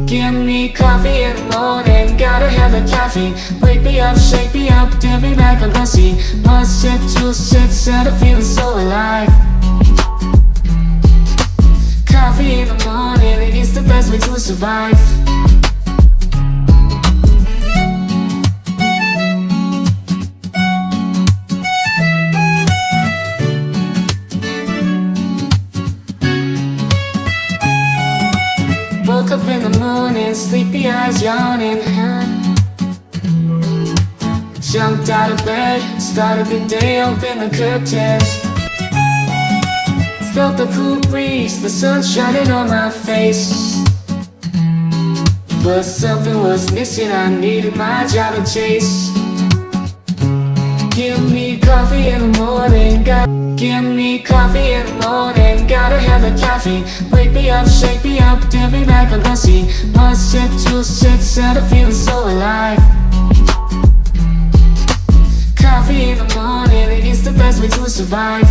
Give me coffee in the morning, gotta have the caffeine. Wake me up, shake me up, dip me back on pussy. One sip, two sips, and I'm feeling so alive. Coffee in the morning, it's the best way to survive. Woke up in the morning, sleepy eyes yawning. Jumped out of bed, started the day, opened the curtains. Felt the cool breeze, the sun shining on my face. But something was missing, I needed my job to chase. Give me coffee in the morning, give me coffee in the morning, gotta have the caffeine. Wake me up, shake me up, dip me back on pussy. One sip, two sips, and I'm feeling so alive. Coffee in the morning, it's the best way to survive.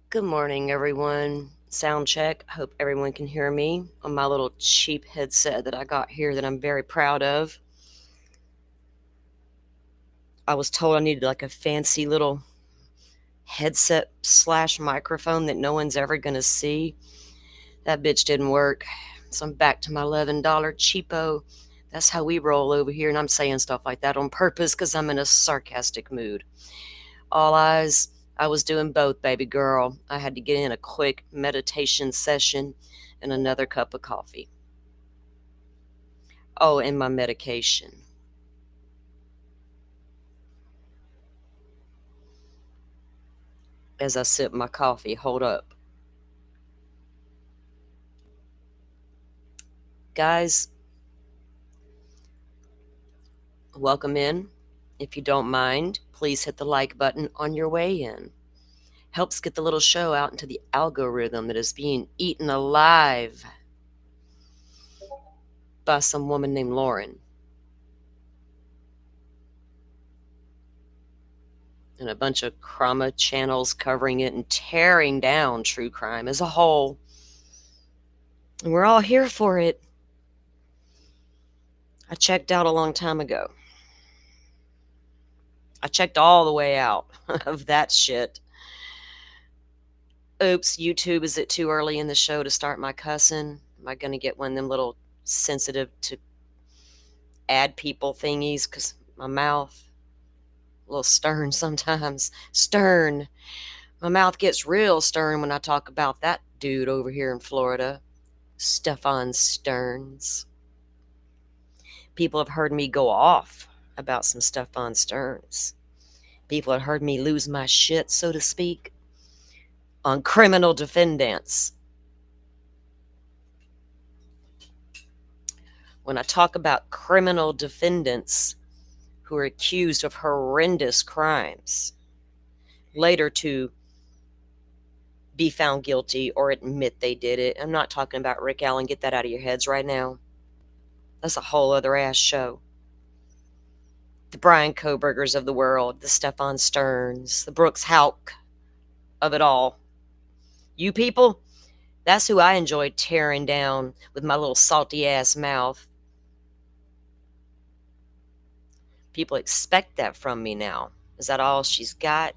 Good morning, everyone. Sound check. Hope everyone can hear me on my little cheap headset that I got here that I'm very proud of. I was told I needed like a fancy little headset / microphone that no one's ever going to see. That bitch didn't work. So I'm back to my $11 cheapo. That's how we roll over here, and I'm saying stuff like that on purpose because I'm in a sarcastic mood. All eyes. I was doing both, baby girl. I had to get in a quick meditation session and another cup of coffee. Oh, and my medication. As I sip my coffee, hold up. Guys, welcome in. If you don't mind, please hit the like button on your way in. Helps get the little show out into the algorithm that is being eaten alive by some woman named Lauren. And a bunch of crama channels covering it and tearing down true crime as a whole. And we're all here for it. I checked out a long time ago. I checked all the way out of that shit. Oops, YouTube, is it too early in the show to start my cussing? Am I going to get one of them little sensitive to add people thingies? Because my mouth, a little stern sometimes. Stern. My mouth gets real stern when I talk about that dude over here in Florida, Stefan Stearns. People have heard me go off about some Stefan Stearns. People have heard me lose my shit, so to speak, on criminal defendants. When I talk about criminal defendants who are accused of horrendous crimes, later to be found guilty or admit they did it. I'm not talking about Rick Allen. Get that out of your heads right now. That's a whole other ass show. The Brian Kobergers of the world, the Stefan Stearns, the Brooks Houck of it all. You people, that's who I enjoy tearing down with my little salty ass mouth. People expect that from me now. Is that all she's got?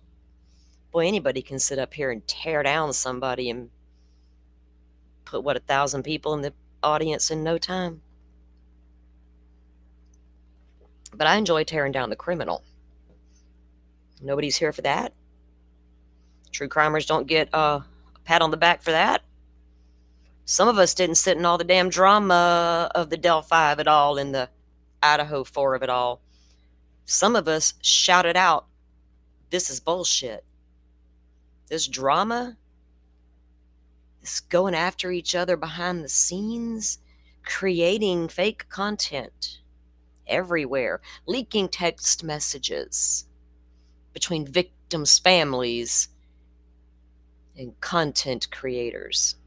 Boy, anybody can sit up here and tear down somebody and put, 1,000 people in the audience in no time. But I enjoy tearing down the criminal. Nobody's here for that. True crimers don't get a pat on the back for that. Some of us didn't sit in all the damn drama of the Delphi of it all and the Idaho 4 of it all. Some of us shouted out, this is bullshit. This drama, this going after each other behind the scenes, creating fake content everywhere, leaking text messages between victims' families and content creators.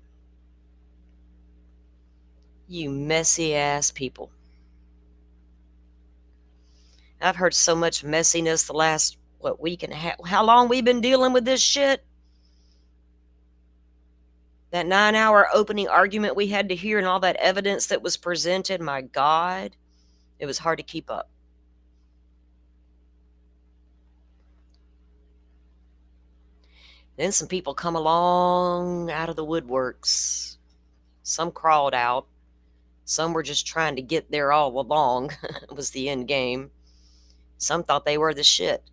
You messy ass people. I've heard so much messiness the last, week and a half. How long we been dealing with this shit? That 9-hour opening argument we had to hear and all that evidence that was presented, my God, it was hard to keep up. Then some people come along out of the woodworks. Some crawled out. Some were just trying to get there all along. It was the end game. Some thought they were the shit.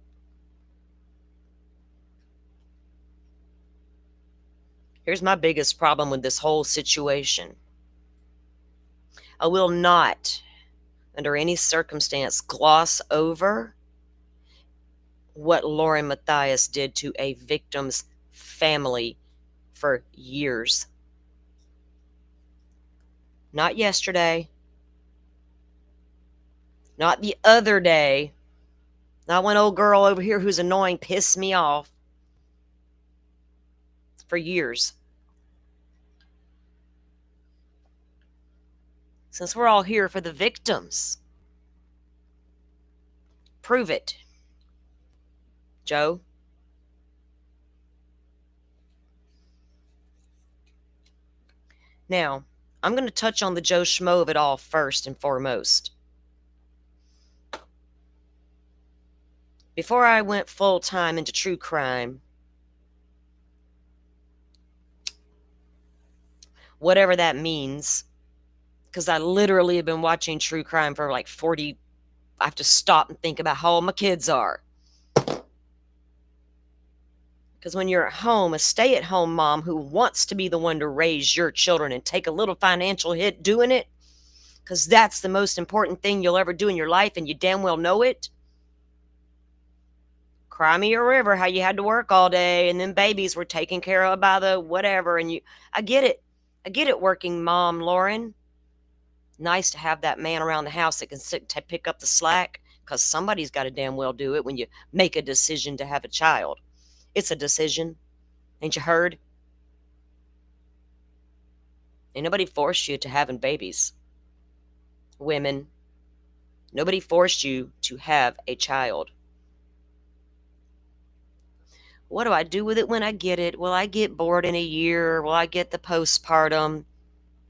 Here's my biggest problem with this whole situation. I will not, under any circumstance, gloss over what Lauren Matthias did to a victim's family for years. Not yesterday. Not the other day. Not one old girl over here who's annoying pissed me off. For years. Since we're all here for the victims. Prove it. Joe? Now, I'm going to touch on the Joe Scmoe of it all first and foremost. Before I went full-time into true crime, whatever that means, because I literally have been watching true crime for like 40, I have to stop and think about how old my kids are. Because when you're at home, a stay-at-home mom who wants to be the one to raise your children and take a little financial hit doing it, because that's the most important thing you'll ever do in your life, and you damn well know it. Cry me a river how you had to work all day, and then babies were taken care of by the whatever, and I get it. I get it, working mom, Lauren. Nice to have that man around the house that can sit to pick up the slack, because somebody's got to damn well do it when you make a decision to have a child. It's a decision. Ain't you heard? Ain't nobody forced you to having babies. Women, nobody forced you to have a child. What do I do with it when I get it? Will I get bored in a year? Will I get the postpartum?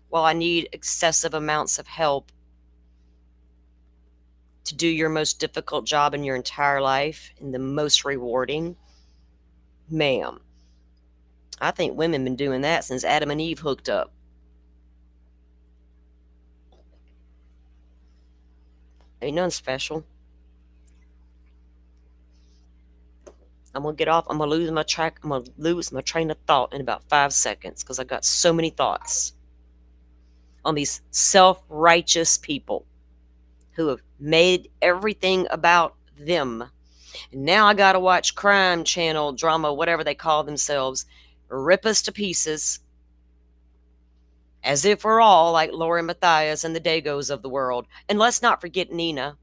Will I need excessive amounts of help to do your most difficult job in your entire life and the most rewarding? Ma'am, I think women been doing that since Adam and Eve hooked up. Ain't nothing special. I'm gonna get off. I'm gonna lose my track. I'm gonna lose my train of thought in about 5 seconds because I got so many thoughts on these self-righteous people who have made everything about them. And now I gotta watch crime channel, drama, whatever they call themselves, rip us to pieces as if we're all like Lauren Matthias and the Dagos of the world. And let's not forget Nina.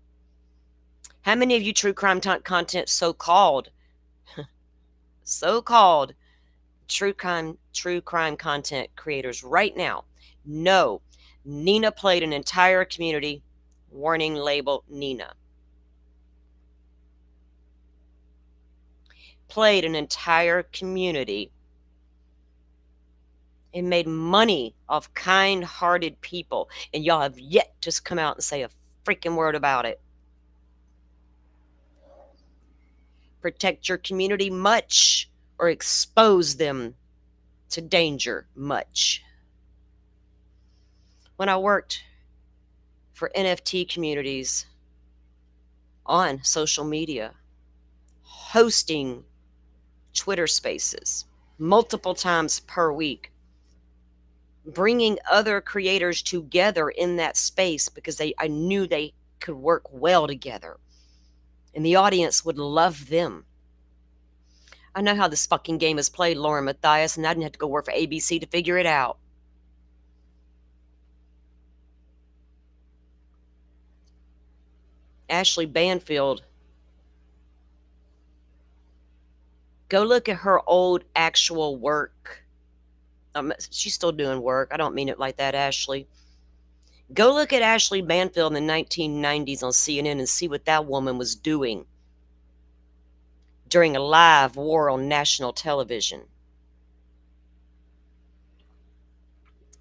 How many of you true crime content so-called true crime content creators right now know Nina played an entire community? Warning label Nina. Played an entire community and made money off kind-hearted people, and y'all have yet to come out and say a freaking word about it. Protect your community much, or expose them to danger much. When I worked for NFT communities on social media, hosting Twitter spaces multiple times per week, bringing other creators together in that space because I knew they could work well together and the audience would love them. I know how this fucking game is played, Lauren Matthias, and I didn't have to go work for ABC to figure it out. Ashley Banfield, go look at her old actual work. She's still doing work. I don't mean it like that, Ashley. Go look at Ashley Banfield in the 1990s on CNN and see what that woman was doing during a live war on national television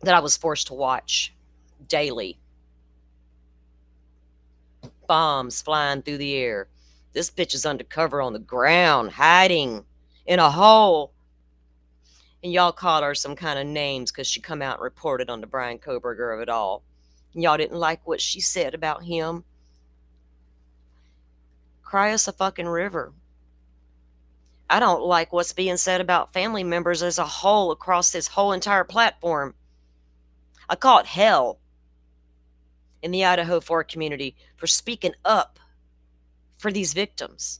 that I was forced to watch daily. Bombs flying through the air. This bitch is undercover on the ground, hiding in a hole. And y'all called her some kind of names because she come out and reported on the Brian Koberger of it all. And y'all didn't like what she said about him. Cry us a fucking river. I don't like what's being said about family members as a whole across this whole entire platform. I call it hell in the Idaho 4 community for speaking up for these victims.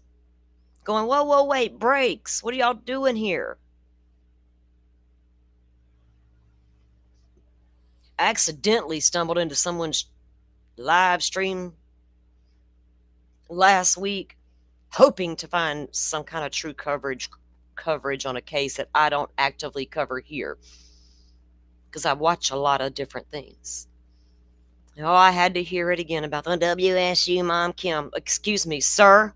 Going, whoa, whoa, wait, breaks. What are y'all doing here? I accidentally stumbled into someone's live stream last week, hoping to find some kind of true coverage on a case that I don't actively cover here, because I watch a lot of different things. Oh, I had to hear it again about the WSU Mom Kim. Excuse me, sir.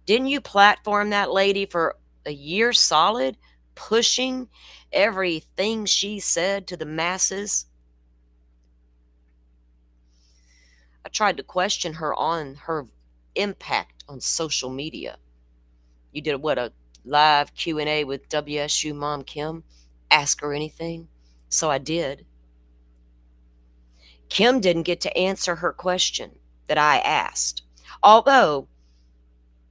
Didn't you platform that lady for a year solid, pushing everything she said to the masses? I tried to question her on her impact on social media. You did what, a live Q&A with WSU Mom Kim? Ask her anything? So I did. Kim didn't get to answer her question that I asked, although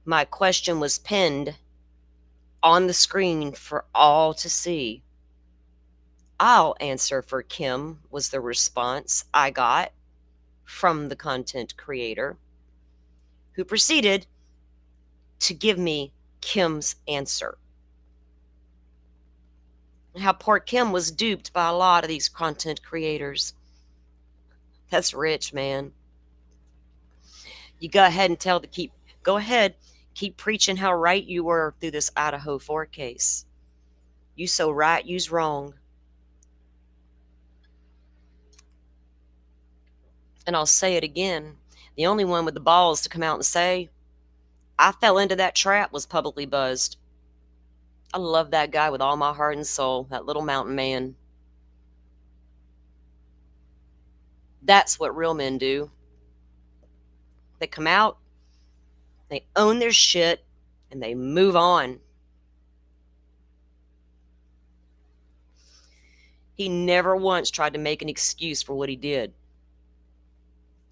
my question was pinned on the screen for all to see. I'll answer for Kim, was the response I got from the content creator, who proceeded to give me Kim's answer. How poor Kim was duped by a lot of these content creators. That's rich, man. You go ahead and keep preaching how right you were through this Idaho 4 case. You so right, you's wrong. And I'll say it again. The only one with the balls to come out and say, I fell into that trap, was publicly buzzed. I love that guy with all my heart and soul, that little mountain man. That's what real men do. They come out, they own their shit, and they move on. He never once tried to make an excuse for what he did.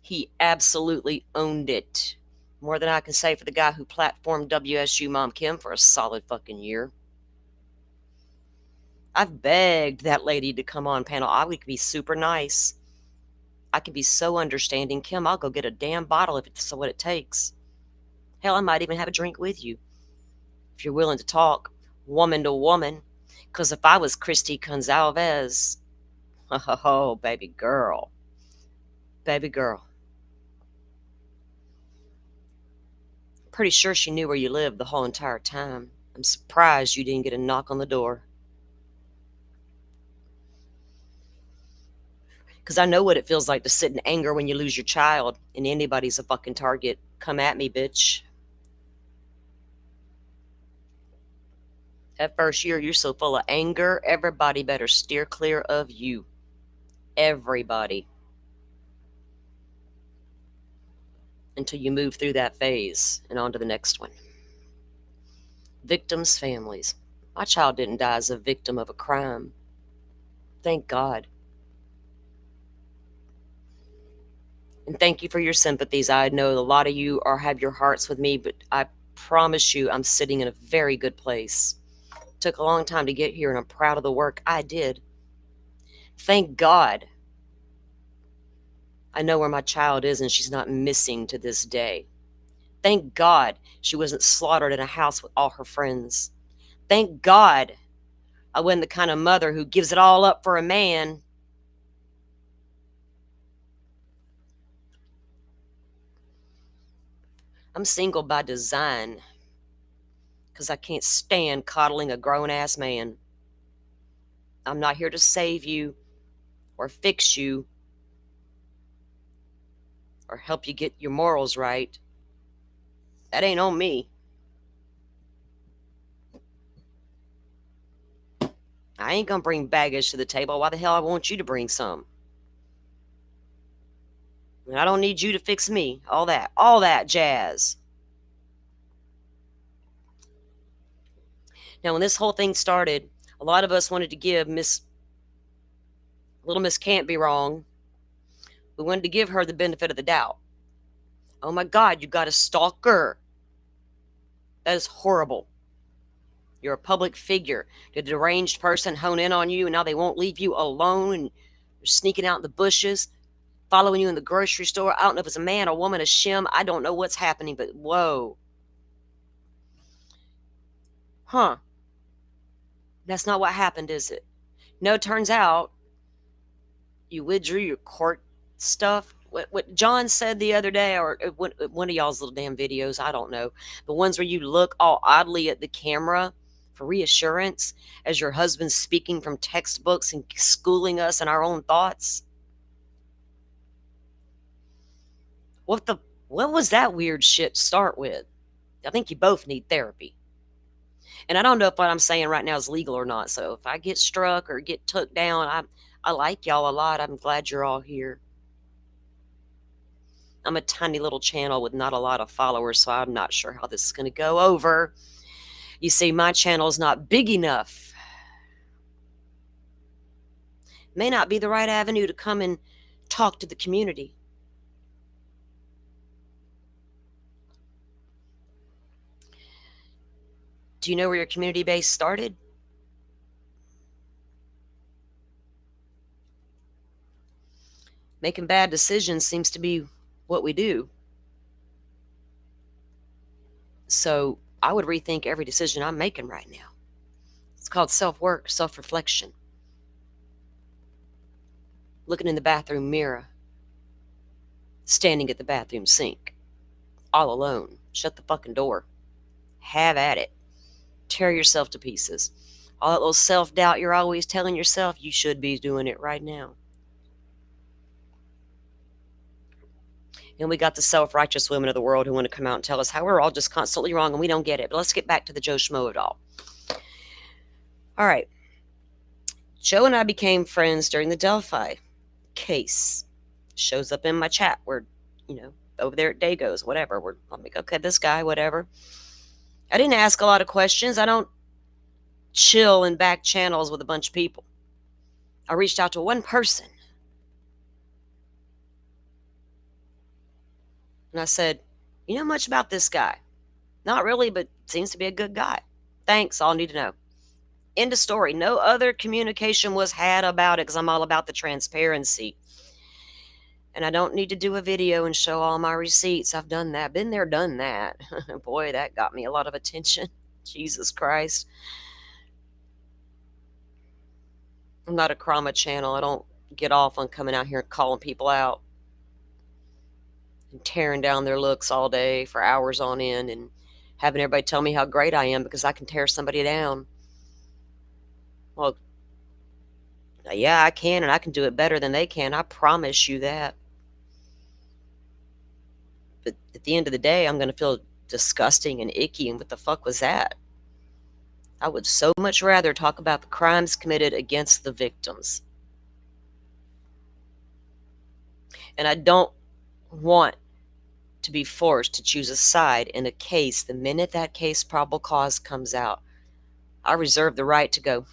He absolutely owned it. More than I can say for the guy who platformed WSU Mom Kim for a solid fucking year. I've begged that lady to come on panel. I would be super nice. I can be so understanding. Kim, I'll go get a damn bottle if it's what it takes. Hell, I might even have a drink with you if you're willing to talk woman to woman. Because if I was Christy Gonzalez, oh, baby girl. Baby girl. Pretty sure she knew where you lived the whole entire time. I'm surprised you didn't get a knock on the door. Because I know what it feels like to sit in anger when you lose your child and anybody's a fucking target. Come at me, bitch. That first year, you're so full of anger, everybody better steer clear of you. Everybody. Until you move through that phase and on to the next one. Victims' families. My child didn't die as a victim of a crime. Thank God. And thank you for your sympathies. I know a lot of you have your hearts with me, but I promise you I'm sitting in a very good place. It took a long time to get here, and I'm proud of the work I did. Thank God I know where my child is and she's not missing to this day. Thank God she wasn't slaughtered in a house with all her friends. Thank God I wasn't the kind of mother who gives it all up for a man. I'm single by design because I can't stand coddling a grown-ass man. I'm not here to save you or fix you or help you get your morals right. That ain't on me. I ain't gonna bring baggage to the table. Why the hell I want you to bring some? And I don't need you to fix me. All that jazz. Now, when this whole thing started, a lot of us wanted to give Little Miss Can't Be Wrong. We wanted to give her the benefit of the doubt. Oh my God, you got a stalker. That is horrible. You're a public figure. Did a deranged person hone in on you and now they won't leave you alone and they're sneaking out in the bushes, following you in the grocery store? I don't know if it's a man, a woman, a shim. I don't know what's happening, but whoa. Huh. That's not what happened, is it? No, it turns out you withdrew your court stuff. What John said the other day, or one of y'all's little damn videos, I don't know, the ones where you look all oddly at the camera for reassurance as your husband's speaking from textbooks and schooling us in our own thoughts. What was that weird shit to start with? I think you both need therapy. And I don't know if what I'm saying right now is legal or not. So if I get struck or get took down, I like y'all a lot. I'm glad you're all here. I'm a tiny little channel with not a lot of followers, so I'm not sure how this is going to go over. You see, my channel is not big enough. May not be the right avenue to come and talk to the community. Do you know where your community base started? Making bad decisions seems to be what we do. So I would rethink every decision I'm making right now. It's called self-work, self-reflection. Looking in the bathroom mirror. Standing at the bathroom sink. All alone. Shut the fucking door. Have at it. Tear yourself to pieces. All that little self-doubt you're always telling yourself, you should be doing it right now. And we got the self-righteous women of the world who want to come out and tell us how we're all just constantly wrong and we don't get it. But let's get back to the Joe Scmoe of it all. All right. Joe and I became friends during the Delphi case. Shows up in my chat where, over there at Dago's, whatever. I'm like, okay, this guy, whatever. I didn't ask a lot of questions. I don't chill in back channels with a bunch of people. I reached out to one person. And I said, you know much about this guy? Not really, but seems to be a good guy. Thanks, all I need to know. End of story. No other communication was had about it because I'm all about the transparency. And I don't need to do a video and show all my receipts. I've done that. Been there, done that. Boy, that got me a lot of attention. Jesus Christ. I'm not a Krama channel. I don't get off on coming out here and calling people out and tearing down their looks all day for hours on end and having everybody tell me how great I am because I can tear somebody down. Well, yeah, I can, and I can do it better than they can. I promise you that. But at the end of the day, I'm going to feel disgusting and icky, and what the fuck was that? I would so much rather talk about the crimes committed against the victims. And I don't want to be forced to choose a side in a case the minute that case probable cause comes out. I reserve the right to go,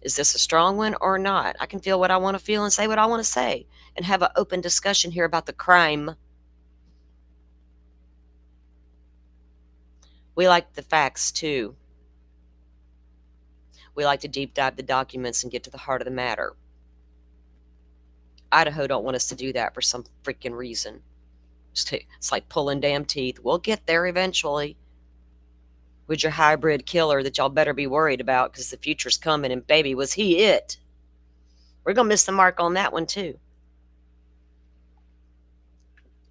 is this a strong one or not? I can feel what I want to feel and say what I want to say and have an open discussion here about the crime. We like the facts too. We like to deep dive the documents and get to the heart of the matter. Idaho don't want us to do that for some freaking reason. It's like pulling damn teeth. We'll get there eventually. With your hybrid killer that y'all better be worried about because the future's coming, and baby, was he it. We're going to miss the mark on that one too.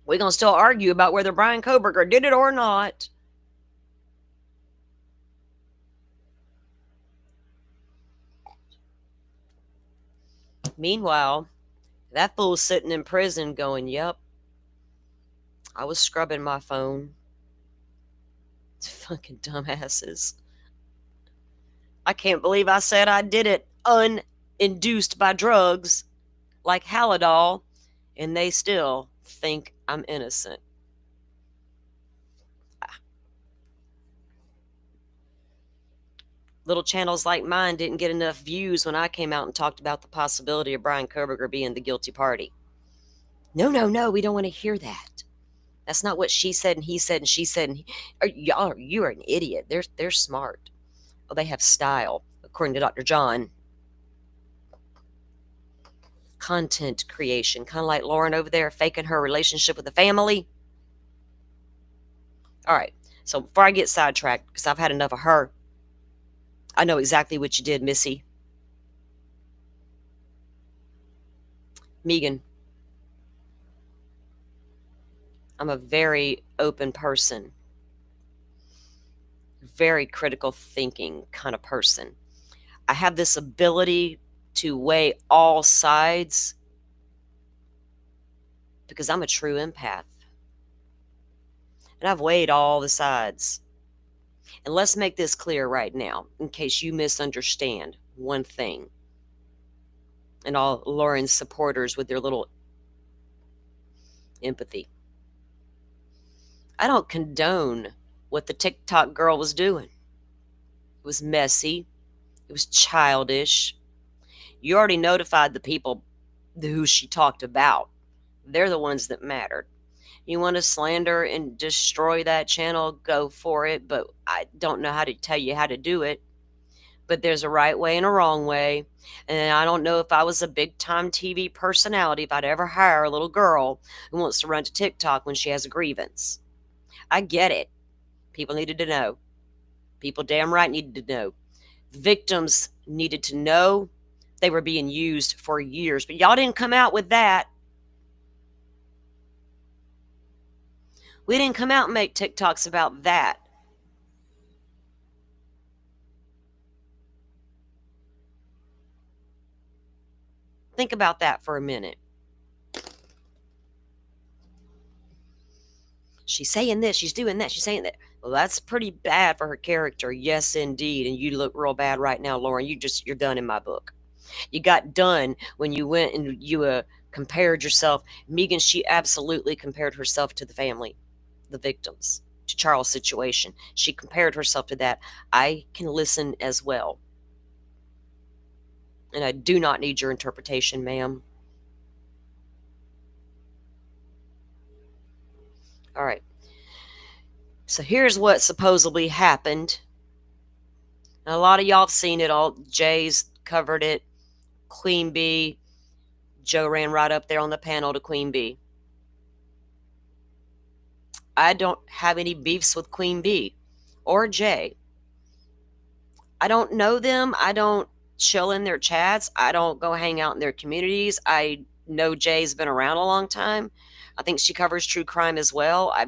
We're going to still argue about whether Brian Koberger did it or not. Meanwhile, that fool's sitting in prison going, yep, I was scrubbing my phone. Fucking dumbasses. I can't believe I said I did it uninduced by drugs like Halidol, and they still think I'm innocent. Little channels like mine didn't get enough views when I came out and talked about the possibility of Brian Koberger being the guilty party. No, we don't want to hear that. That's not what she said and he said and she said. You are an idiot. They're smart. Well, they have style, according to Dr. John. Content creation, kind of like Lauren over there faking her relationship with the family. All right, so before I get sidetracked, because I've had enough of her, I know exactly what you did, Missy. Megan, I'm a very open person, very critical thinking kind of person. I have this ability to weigh all sides because I'm a true empath. And I've weighed all the sides. And let's make this clear right now, in case you misunderstand one thing. And all Lauren's supporters with their little empathy. I don't condone what the TikTok girl was doing. It was messy. It was childish. You already notified the people who she talked about. They're the ones that mattered. You want to slander and destroy that channel, go for it, but I don't know how to tell you how to do it. But there's a right way and a wrong way. And I don't know if I was a big-time TV personality, if I'd ever hire a little girl who wants to run to TikTok when she has a grievance. I get it. People needed to know. People damn right needed to know. Victims needed to know they were being used for years. But y'all didn't come out with that. We didn't come out and make TikToks about that. Think about that for a minute. She's saying this, she's doing that, she's saying that. Well, that's pretty bad for her character. Yes, indeed. And you look real bad right now, Lauren. You're done in my book. You got done when you went and you compared yourself. Megan, she absolutely compared herself to the family, the victims, to Charles' situation. She compared herself to that. I can listen as well. And I do not need your interpretation, ma'am. All right. So here's what supposedly happened. And a lot of y'all have seen it all. Jay's covered it. Queen Bee. Joe ran right up there on the panel to Queen Bee. I don't have any beefs with Queen Bee or Jay. I don't know them. I don't chill in their chats. I don't go hang out in their communities. I know Jay's been around a long time. I think she covers true crime as well. I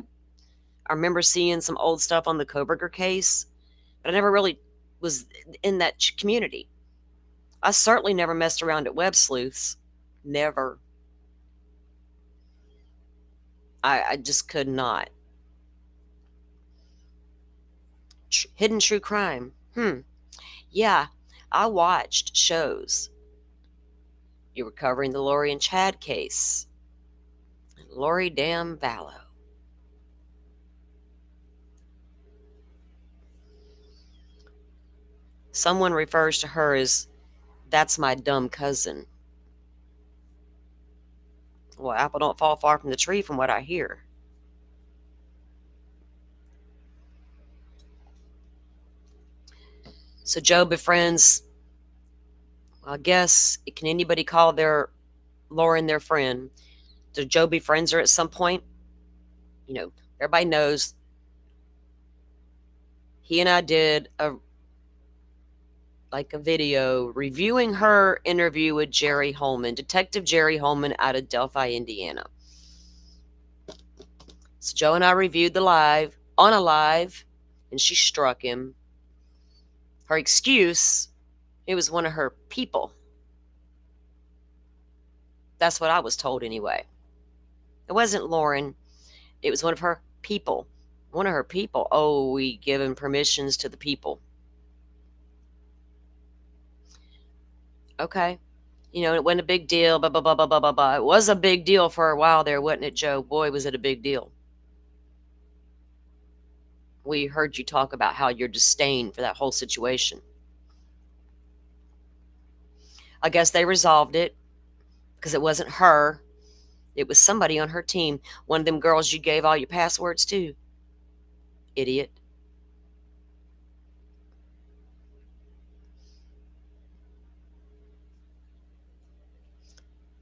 remember seeing some old stuff on the Koberger case, but I never really was in that community. I certainly never messed around at Web Sleuths. Never. I just could not. Hidden true crime. Yeah, I watched shows. You were covering the Lori and Chad case. Lori damn Vallow. Someone refers to her as, that's my dumb cousin. Well, apple don't fall far from the tree from what I hear. So Joe befriends, I guess, can anybody call their Lauren their friend? Did Joe befriends her at some point? You know, everybody knows he and I did a video reviewing her interview with Jerry Holman, Detective Jerry Holman out of Delphi, Indiana. So Joe and I reviewed the live, and she struck him. Her excuse, it was one of her people. That's what I was told anyway. It wasn't Lauren. It was one of her people. One of her people. Oh, we given permissions to the people. Okay. It wasn't a big deal, blah, blah, blah, blah, blah, blah, blah. It was a big deal for a while there, wasn't it, Joe? Boy, was it a big deal. We heard you talk about how you're disdain for that whole situation. I guess they resolved it because it wasn't her. It was somebody on her team. One of them girls you gave all your passwords to. Idiot.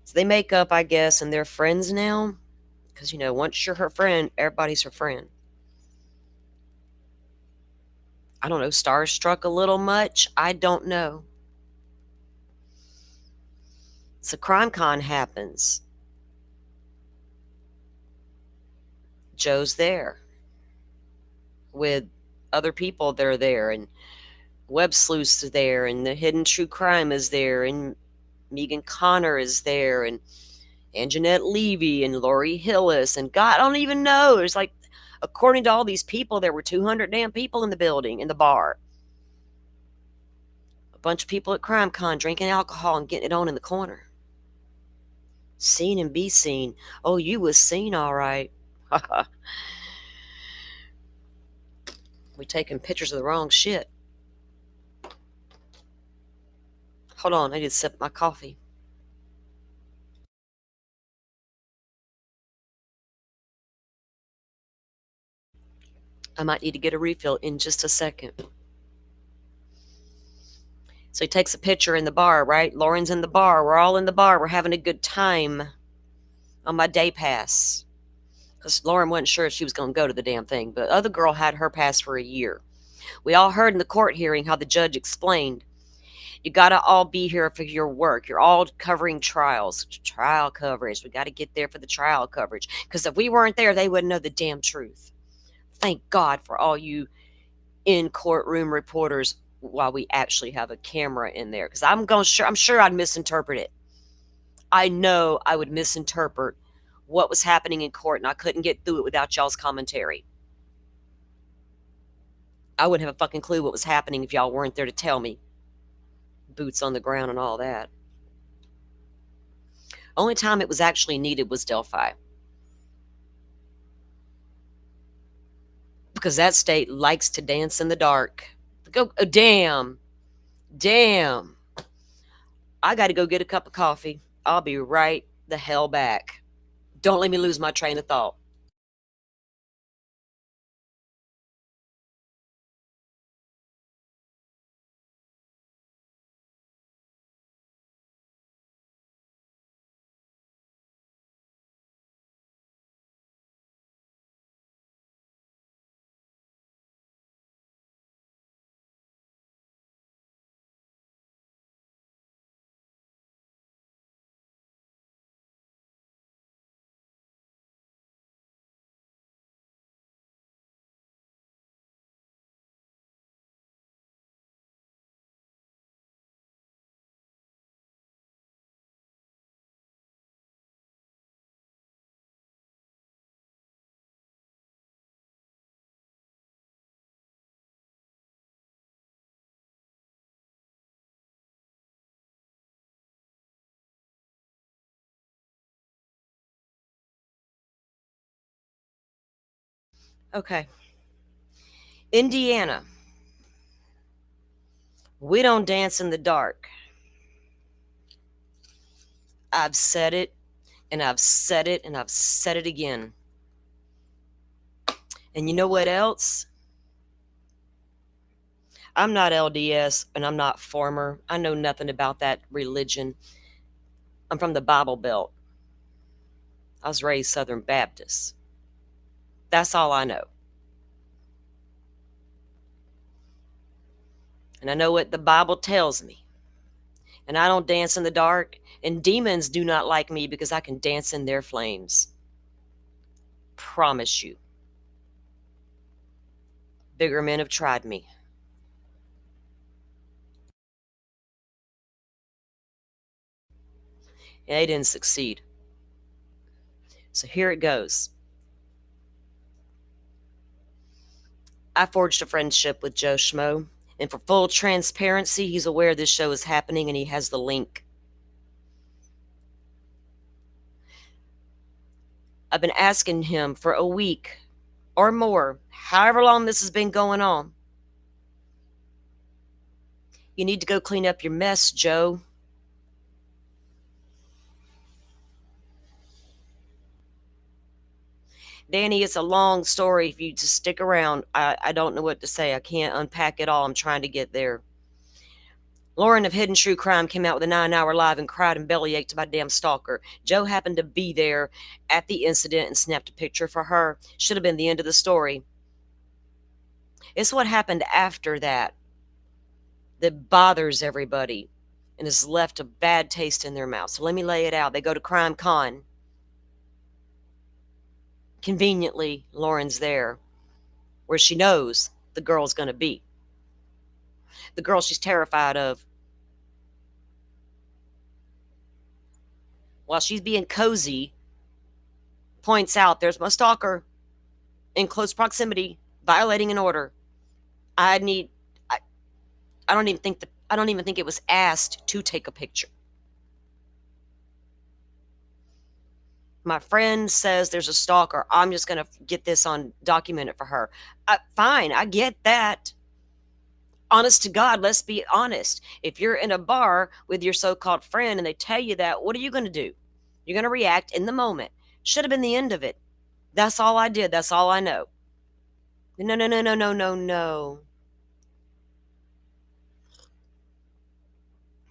So they make up, I guess, and they're friends now. Because, once you're her friend, everybody's her friend. I don't know, starstruck a little much? I don't know. So Crime Con happens. Joe's there with other people that are there, and Web Sleuth's there, and the Hidden True Crime is there, and Megan Connor is there, and Jeanette Levy, and Lori Hillis, and God, I don't even know. There's like, according to all these people, there were 200 damn people in the building, in the bar. A bunch of people at Crime Con drinking alcohol and getting it on in the corner. Seen and be seen. Oh, you was seen all right. We taking pictures of the wrong shit. Hold on, I need to sip my coffee. I might need to get a refill in just a second. So he takes a picture in the bar, right? Lauren's in the bar. We're all in the bar. We're having a good time on my day pass. Because Lauren wasn't sure if she was going to go to the damn thing, but the other girl had her pass for a year. We all heard in the court hearing how the judge explained, you got to all be here for your work. You're all covering trials, trial coverage. We got to get there for the trial coverage. Because if we weren't there, they wouldn't know the damn truth. Thank God for all you in courtroom reporters while we actually have a camera in there. Because I'm sure I'd misinterpret it. I know I would misinterpret what was happening in court, and I couldn't get through it without y'all's commentary. I wouldn't have a fucking clue what was happening if y'all weren't there to tell me. Boots on the ground and all that. Only time it was actually needed was Delphi. Because that state likes to dance in the dark. Go, damn. I got to go get a cup of coffee. I'll be right the hell back. Don't let me lose my train of thought. Okay. Indiana. We don't dance in the dark. I've said it, and I've said it, and I've said it again. And you know what else? I'm not LDS, and I'm not former. I know nothing about that religion. I'm from the Bible Belt. I was raised Southern Baptist. That's all I know. And I know what the Bible tells me. And I don't dance in the dark. And demons do not like me because I can dance in their flames. Promise you. Bigger men have tried me. And they didn't succeed. So here it goes. I forged a friendship with Joe Scmoe, and for full transparency, he's aware this show is happening and he has the link. I've been asking him for a week or more, however long this has been going on. You need to go clean up your mess, Joe. Danny, it's a long story. If you just stick around, I don't know what to say. I can't unpack it all. I'm trying to get there. Lauren of Hidden True Crime came out with a 9-hour live and cried and bellyached about damn stalker. Joe happened to be there at the incident and snapped a picture for her. Should have been the end of the story. It's what happened after that that bothers everybody and has left a bad taste in their mouth. So let me lay it out. They go to Crime Con. Conveniently, Lauren's there, where she knows the girl's going to be. The girl she's terrified of. While she's being cozy, points out there's my stalker in close proximity, violating an order. I don't even think it was asked to take a picture. My friend says there's a stalker. I'm just going to get this on documented for her. Fine, I get that. Honest to God, let's be honest. If you're in a bar with your so-called friend and they tell you that, what are you going to do? You're going to react in the moment. Should have been the end of it. That's all I did. That's all I know. No, no, no, no, no, no, no.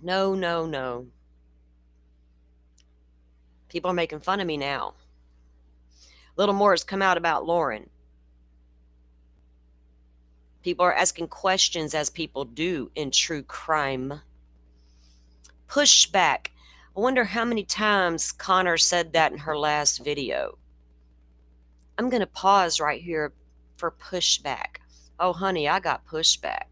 No, no, no. People are making fun of me now. Little more has come out about Lauren. People are asking questions as people do in true crime. Pushback. I wonder how many times Connor said that in her last video. I'm going to pause right here for pushback. Oh, honey, I got pushback.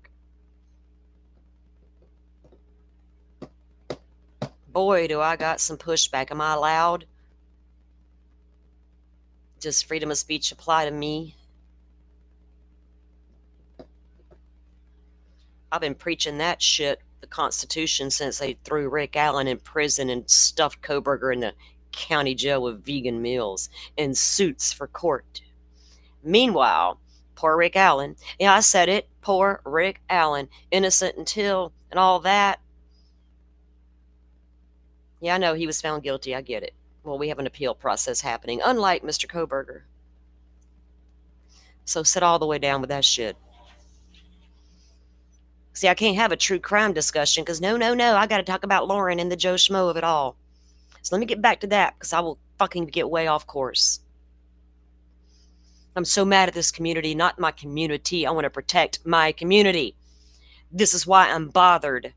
Boy, do I got some pushback. Am I allowed? Does freedom of speech apply to me? I've been preaching that shit, the Constitution, since they threw Rick Allen in prison and stuffed Koberger in the county jail with vegan meals and suits for court. Meanwhile, poor Rick Allen, yeah, I said it, poor Rick Allen, innocent until and all that. Yeah, I know he was found guilty. I get it. Well, we have an appeal process happening, unlike Mr. Koberger. So sit all the way down with that shit. See, I can't have a true crime discussion because no, I got to talk about Lauren and the Joe Schmo of it all. So let me get back to that because I will fucking get way off course. I'm so mad at this community, not my community. I want to protect my community. This is why I'm bothered.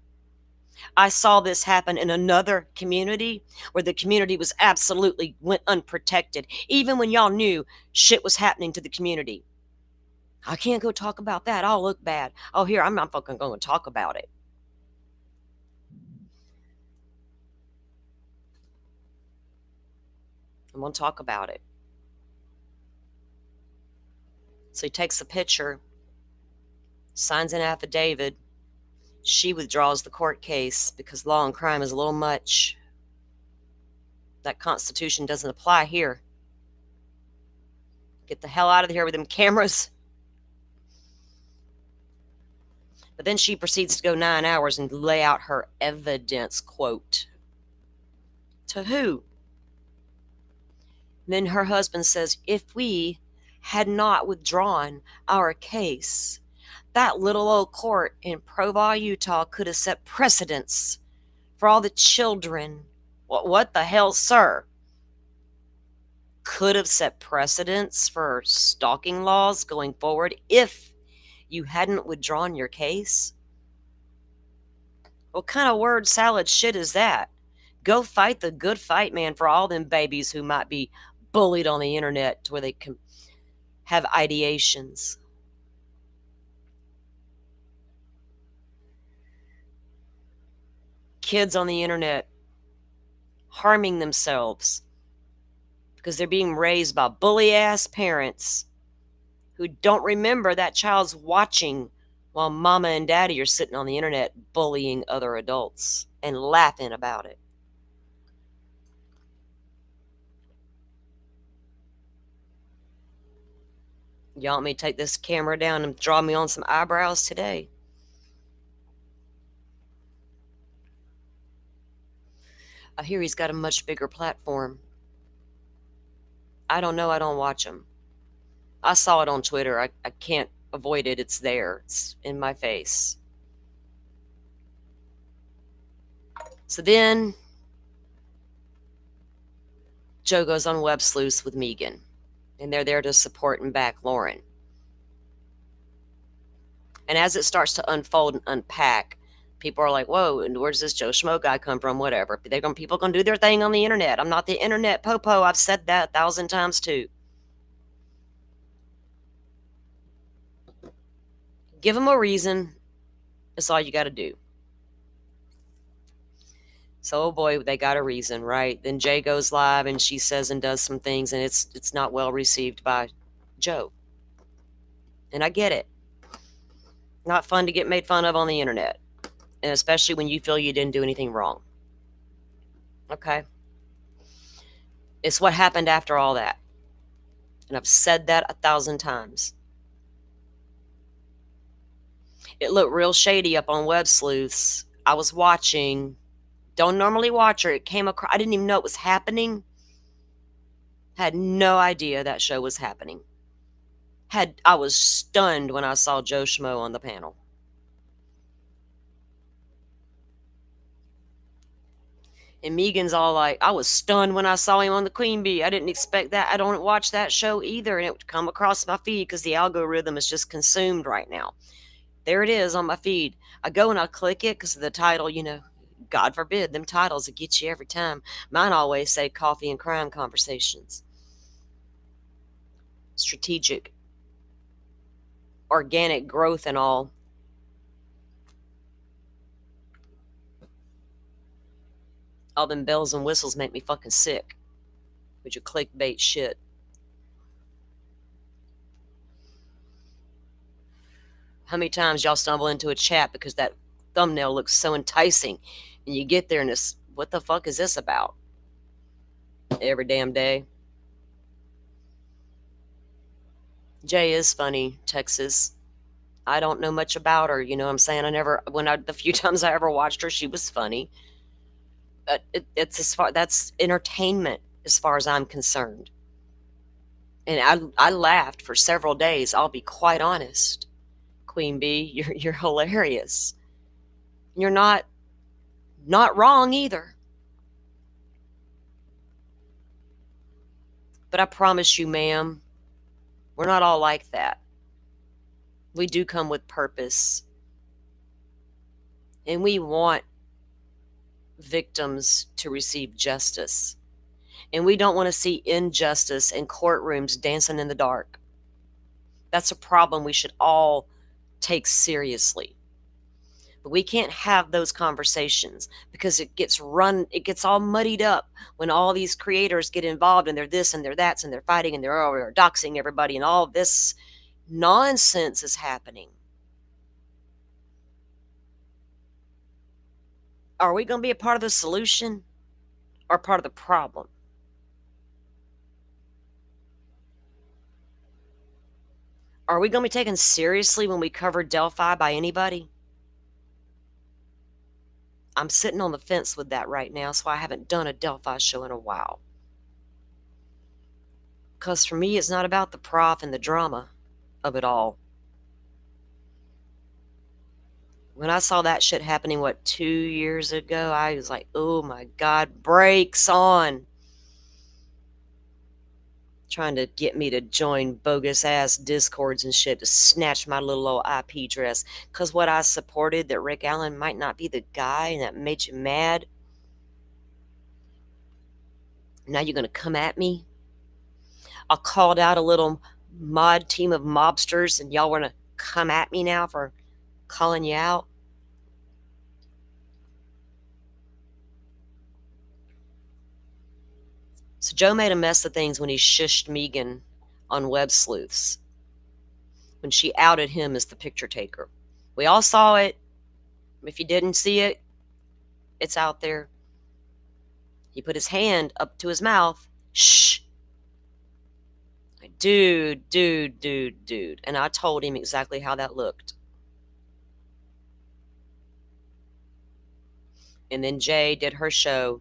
I saw this happen in another community where the community was absolutely went unprotected, even when y'all knew shit was happening to the community. I can't go talk about that. I'll look bad. Oh, here, I'm not fucking going to talk about it. I'm going to talk about it. So he takes a picture, signs an affidavit. She withdraws the court case because law and crime is a little much. That Constitution doesn't apply here. Get the hell out of here with them cameras. But then she proceeds to go 9 hours and lay out her evidence, quote. To who? And then her husband says, if we had not withdrawn our case, that little old court in Provo, Utah could have set precedents for all the children. What the hell, sir? Could have set precedents for stalking laws going forward if you hadn't withdrawn your case? What kind of word salad shit is that? Go fight the good fight, man, for all them babies who might be bullied on the internet to where they can have ideations. Kids on the internet harming themselves because they're being raised by bully ass parents who don't remember that child's watching while mama and daddy are sitting on the internet bullying other adults and laughing about it. Y'all want me to take this camera down and draw me on some eyebrows today? I hear he's got a much bigger platform. I don't know. I don't watch him. I saw it on Twitter. I can't avoid it. It's there. It's in my face. So then Joe goes on Web Sleuths with Megan, and they're there to support and back Lauren. And as it starts to unfold and unpack, people are like, whoa, and where's this Joe Scmoe guy come from? Whatever. People going to do their thing on the internet. I'm not the internet popo. I've said that 1,000 times too. Give them a reason. That's all you got to do. So, oh boy, they got a reason, right? Then Jay goes live and she says and does some things, and it's not well received by Joe. And I get it. Not fun to get made fun of on the internet, and especially when you feel you didn't do anything wrong. Okay? It's what happened after all that. And I've said that 1,000 times. It looked real shady up on Web Sleuths. I was watching. Don't normally watch her. It came across. I didn't even know it was happening. Had no idea that show was happening. I was stunned when I saw Joe Scmoe on the panel. And Megan's all like, I was stunned when I saw him on the Queen Bee. I didn't expect that. I don't watch that show either. And it would come across my feed because the algorithm is just consumed right now. There it is on my feed. I go and I click it because of the title, God forbid, them titles that get you every time. Mine always say coffee and crime conversations. Strategic. Organic growth and all. All them bells and whistles make me fucking sick with your clickbait shit. How many times y'all stumble into a chat because that thumbnail looks so enticing and you get there and it's, what the fuck is this about? Every damn day. Jay is funny, Texas. I don't know much about her, you know what I'm saying? The few times I ever watched her, she was funny. But that's entertainment as far as I'm concerned. And I laughed for several days, I'll be quite honest. Queen Bee, you're hilarious. You're not wrong either. But I promise you, ma'am, we're not all like that. We do come with purpose. And we want victims to receive justice. And we don't want to see injustice in courtrooms dancing in the dark. That's a problem we should all take seriously. But we can't have those conversations because it gets all muddied up when all these creators get involved and they're this and they're that and they're fighting and they're doxing everybody and all this nonsense is happening. Are we going to be a part of the solution or part of the problem? Are we going to be taken seriously when we cover Delphi by anybody? I'm sitting on the fence with that right now, so I haven't done a Delphi show in a while. Because for me, it's not about the prof and the drama of it all. When I saw that shit happening, 2 years ago, I was like, oh my God, brakes on. Trying to get me to join bogus ass discords and shit to snatch my little old IP address. Because what I supported, that Rick Allen might not be the guy, and that made you mad. Now you're going to come at me? I called out a little mod team of mobsters, and y'all want to come at me now for calling you out? So Joe made a mess of things when he shushed Megan on Web Sleuths. when she outed him as the picture taker. We all saw it. If you didn't see it, it's out there. He put his hand up to his mouth. Shh. Dude. And I told him exactly how that looked. And then Jay did her show.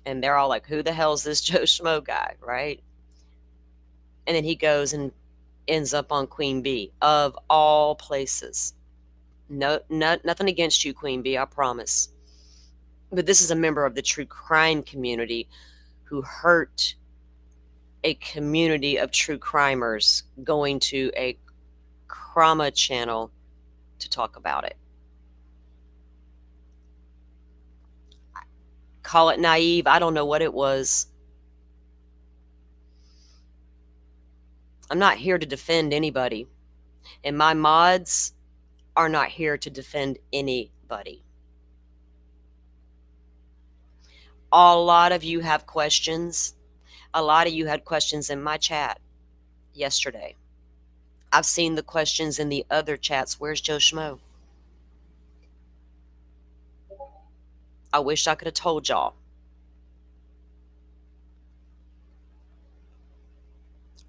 And they're all like, who the hell's this Joe Scmoe guy, right? And then he goes and ends up on Queen Bee, of all places. No, nothing against you, Queen Bee, I promise. But this is a member of the true crime community who hurt a community of true crimers going to a Krama channel to talk about it. Call it naive. I don't know what it was. I'm not here to defend anybody. And my mods are not here to defend anybody. A lot of you have questions. A lot of you had questions in my chat yesterday. I've seen the questions in the other chats. Where's Joe Scmoe? I wish I could have told y'all.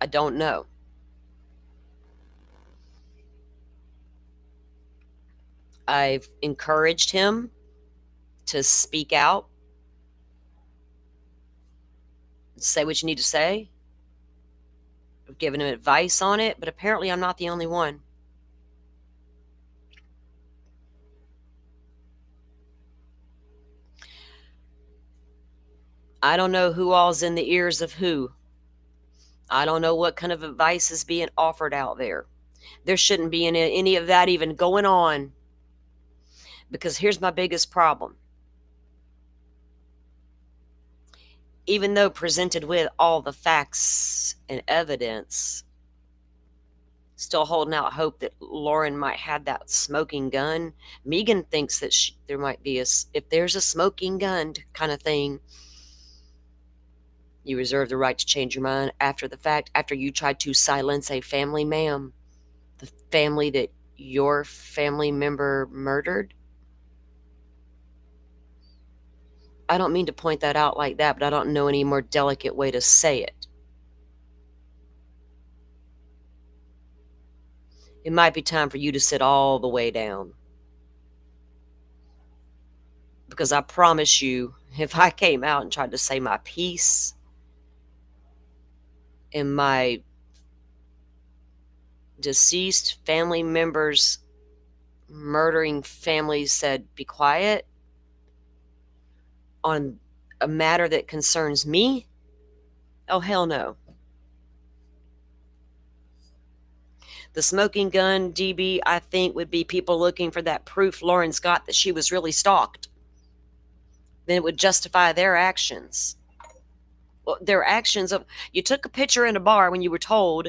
I don't know. I've encouraged him to speak out, say what you need to say. I've given him advice on it, but apparently I'm not the only one. I don't know who all's in the ears of who. I don't know what kind of advice is being offered out there. There shouldn't be any of that even going on. Because here's my biggest problem. Even though presented with all the facts and evidence, still holding out hope that Lauren might have that smoking gun. Megan thinks that there might be if there's a smoking gun kind of thing. You reserve the right to change your mind after the fact, after you tried to silence a family, ma'am. The family that your family member murdered. I don't mean to point that out like that, but I don't know any more delicate way to say it. It might be time for you to sit all the way down. Because I promise you, if I came out and tried to say my piece, and my deceased family members murdering families said, be quiet, on a matter that concerns me, oh, hell no. The smoking gun, DB, I think, would be people looking for that proof Lauren's got that she was really stalked. Then it would justify their actions. Well, their actions of, you took a picture in a bar when you were told,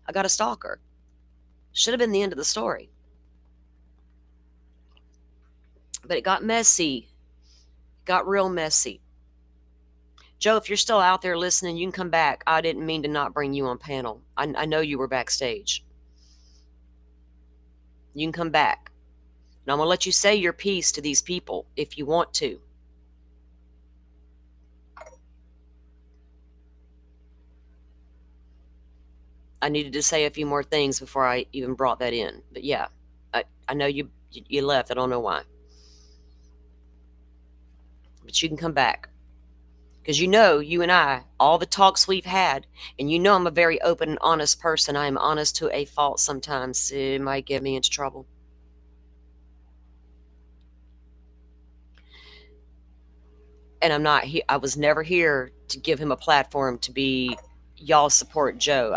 I got a stalker. Should have been the end of the story. But it got messy. It got real messy. Joe, if you're still out there listening, you can come back. I didn't mean to not bring you on panel. I know you were backstage. You can come back. And I'm going to let you say your piece to these people if you want to. I needed to say a few more things before I even brought that in. But yeah, I know you left. I don't know why. But you can come back. Because you know, you and I, all the talks we've had, and you know I'm a very open and honest person. I am honest to a fault sometimes. It might get me into trouble. And I'm not here. I was never here to give him a platform to be, y'all support Joe.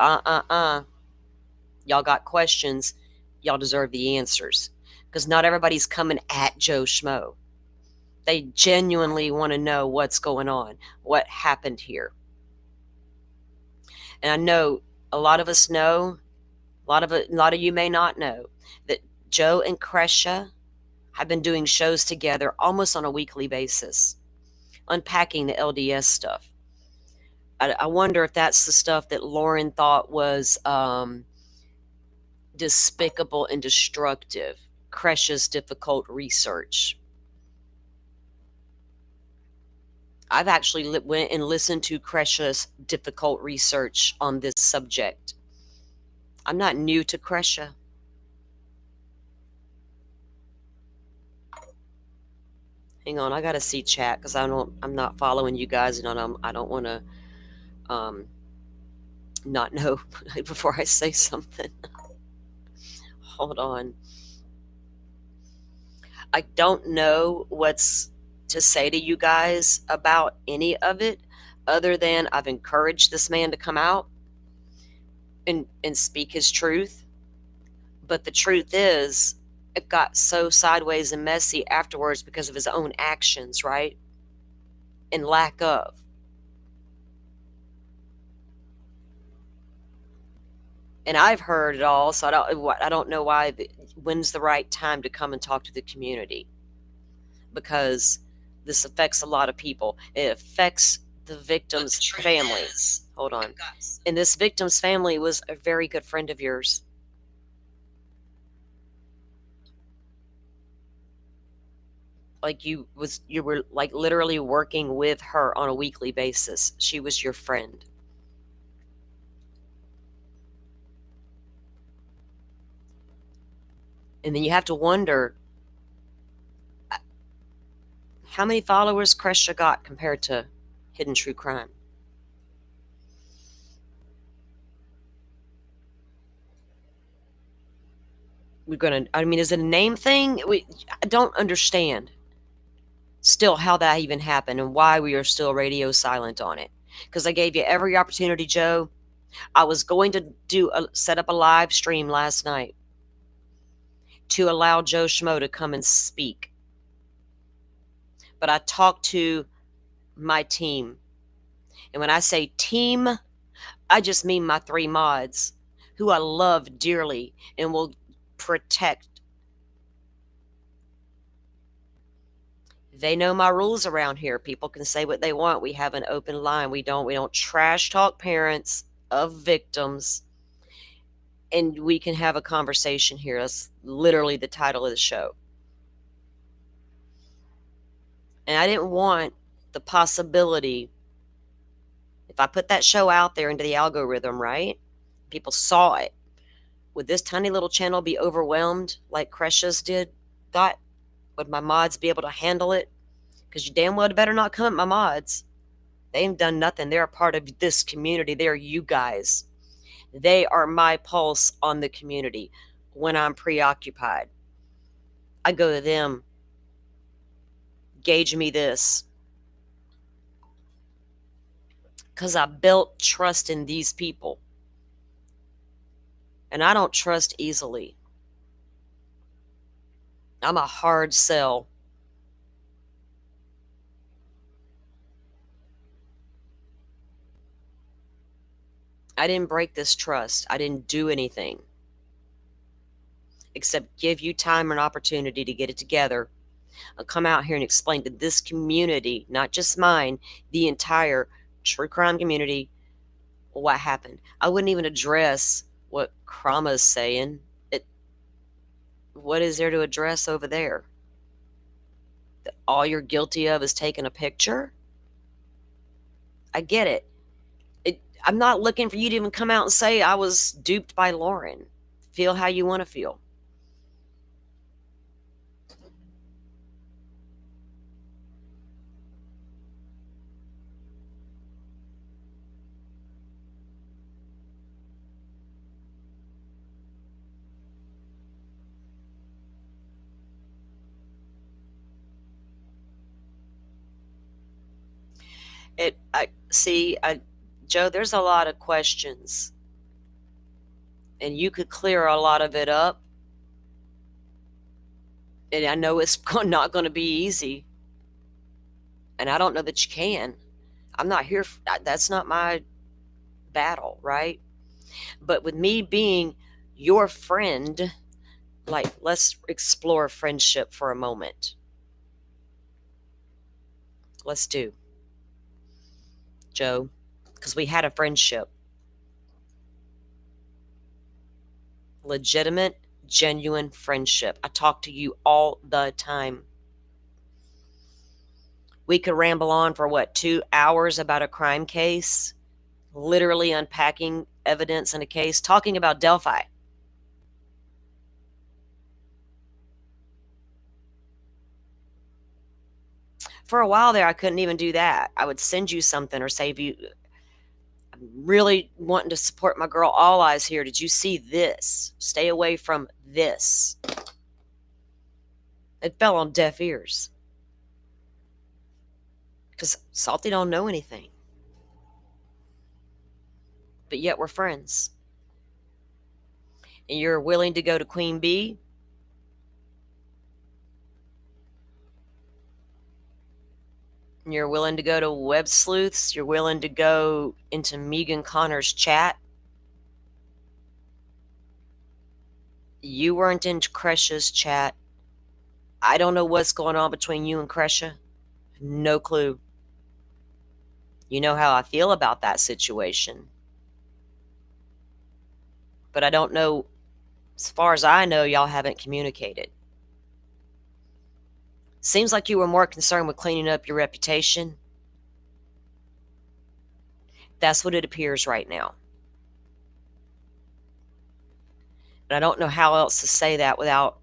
Y'all got questions. Y'all deserve the answers. Because not everybody's coming at Joe Scmoe. They genuinely want to know what's going on, what happened here. And I know a lot of us know, a lot of you may not know, that Joe and Kresha have been doing shows together almost on a weekly basis, unpacking the LDS stuff. I wonder if that's the stuff that Lauren thought was despicable and destructive. Kresha's difficult research. I've actually went and listened to Kresha's difficult research on this subject. I'm not new to Kresha. Hang on, I gotta see chat because I'm not following you guys, and I don't want to not know before I say something. Hold on. I don't know what's to say to you guys about any of it, other than I've encouraged this man to come out and speak his truth. But the truth is, it got so sideways and messy afterwards because of his own actions, right? And lack of. And I've heard it all, so I don't know why. When's the right time to come and talk to the community? Because this affects a lot of people. It affects the victim's family. Hold on. And this victim's family was a very good friend of yours. Like you were like literally working with her on a weekly basis. She was your friend. And then you have to wonder how many followers Kresha got compared to Hidden True Crime. Is it a name thing? I don't understand still how that even happened and why we are still radio silent on it. Because I gave you every opportunity, Joe. I was going to set up a live stream last night to allow Joe Scmoe to come and speak. But I talked to my team. And when I say team, I just mean my 3 mods who I love dearly and will protect. They know my rules around here. People can say what they want. We have an open line. We don't trash talk parents of victims. And we can have a conversation here. That's literally the title of the show. And I didn't want the possibility, if I put that show out there into the algorithm, right? People saw it. Would this tiny little channel be overwhelmed like Kresha's thought? Would my mods be able to handle it? Because you damn well better not come at my mods. They ain't done nothing. They're a part of this community. They're you guys. They are my pulse on the community when I'm preoccupied. I go to them. Gauge me this. Because I built trust in these people. And I don't trust easily. I'm a hard sell. I didn't break this trust. I didn't do anything except give you time and opportunity to get it together. I'll come out here and explain to this community, not just mine, the entire true crime community, what happened. I wouldn't even address what Krama's saying. What is there to address over there? That all you're guilty of is taking a picture? I get it. I'm not looking for you to even come out and say I was duped by Lauren. Feel how you want to feel. Joe, there's a lot of questions, and you could clear a lot of it up. And I know it's not going to be easy, and I don't know that you can. I'm not here. That's not my battle, right? But with me being your friend, like, let's explore friendship for a moment. Let's do. Joe, because we had a friendship. Legitimate, genuine friendship. I talk to you all the time. We could ramble on for what, 2 hours about a crime case, literally unpacking evidence in a case, talking about Delphi. For a while there, I couldn't even do that. I would send you something or say, if you, I'm really wanting to support my girl All Eyes here. Did you see this? Stay away from this. It fell on deaf ears. Because Salty don't know anything. But yet we're friends. And you're willing to go to Queen Bee? And you're willing to go to Web Sleuths? You're willing to go into Megan Connor's chat? You weren't in Kresha's chat. I don't know what's going on between you and Kresha. No clue. You know how I feel about that situation. But I don't know, as far as I know, y'all haven't communicated. Seems like you were more concerned with cleaning up your reputation. That's what it appears right now. And I don't know how else to say that without,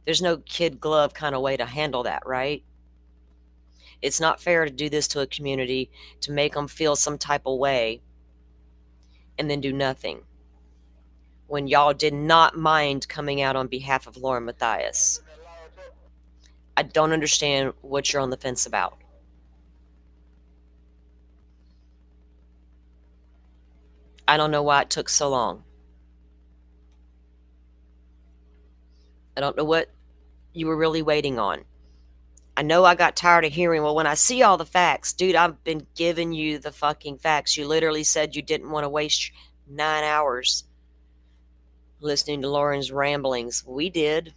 there's no kid glove kind of way to handle that, right? It's not fair to do this to a community, to make them feel some type of way, and then do nothing. When y'all did not mind coming out on behalf of Lauren Matthias. I don't understand what you're on the fence about. I don't know why it took so long. I don't know what you were really waiting on. I know I got tired of hearing, well, when I see all the facts, dude, I've been giving you the fucking facts. You literally said you didn't want to waste 9 hours listening to Lauren's ramblings. We did.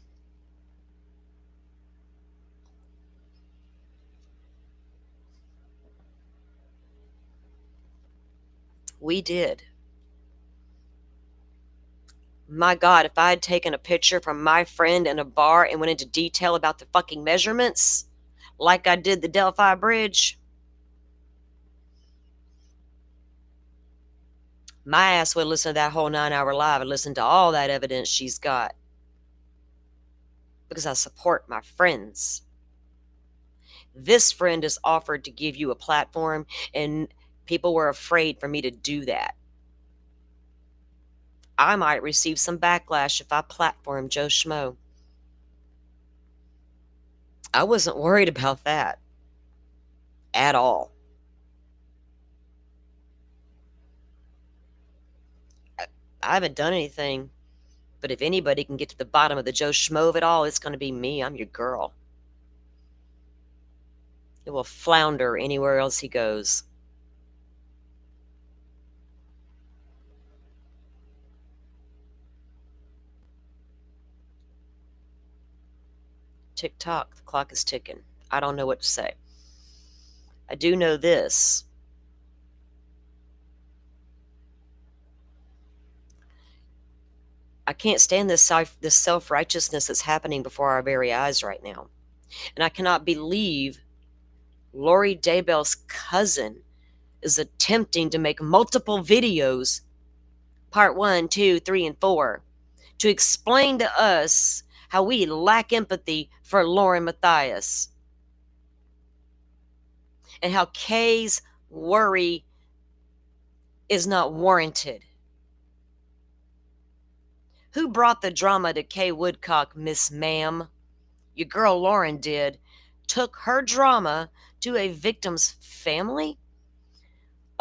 We did. My God, if I had taken a picture from my friend in a bar and went into detail about the fucking measurements, like I did the Delphi Bridge, my ass would listen to that whole 9-hour live and listen to all that evidence she's got. Because I support my friends. This friend has offered to give you a platform, and people were afraid for me to do that. I might receive some backlash if I platform Joe Scmoe. I wasn't worried about that at all. I haven't done anything, but if anybody can get to the bottom of the Joe Schmo of it all, it's going to be me. I'm your girl. It will flounder anywhere else he goes. Tick tock, the clock is ticking. I don't know what to say. I do know this. I can't stand this self-righteousness that's happening before our very eyes right now. And I cannot believe Lori Daybell's cousin is attempting to make multiple videos, part 1, 2, 3, and 4, to explain to us how we lack empathy for Lauren Matthias and how Kay's worry is not warranted. Who brought the drama to Kay Woodcock, Miss Ma'am? Your girl Lauren did. Took her drama to a victim's family?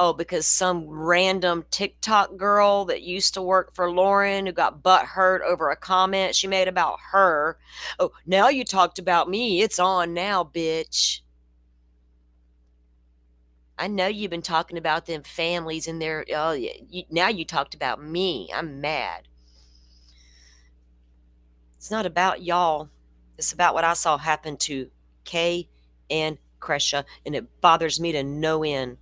Oh, because some random TikTok girl that used to work for Lauren who got butthurt over a comment she made about her. Oh, now you talked about me. It's on now, bitch. I know you've been talking about them families and their, oh, now you talked about me. I'm mad. It's not about y'all. It's about what I saw happen to Kay and Kresha, and it bothers me to no end.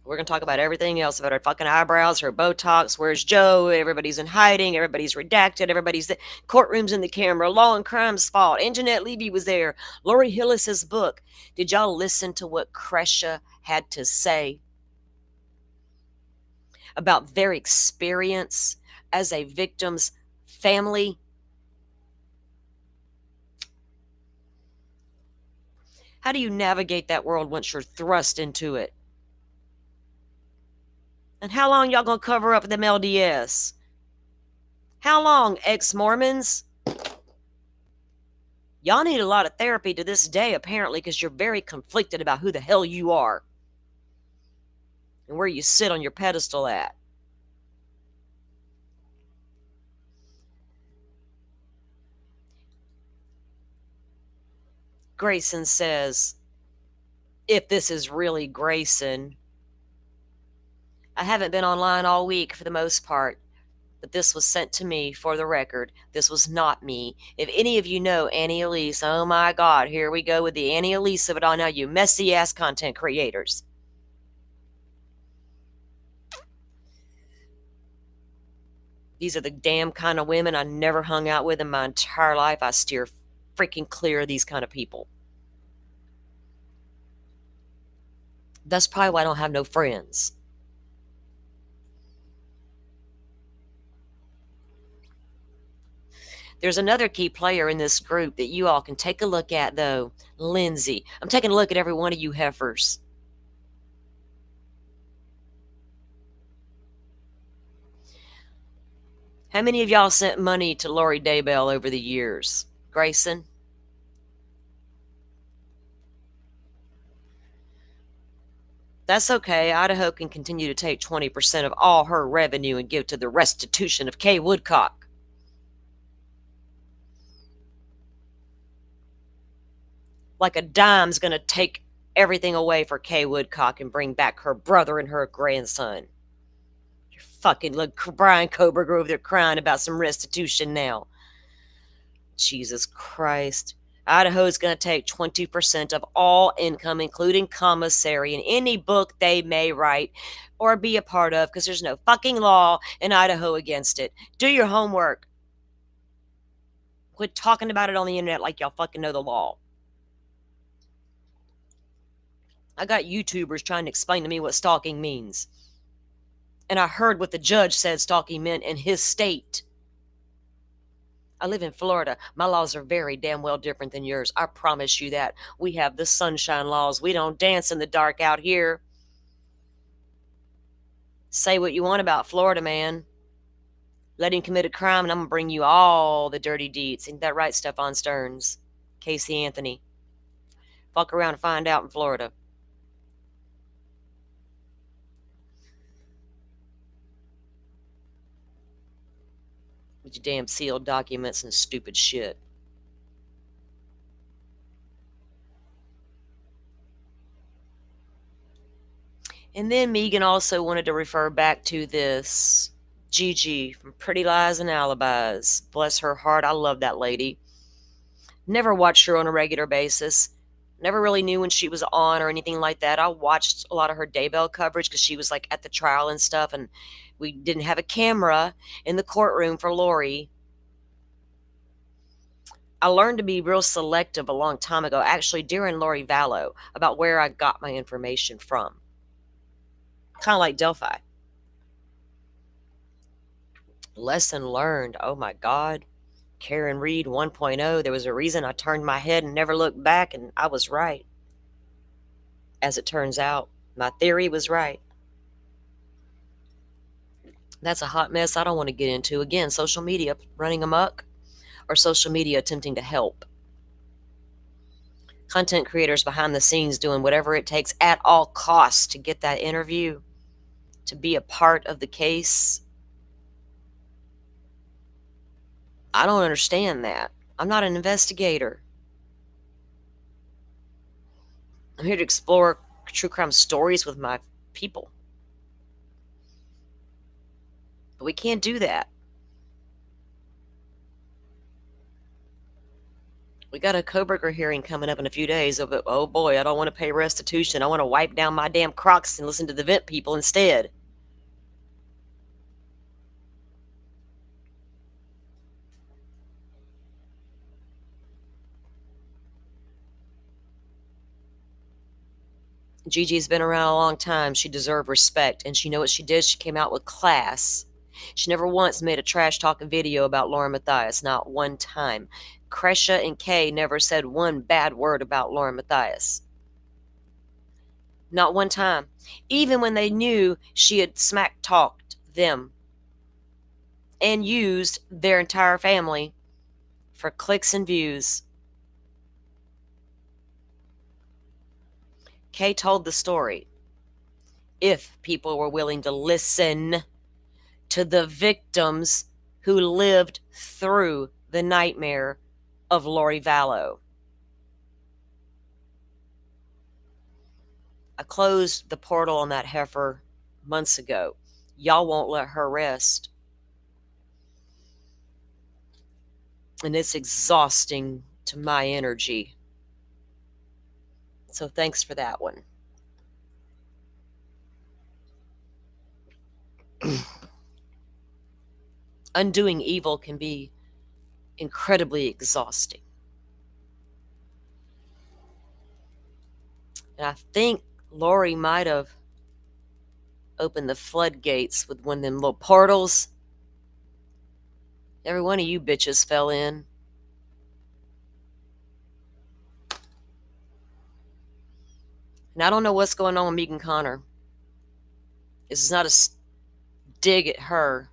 We're going to talk about everything else, about her fucking eyebrows, her Botox. Where's Joe? Everybody's in hiding. Everybody's redacted. Everybody's courtrooms in the camera. Law and Crime's fault. And Jeanette Levy was there. Lori Hillis's book. Did y'all listen to what Kresha had to say about their experience as a victim's family? How do you navigate that world once you're thrust into it? And how long y'all gonna cover up them LDS? How long, ex-Mormons? Y'all need a lot of therapy to this day, apparently, because you're very conflicted about who the hell you are and where you sit on your pedestal at. Grayson says, if this is really Grayson, I haven't been online all week for the most part, but this was sent to me for the record. This was not me. If any of you know Annie Elise, oh my God, here we go with the Annie Elise of it all now, you messy ass content creators. These are the damn kind of women I never hung out with in my entire life. I steer freaking clear of these kind of people. That's probably why I don't have no friends. There's another key player in this group that you all can take a look at, though. Lindsay. I'm taking a look at every one of you heifers. How many of y'all sent money to Lori Daybell over the years? Grayson? That's okay. Idaho can continue to take 20% of all her revenue and give to the restitution of Kay Woodcock. Like a dime's going to take everything away for Kay Woodcock and bring back her brother and her grandson. You're fucking look, Brian Koberger over there crying about some restitution now. Jesus Christ. Idaho's going to take 20% of all income, including commissary, in any book they may write or be a part of, because there's no fucking law in Idaho against it. Do your homework. Quit talking about it on the internet like y'all fucking know the law. I got YouTubers trying to explain to me what stalking means. And I heard what the judge said stalking meant in his state. I live in Florida. My laws are very damn well different than yours. I promise you that. We have the sunshine laws. We don't dance in the dark out here. Say what you want about Florida, man. Let him commit a crime and I'm going to bring you all the dirty deeds. Ain't that right, Stephon Stearns? Casey Anthony. Fuck around and find out in Florida. With your damn sealed documents and stupid shit. And then Megan also wanted to refer back to this Gigi from Pretty Lies and Alibis. Bless her heart. I love that lady. Never watched her on a regular basis. Never really knew when she was on or anything like that. I watched a lot of her Daybell coverage because she was like at the trial and stuff, and we didn't have a camera in the courtroom for Lori. I learned to be real selective a long time ago, actually during Lori Vallow, about where I got my information from. Kind of like Delphi. Lesson learned. Oh my God. Karen Reed 1.0. There was a reason I turned my head and never looked back, and I was right. As it turns out, my theory was right. That's a hot mess I don't want to get into. Again, social media running amok or social media attempting to help. Content creators behind the scenes doing whatever it takes at all costs to get that interview, to be a part of the case. I don't understand that. I'm not an investigator. I'm here to explore true crime stories with my people. But we can't do that. We got a Koberger hearing coming up in a few days. Oh boy, I don't want to pay restitution. I want to wipe down my damn Crocs and listen to the vent people instead. Gigi's been around a long time. She deserved respect. And she know what she did? She came out with class. She never once made a trash talking video about Lauren Matthias. Not one time. Kresha and Kay never said one bad word about Lauren Matthias. Not one time. Even when they knew she had smack talked them and used their entire family for clicks and views. Kay told the story. If people were willing to listen to the victims who lived through the nightmare of Lori Vallow. I closed the portal on that heifer months ago. Y'all won't let her rest. And it's exhausting to my energy. So thanks for that one. Undoing evil can be incredibly exhausting. And I think Lori might have opened the floodgates with one of them little portals. Every one of you bitches fell in. And I don't know what's going on with Megan Connor. This is not a dig at her.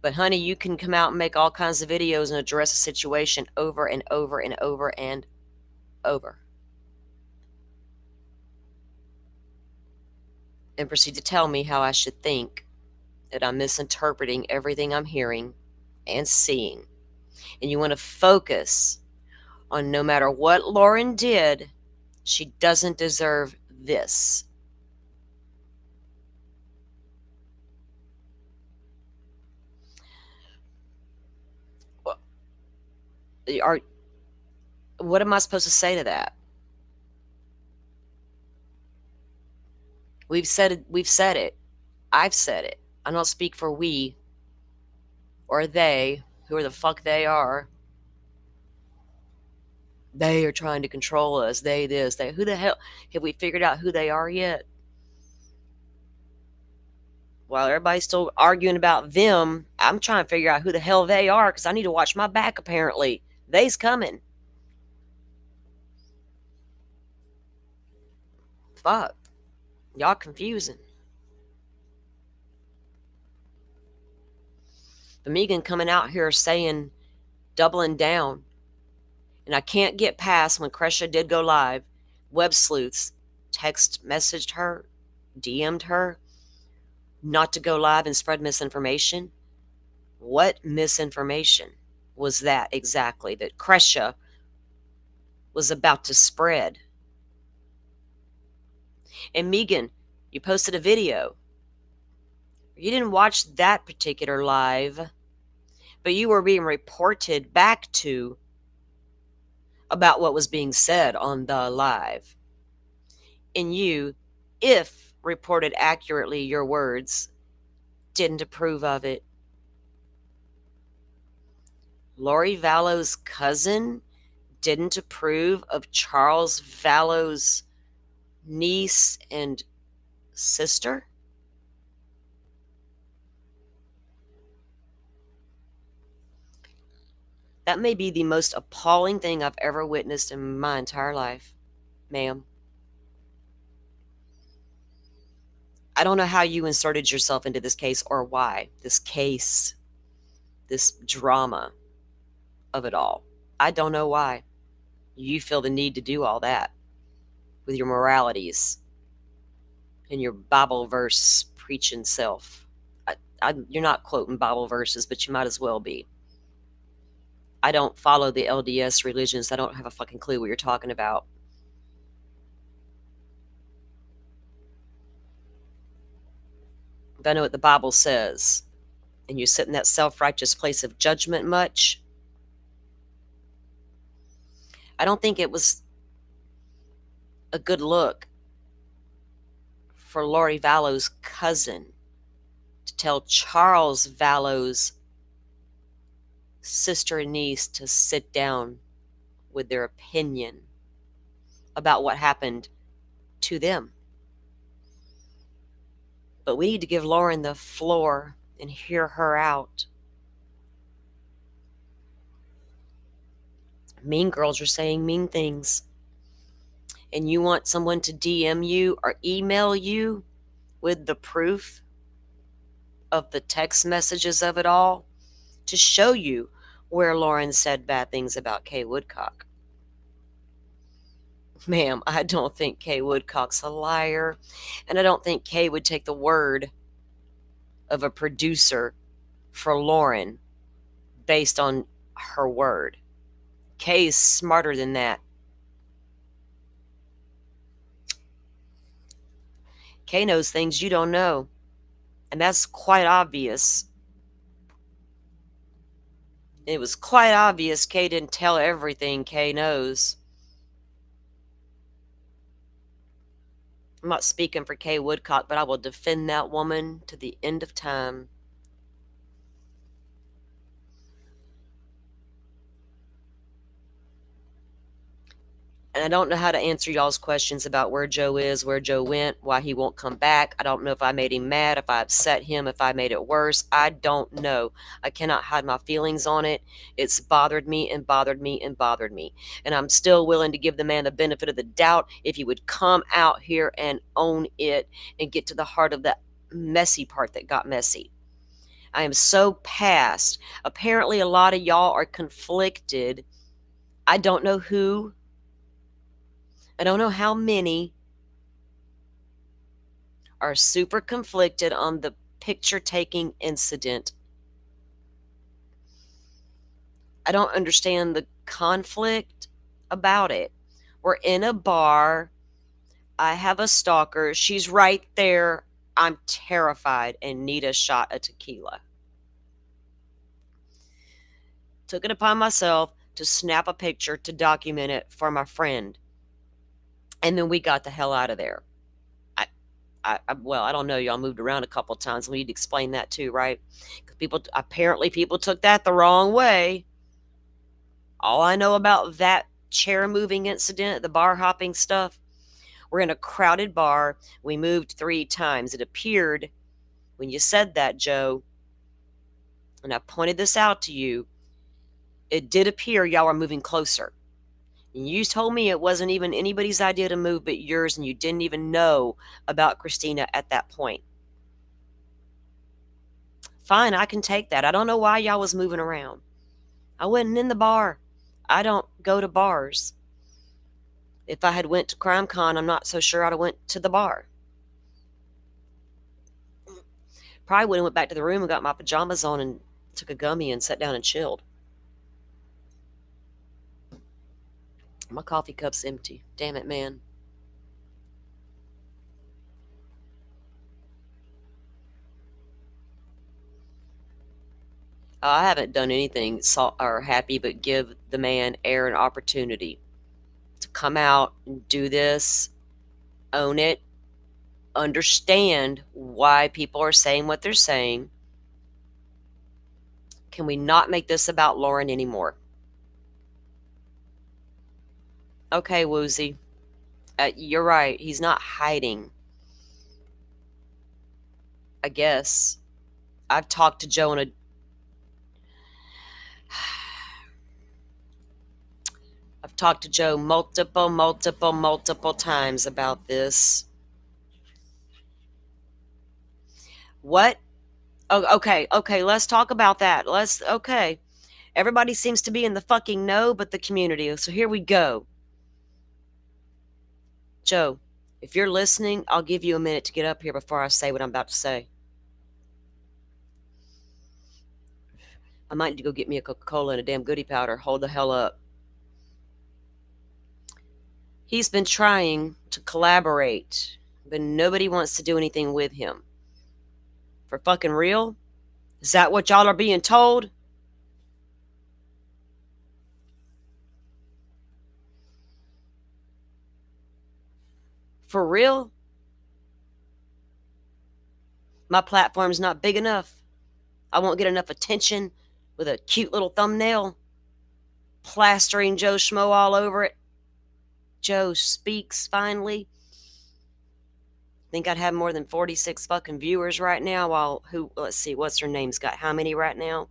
But honey, you can come out and make all kinds of videos and address a situation over and over and over and over. And proceed to tell me how I should think, that I'm misinterpreting everything I'm hearing and seeing. And you want to focus on no matter what Lauren did, she doesn't deserve this. What am I supposed to say to that? We've said it. I've said it. I don't speak for we or they, who are the fuck they are. They are trying to control us. They this, they. Who the hell? Have we figured out who they are yet? While everybody's still arguing about them, I'm trying to figure out who the hell they are because I need to watch my back apparently. They's coming. Fuck. Y'all confusing. But Megan coming out here saying, doubling down. And I can't get past when Kresha did go live, web sleuths text messaged her, DM'd her, not to go live and spread misinformation. What misinformation was that exactly that Kresha was about to spread? And Megan, you posted a video. You didn't watch that particular live, but you were being reported back to about what was being said on the live. And you, if reported accurately your words, didn't approve of it. Lori Vallow's cousin didn't approve of Charles Vallow's niece and sister? That may be the most appalling thing I've ever witnessed in my entire life, ma'am. I don't know how you inserted yourself into this case or why. This case, this drama of it all. I don't know why you feel the need to do all that with your moralities and your Bible verse preaching self. You're not quoting Bible verses, but you might as well be. I don't follow the LDS religions. I don't have a fucking clue what you're talking about. But I know what the Bible says. And you sit in that self-righteous place of judgment much? I don't think it was a good look for Lori Vallow's cousin to tell Charles Vallow's sister and niece to sit down with their opinion about what happened to them. But we need to give Lauren the floor and hear her out. Mean girls are saying mean things. And you want someone to DM you or email you with the proof of the text messages of it all to show you where Lauren said bad things about Kay Woodcock. Ma'am, I don't think Kay Woodcock's a liar, and I don't think Kay would take the word of a producer for Lauren based on her word. Kay is smarter than that. Kay knows things you don't know, and that's quite obvious. It was quite obvious Kay didn't tell everything Kay knows. I'm not speaking for Kay Woodcock, but I will defend that woman to the end of time. And I don't know how to answer y'all's questions about where Joe is, where Joe went, why he won't come back. I don't know if I made him mad, if I upset him, if I made it worse. I don't know. I cannot hide my feelings on it. It's bothered me and bothered me and bothered me. And I'm still willing to give the man the benefit of the doubt if he would come out here and own it and get to the heart of the messy part that got messy. I am so past. Apparently, a lot of y'all are conflicted. I don't know who. I don't know how many are super conflicted on the picture taking incident. I don't understand the conflict about it. We're in a bar. I have a stalker. She's right there. I'm terrified and need a shot of tequila. Took it upon myself to snap a picture to document it for my friend. And then we got the hell out of there. Well, I don't know. Y'all moved around a couple times. We need to explain that too, right? Because people took that the wrong way. All I know about that chair moving incident, the bar hopping stuff, we're in a crowded bar. We moved 3 times. It appeared when you said that, Joe, and I pointed this out to you, it did appear y'all were moving closer. You told me it wasn't even anybody's idea to move but yours, and you didn't even know about Christina at that point. Fine, I can take that. I don't know why y'all was moving around. I wasn't in the bar. I don't go to bars. If I had went to CrimeCon, I'm not so sure I'd have went to the bar. Probably would have went back to the room and got my pajamas on and took a gummy and sat down and chilled. My coffee cup's empty. Damn it, man. I haven't done anything happy but give the man air and opportunity to come out and do this, own it, understand why people are saying what they're saying. Can we not make this about Lauren anymore? Okay, Woozy. You're right. He's not hiding. I guess. I've talked to Joe I've talked to Joe multiple times about this. What? Oh, okay, let's talk about that. Okay. Everybody seems to be in the fucking know but the community. So here we go. Joe, if you're listening, I'll give you a minute to get up here before I say what I'm about to say. I might need to go get me a Coca-Cola and a damn goody powder. Hold the hell up. He's been trying to collaborate, but nobody wants to do anything with him. For fucking real? Is that what y'all are being told? For real? My platform's not big enough. I won't get enough attention with a cute little thumbnail plastering Joe Scmoe all over it. Joe speaks finally. Think I'd have more than 46 fucking viewers right now while let's see, what's her name's got how many right now?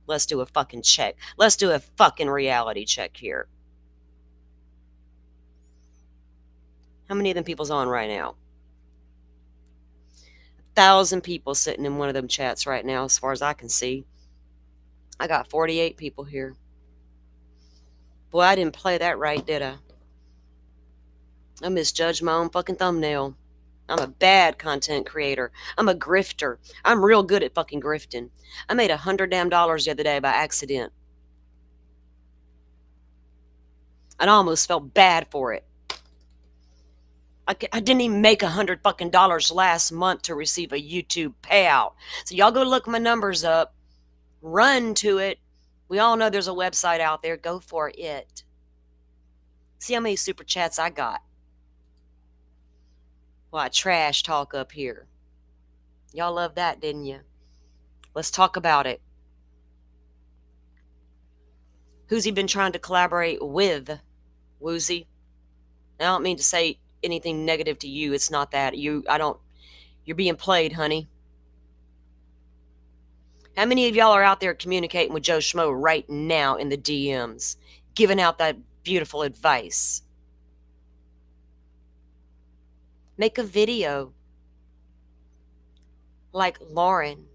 Let's do a fucking check. Let's do a fucking reality check here. How many of them people's on right now? 1,000 people sitting in one of them chats right now, as far as I can see. I got 48 people here. Boy, I didn't play that right, did I? I misjudged my own fucking thumbnail. I'm a bad content creator. I'm a grifter. I'm real good at fucking grifting. I made $100 damn the other day by accident. And I almost felt bad for it. I didn't even make $100 fucking last month to receive a YouTube payout. So y'all go look my numbers up. Run to it. We all know there's a website out there. Go for it. See how many super chats I got. Well, I trash talk up here. Y'all love that, didn't you? Let's talk about it. Who's he been trying to collaborate with? Woozy. I don't mean to say anything negative to you. It's not that. You're being played, honey. How many of y'all are out there communicating with Joe Scmoe right now in the DMs, giving out that beautiful advice? Make a video like Lauren.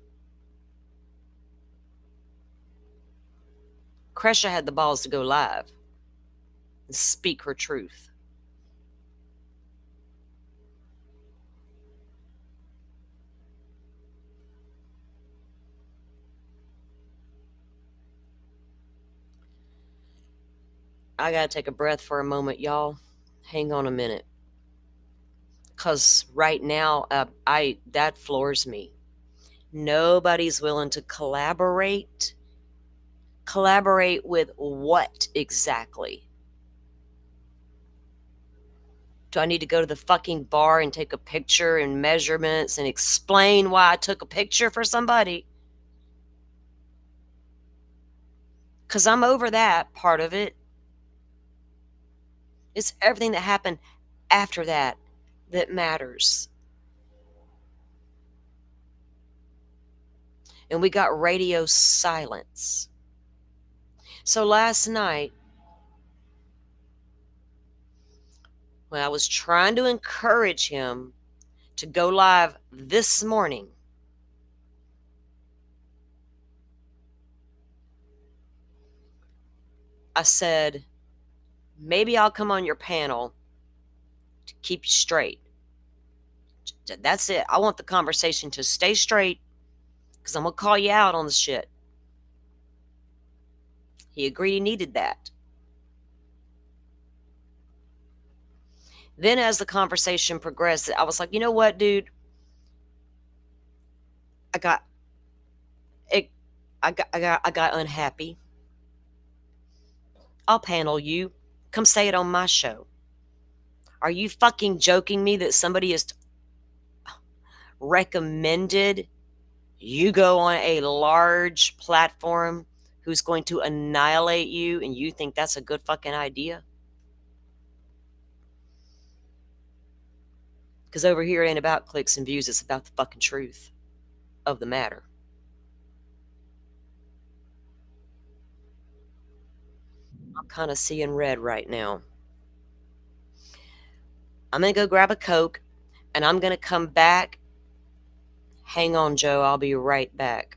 Kresha had the balls to go live and speak her truth. I gotta take a breath for a moment, y'all. Hang on a minute. Because right now, that floors me. Nobody's willing to collaborate. Collaborate with what exactly? Do I need to go to the fucking bar and take a picture and measurements and explain why I took a picture for somebody? Because I'm over that part of it. It's everything that happened after that that matters. And we got radio silence. So last night, when I was trying to encourage him to go live this morning, I said, maybe I'll come on your panel to keep you straight. That's it. I want the conversation to stay straight because I'm going to call you out on the shit. He agreed he needed that. Then as the conversation progressed, I was like, you know what, dude? I got unhappy. I'll panel you. Come say it on my show. Are you fucking joking me that somebody has recommended you go on a large platform who's going to annihilate you and you think that's a good fucking idea? Because over here it ain't about clicks and views. It's about the fucking truth of the matter. I'm kind of seeing red right now. I'm going to go grab a Coke and I'm going to come back. Hang on, Joe. I'll be right back.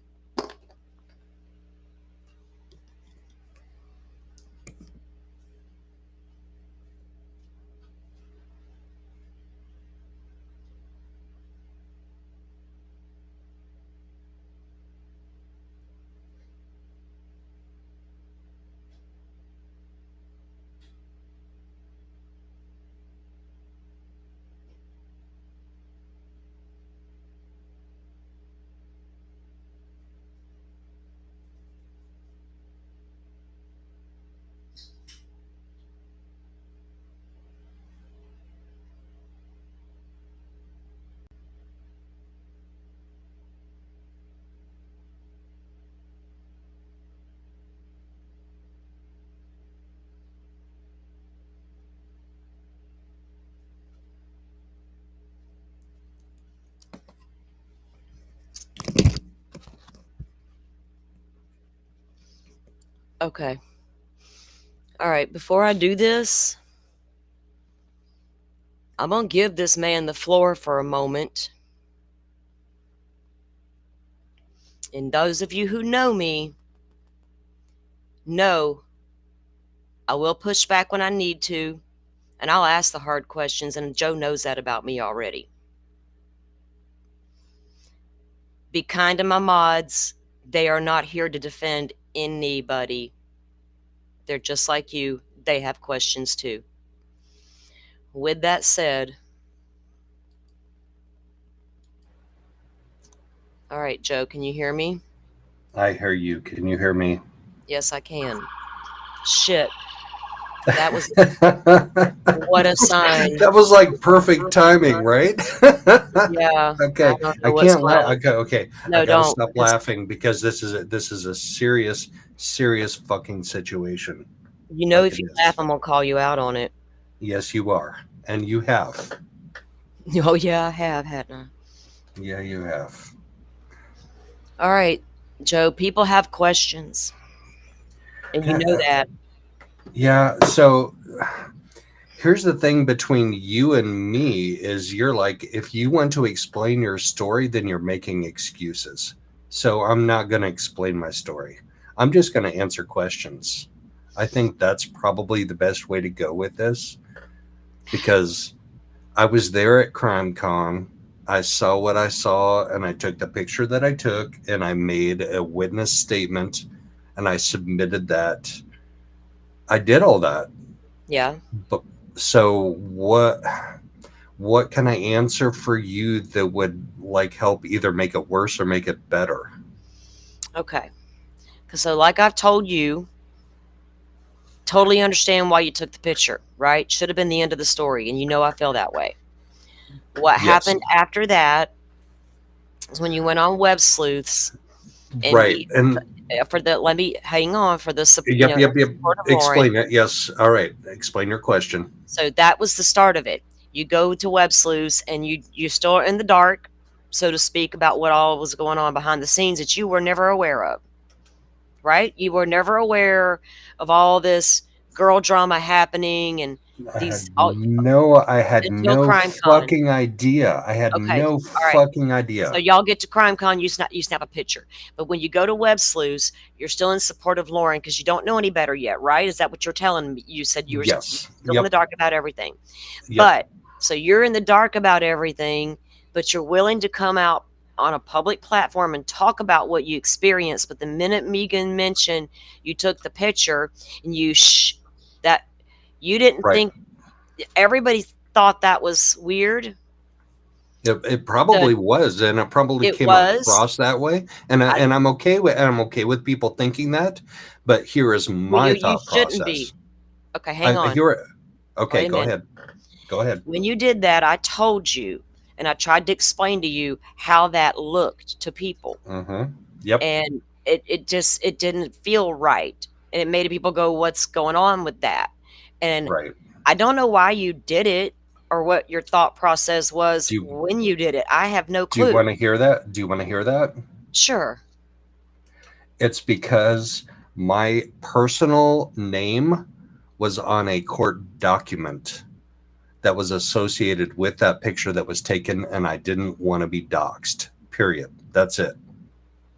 Okay. All right. Before I do this, I'm going to give this man the floor for a moment. And those of you who know me know I will push back when I need to, and I'll ask the hard questions, and Joe knows that about me already. Be kind to my mods. They are not here to defend anybody. They're just like you. They have questions too. With that said, all right, Joe, can you hear me? I hear you. Can you hear me? Yes, I can. Shit. That was that what a sign. was like perfect timing, right? Yeah, I Okay, don't I know what's can't going laugh. on. Okay, okay, I No, got to don't. stop Because laughing because this is a serious, serious fucking situation. you know Like if it you laugh, is. I'm going to call you out on it. Yes, you are, and you have. Oh, yeah, I have, hadn't I? Yeah, you have. All right, Joe, people have questions, and you know that. Yeah. So here's the thing between you and me is you're like, if you want to explain your story, then you're making excuses. So I'm not going to explain my story. I'm just going to answer questions. I think that's probably the best way to go with this because I was there at CrimeCon. I saw what I saw and I took the picture that I took and I made a witness statement and I submitted that. I did all that. Yeah. But so what can I answer for you that would like help either make it worse or make it better? Okay. So, like I've told you, totally understand why you took the picture, right? Should have been the end of the story, and you know I feel that way. What Yes. happened after that is when you went on Web Sleuths, and Right. you And for the let me hang on for the yep, yep, yep. support of Lauren. Explain it. Yes. All right. Explain your question. So that was the start of it. You go to Web Sleuths, and you still in the dark, so to speak, about what all was going on behind the scenes that you were never aware of. Right? You were never aware of all this girl drama happening and these all I had until no CrimeCon. fucking idea. I had Okay, no all right. fucking So idea. y'all get to CrimeCon, you snap a picture. But when you go to Web Sleuths, you're still in support of Lauren because you don't know any better yet, right? Is that what you're telling me? You said you were Yes. still in the Yep. dark about everything. Yep. But so you're in the dark about everything, but you're willing to come out on a public platform and talk about what you experienced. But the minute Megan mentioned you took the picture and that you didn't Right. think everybody thought that was weird. It The probably was, and it probably it came was across that way, and I I'm okay with people thinking that. But here is well my you thought shouldn't process. be. Okay, hang I on. hear it. Okay, Wait a go minute. ahead. Go ahead. When you did that, I told you and I tried to explain to you how that looked to people. Mm-hmm. Yep. And it didn't feel right. And it made people go, what's going on with that? And Right. I don't know why you did it or what your thought process was Do you when you did it. I have no do you clue. want to hear that? Do you want to hear that? Sure. It's because my personal name was on a court document that was associated with that picture that was taken, and I didn't want to be doxxed. Period. That's it.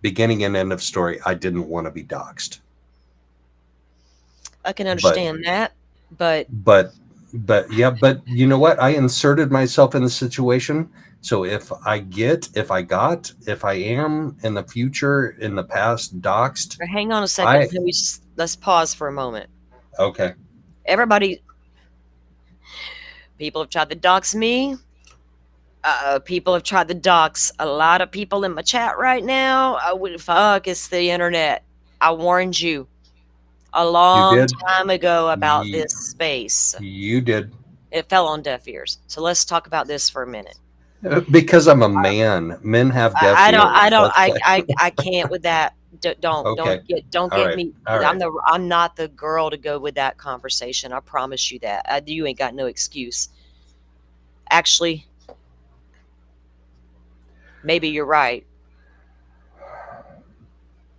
Beginning and end of story. I didn't want to be doxxed. I can But understand that, but but yeah, but you know what? I inserted myself in the situation. So if I am in the future, in the past, doxxed, hang on a second. I Let's pause for a moment. okay. Everybody, people have tried to dox me. People have tried to dox a lot of people in my chat right now. Fuck, it's the internet. I warned you a You long did. time ago about You, this space. you did. It fell on deaf ears. So let's talk about this for a minute. Because I'm a man. Men have deaf I ears. don't, That's why. I can't with that. Okay. Don't All get right. me. All right. I'm not the girl to go with that conversation. I promise you that. You ain't got no excuse. Actually, maybe you're right.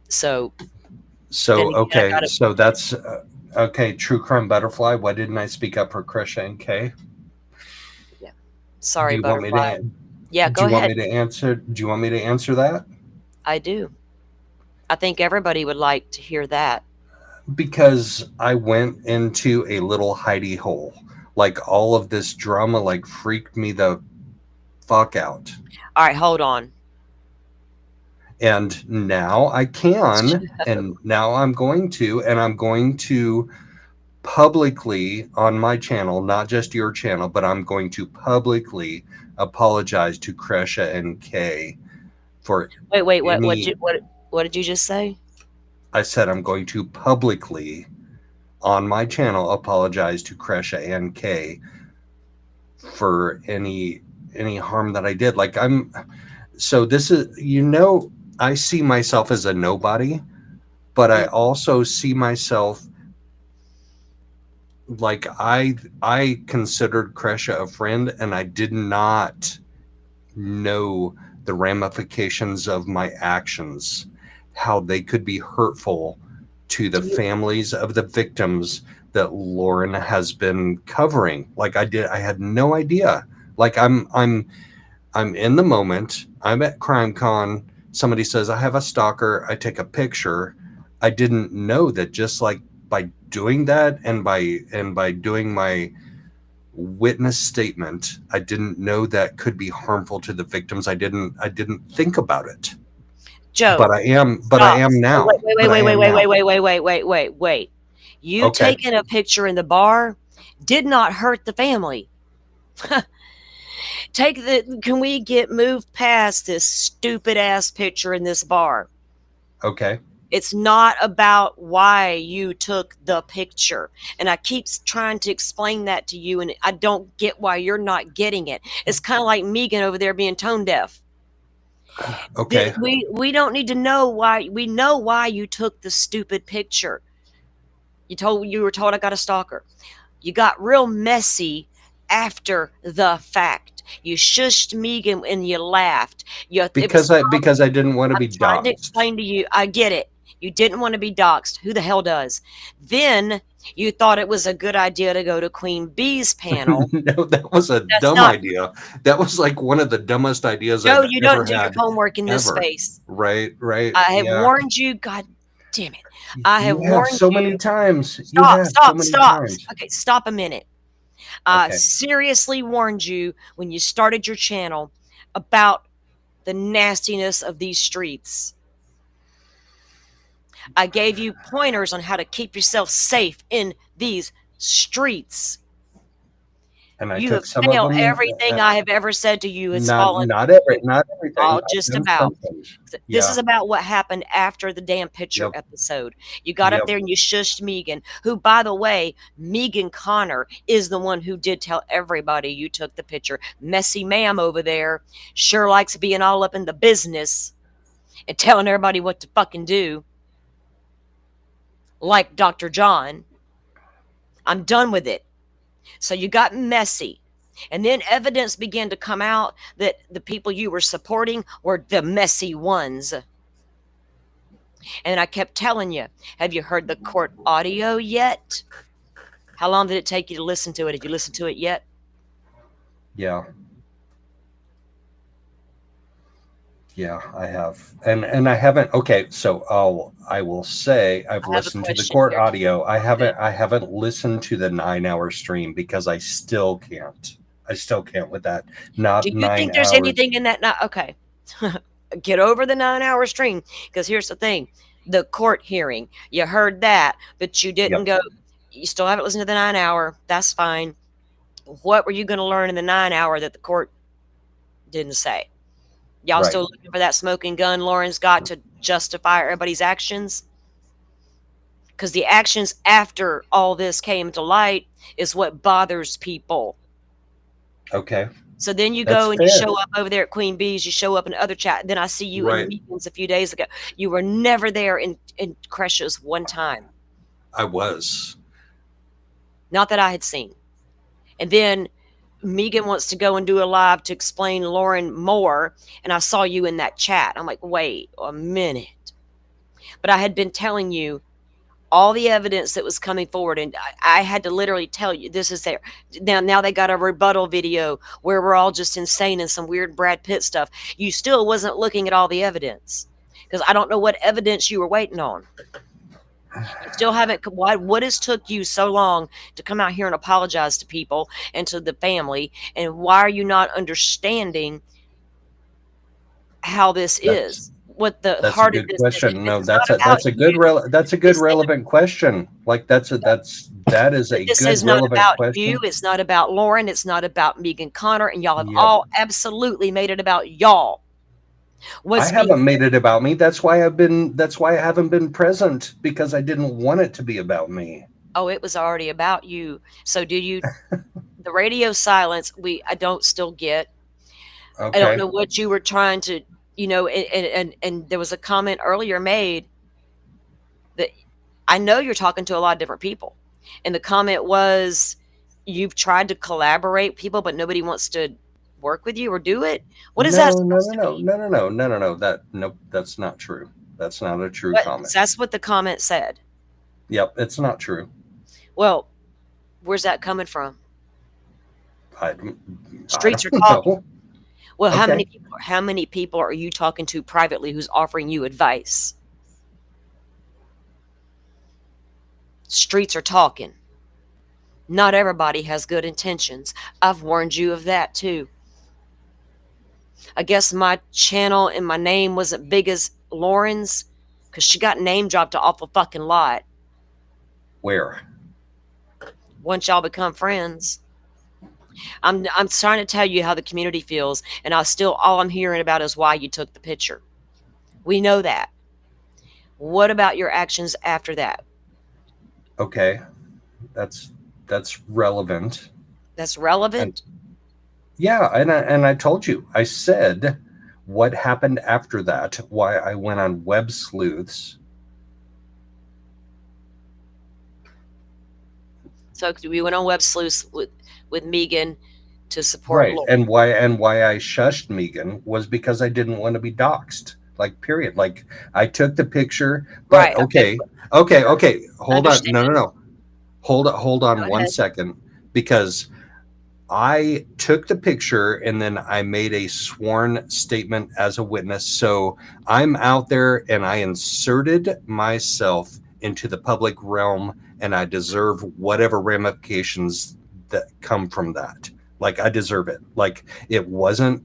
So Then So again, I okay, gotta. so that's okay. True crime butterfly. Why didn't I speak up for Krisha and Kay? Yeah. Do Sorry, you want me butterfly. to? Yeah, Do go you want ahead. me to answer? Do you want me to answer that? I do. I think everybody would like to hear that. Because I went into a little hidey hole. Like all of this drama, like freaked me the fuck out. All right, hold on. And now I can, and now and I'm going to publicly on my channel, not just your channel, but I'm going to publicly apologize to Kresha and Kay for Wait. any. What did you just say? I said I'm going to publicly on my channel apologize to Kresha and Kay for any harm that I did. Like I'm so this is I see myself as a nobody, but I Mm. also see myself like I considered Kresha a friend, and I did not know the ramifications of my actions, how they could be hurtful to the Do you families of the victims that Lauren has been covering. Like I had no idea. Like I'm in the moment. I'm at CrimeCon. Somebody says I have a stalker. I take a picture. I didn't know that just like by doing that and by doing my witness statement, I didn't know that could be harmful to the victims. I didn't think about it. Joe, But I stop. am Wait, now. wait, wait, But I wait, wait, am wait, wait, now. wait, wait, wait, wait, wait, wait. You Okay. taking a picture in the bar did not hurt the family. Can we get moved past this stupid ass picture in this bar? Okay. It's not about why you took the picture. And I keep trying to explain that to you, and I don't get why you're not getting it. It's kind of like Megan over there being tone deaf. Okay. We don't need to know why. We know why you took the stupid picture. You were told I got a stalker. You got real messy after the fact. You shushed Megan and you laughed. It was Because I didn't want to I'm be trying to doxxed. explain to you. I get it. You didn't want to be doxxed. Who the hell does? Then you thought it was a good idea to go to Queen Bee's panel. No, that was a That's dumb not idea. That was like one of the dumbest ideas Joe. I've You ever don't do your had, homework in this ever. space. Right, right. I have Yeah. warned you. God damn it! I have You have warned so many you. times. You Stop! have so Stop! many Stop! times. Okay, stop a minute. I Okay. seriously warned you when you started your channel about the nastiness of these streets. I gave you pointers on how to keep yourself safe in these streets. And I You have took some of failed. them. Everything I have ever said to you has Not fallen. not everything. All I've just done about. some things. This is Yeah. about what happened after the damn picture Yep. episode. You got up Yep. there and you shushed Megan, who, by the way, Megan Connor is the one who did tell everybody you took the picture. Messy ma'am over there sure likes being all up in the business and telling everybody what to fucking do, like Dr. John. I'm done with it. So you got messy. And then evidence began to come out that the people you were supporting were the messy ones. And I kept telling you, have you heard the court audio yet? How long did it take you to listen to it? Have you listened to it yet? Yeah. Yeah, I have. And I haven't. Okay, so I will say I've I have a listened to the question court here. audio. Okay. I haven't listened to the 9 hour stream because I still can't. I still can't with that. Do Not you nine think there's hours. anything in that? Okay. Get over the 9 hour stream. Because here's the thing, the court hearing, you heard that, but you didn't Yep. go, you still haven't listened to the 9 hour. That's fine. What were you going to learn in the 9 hour that the court didn't say? Y'all Right. still looking for that smoking gun Lauren's got to justify everybody's actions? Because the actions after all this came to light is what bothers people. Okay. So then you That's go and you fair. show up over there at Queen Bee's, you show up in other chat. Then I see you in Right. meetings a few days ago. You were never there in Cresha's one time. I was. Not that I had seen. And then Megan wants to go and do a live to explain Lauren more. And I saw you in that chat. I'm like, wait a minute. But I had been telling you all the evidence that was coming forward, and I had to literally tell you this is there. Now they got a rebuttal video where we're all just insane and some weird Brad Pitt stuff. You still wasn't looking at all the evidence because I don't know what evidence you were waiting on. You still haven't. What has took you so long to come out here and apologize to people and to the family? And why are you not understanding how this That's is? What the that's a heart of good this is? question. This No, is not about you. that's a good This is relevant question. Like that is But a this good is not relevant about you. question. It's not about Lauren. It's not about Megan Connor. And y'all have Yep. all absolutely made it about y'all. I Was me? haven't made it about me. That's why I haven't been present, because I didn't want it to be about me. Oh, it was already about you. So do you? The radio silence. I don't still get. I don't Okay. know what you were trying to. And there was a comment earlier made that I know you're talking to a lot of different people, and the comment was you've tried to collaborate people, but nobody wants to work with you or do it. What is that No, no, supposed no, to no, mean? no, no, no, no, no, no. Nope, that's not true. That's not a true What comment. that's what the comment said. Yep, it's not true. Well, where's that coming from? I Streets are don't talking. know. Well, Okay. how many people are you talking to privately who's offering you advice? Streets are talking. Not everybody has good intentions. I've warned you of that too. I guess my channel and my name wasn't big as Lauren's because she got name dropped an awful fucking lot. Where? Once y'all become friends, I'm trying to tell you how the community feels, and all I'm hearing about is why you took the picture. We know that. What about your actions after that? Okay. That's relevant. That's And relevant. yeah, and I told you. I said what happened after that, why I went on web sleuths. So we went on web sleuths with Megan to support Right. Lauren. And why I shushed Megan was because I didn't want to be doxxed. Like, period. Like, I took the picture, but Right. Okay. okay. Hold on. No, Understand. no, no. Hold Go on one ahead. second, because I took the picture and then I made a sworn statement as a witness. So I'm out there and I inserted myself into the public realm, and I deserve whatever ramifications that come from that. Like, I deserve it. Like, it wasn't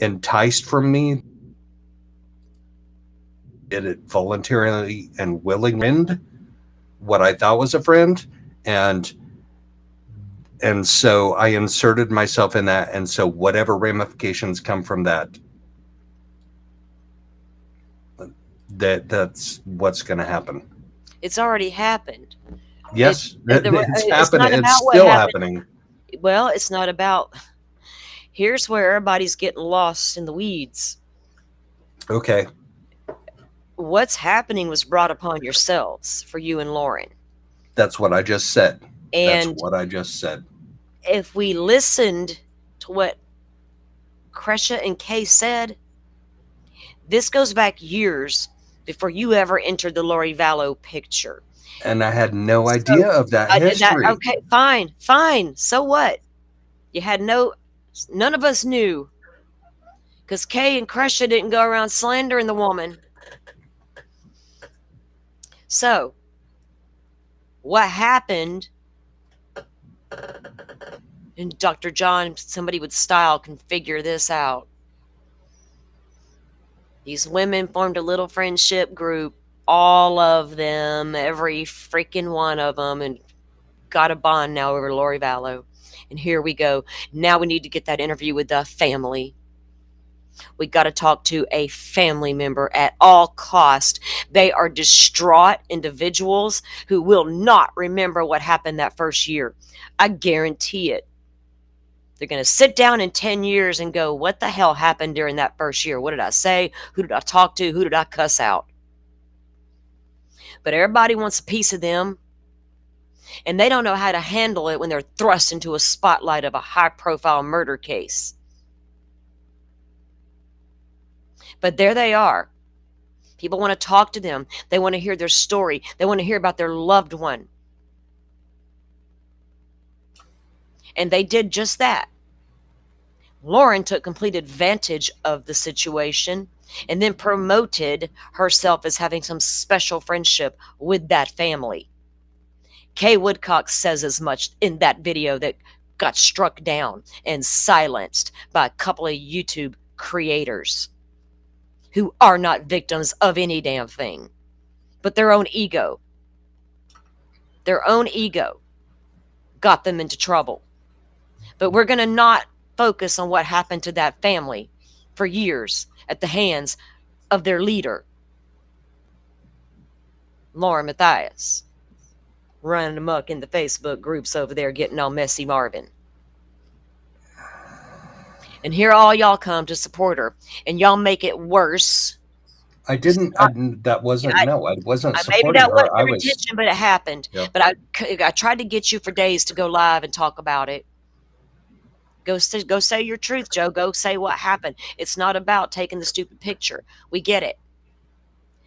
enticed from me. Did it voluntarily and willingly, what I thought was a friend, and so I inserted myself in that, and so whatever ramifications come from that, that's what's going to happen. It's already happened. Yes, it's It's happening. not It's about what still happened. happening. Well, it's not about. Here's where everybody's getting lost in the weeds. Okay, What's happening was brought upon yourselves for you and Lauren. that's what I just said. That's And what I just said. if we listened to what Kresha and Kay said, this goes back years before you ever entered the Lori Vallow picture. And I had no So idea of that history. okay, fine. So what? You had none of us knew because Kay and Kresha didn't go around slandering the woman. So what happened? And Dr. John, somebody with style can figure this out. These women formed a little friendship group, all of them, every freaking one of them, and got a bond now over Lori Vallow. And here we go. Now we need to get that interview with the family. We got to talk to a family member at all cost. They are distraught individuals who will not remember what happened that first year. I guarantee it. They're going to sit down in 10 years and go, what the hell happened during that first year? What did I say? Who did I talk to? Who did I cuss out? But everybody wants a piece of them, and they don't know how to handle it when they're thrust into a spotlight of a high-profile murder case. But there they are. People want to talk to them. They want to hear their story. They want to hear about their loved one. And they did just that. Lauren took complete advantage of the situation and then promoted herself as having some special friendship with that family. Kay Woodcock says as much in that video that got struck down and silenced by a couple of YouTube creators who are not victims of any damn thing, but their own ego. Their own ego got them into trouble. But we're going to not focus on what happened to that family for years at the hands of their leader, Lauren Matthias, running amok in the Facebook groups over there, getting all messy Marvin. And here all y'all come to support her, and y'all make it worse. I didn't. That wasn't. No, I wasn't supporting maybe that her. wasn't I your was. intention, but it happened. Yeah. But I tried to get you for days to go live and talk about it. Go say your truth, Joe. Go say what happened. It's not about taking the stupid picture. We get it.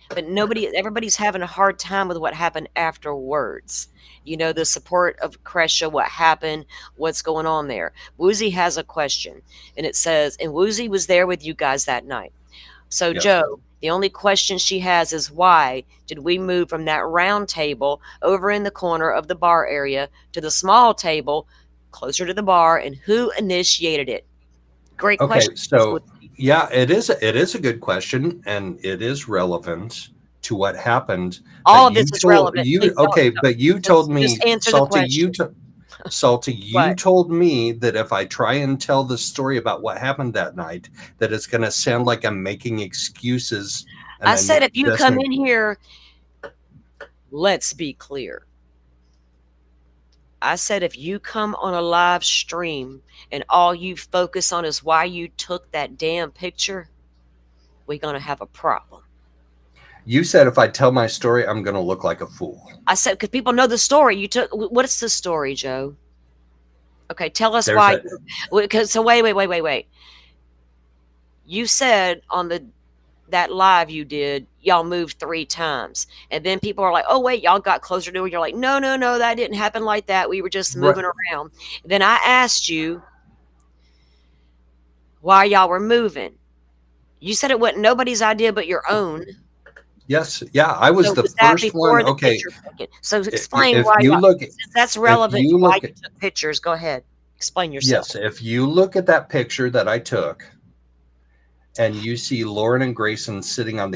But everybody's having a hard time with what happened afterwards. You know, the support of Kresha, what happened, what's going on there. Woozy has a question, and it says, and Woozy was there with you guys that night. So, Yep. Joe, the only question she has is, why did we move from that round table over in the corner of the bar area to the small table closer to the bar, and who initiated it? Great question. Okay, so yeah, it is a good question, and it is relevant to what happened. All of this is relevant. But you told me, just answer Salty, the question. Salty, you What? told me that if I try and tell the story about what happened that night, that it's going to sound like I'm making excuses. And I said, if you come in here, let's be clear. I said, if you come on a live stream and all you focus on is why you took that damn picture, we're going to have a problem. You said if I tell my story, I'm going to look like a fool. I said, because people know the story. You took. What's the story, Joe? Okay, tell us why. So wait. You said on that live you did, y'all moved 3 times, and then people are like, "Oh wait, y'all got closer to it." You're like, "No, that didn't happen like that. We were just moving around." Then I asked you why y'all were moving. You said it wasn't nobody's idea but your own. Yes, yeah, I was the first one. Okay, so explain why you look. That's relevant to why you took pictures. Go ahead, explain yourself. Yes, if you look at that picture that I took, and you see Lauren and Grayson sitting on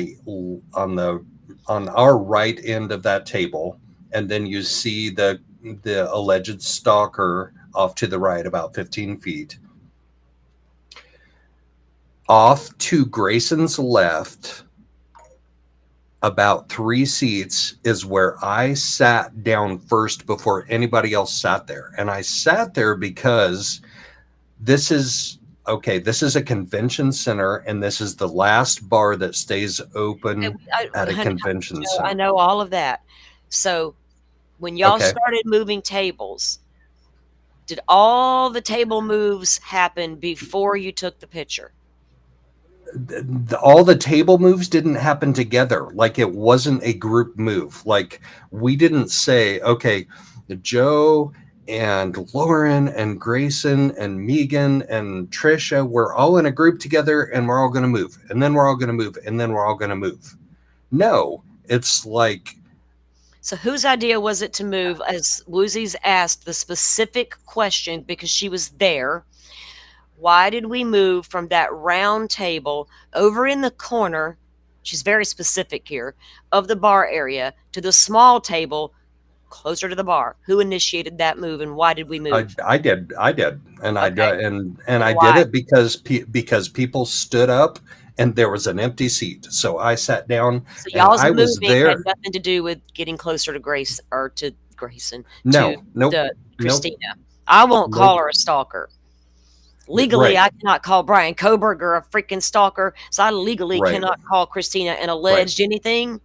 our right end of that table, and then you see the alleged stalker off to the right about 15 feet. Off to Grayson's left, about 3 seats, is where I sat down first before anybody else sat there. And I sat there because this is a convention center, and this is the last bar that stays open at a convention center. I know all of that. So when y'all started moving tables, did all the table moves happen before you took the picture? All the table moves didn't happen together. Like, it wasn't a group move. Like, we didn't say, okay, Joe and Lauren and Grayson and Megan and Trisha, we're all in a group together and we're all going to move. And then we're all going to move. And then we're all going to move. No, it's like. So whose idea was it to move? As Woozy's asked the specific question because she was there. Why did we move from that round table over in the corner, she's very specific here, of the bar area to the small table closer to the bar? Who initiated that move, and why did we move? I did. And okay. I did it because people stood up and there was an empty seat. So I sat down. So y'all's and I moving was there. had nothing to do with getting closer to Grace or to Grayson. No, to Christina. Nope. I won't call her a stalker. Legally, I cannot call Brian Koberger a freaking stalker, so I legally cannot call Christina an alleged anything.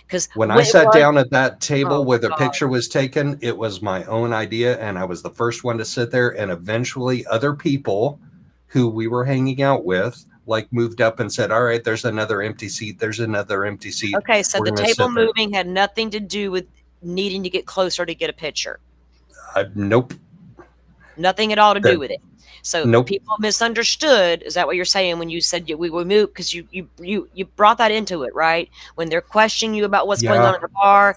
Because when I sat down at that table where the picture was taken, it was my own idea, and I was the first one to sit there. And eventually, other people who we were hanging out with like moved up and said, all right, there's another empty seat. There's another empty seat. Okay, so We're the going to table sit there. moving had nothing to do with needing to get closer to get a picture. Nope. Nothing at all to That, do with it. So nope. people misunderstood. Is that what you're saying when you said we would move? Because you brought that into it, right? When they're questioning you about what's going on Yeah. in the bar,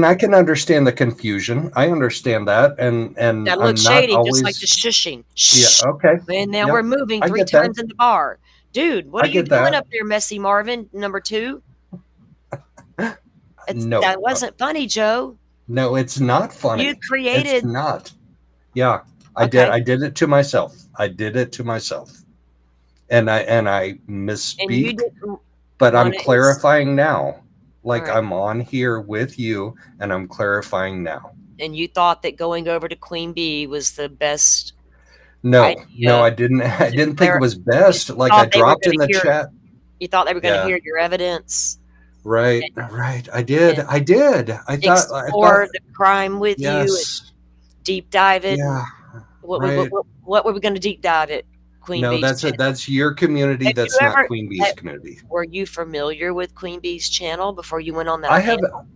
I can understand the confusion. I understand that. And that looks I'm not shady, just like the always, shushing. yeah. Shh. Okay. And now Yep. we're moving I 3 get that. times in the bar. Dude, what I are you get doing that. up there, Messy Marvin, number 2? No. That wasn't funny, Joe. No, it's not funny. You It's created. not. Yeah. I Okay. did it to myself. And I And you misspeak, didn't but I'm want to. clarifying now. All Like right. I'm on here with you and I'm clarifying now. And you thought that going over to Queen Bee was the best No, idea I didn't. I to didn't think it declare. was best. You Like I thought they were dropped going in to the hear. chat. You thought they were going to Yeah, hear your evidence right, and, right. I did. and I did. I thought. explore the crime with you and Yes. deep dive it. And Yeah. Right. what were we going to deep dive at Queen No, Bee's that's it. channel? That's your community. Have you That's not ever? Queen ha- Bee's community. Were you familiar with Queen Bee's channel before you went on I that have. panel?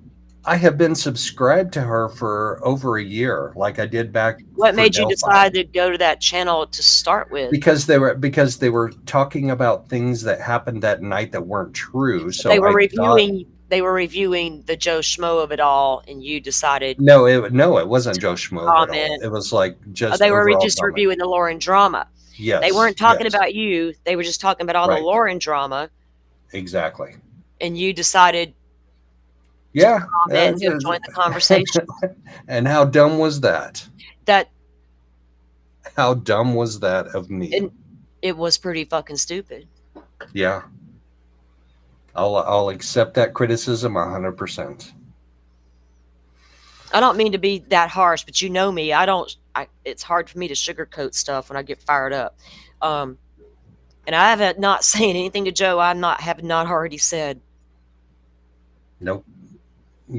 I have been subscribed to her for over a year, like I did back What for made you Delphi, decide to go to that channel to start with? because they were talking about things that happened that night that weren't true. They So were I thought, reviewing the Joe Schmo of it all, and you decided no, it wasn't Joe Schmo at all. comment. It was like just They were overall just comment. reviewing the Lauren drama. They Yes, weren't talking yes, about you. They were just talking about all the right, Lauren drama, exactly. and you decided to Yeah, comment and join the conversation. and how dumb was that? That How dumb was that of me? and it was pretty fucking stupid. Yeah, I'll accept that criticism 100%. I don't mean to be that harsh, but you know me. It's hard for me to sugarcoat stuff when I get fired up. And I haven't not saying anything to Joe have not already said. Nope.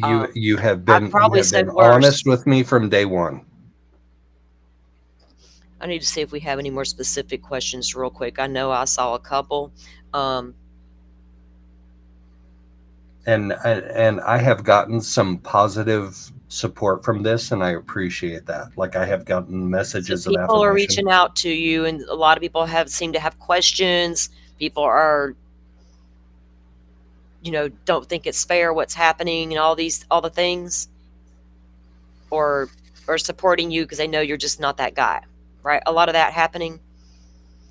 Um, You have I been probably said worse. honest with me from day one. I need to see if we have any more specific questions real quick. I know I saw a couple. And I have gotten some positive support from this, and I appreciate that. Like I have gotten messages So of people are affirmation. reaching out to you, and a lot of people seem to have questions. People are, don't think it's fair what's happening and all the things, or supporting you because they know you're just not that guy, right? A lot of that happening,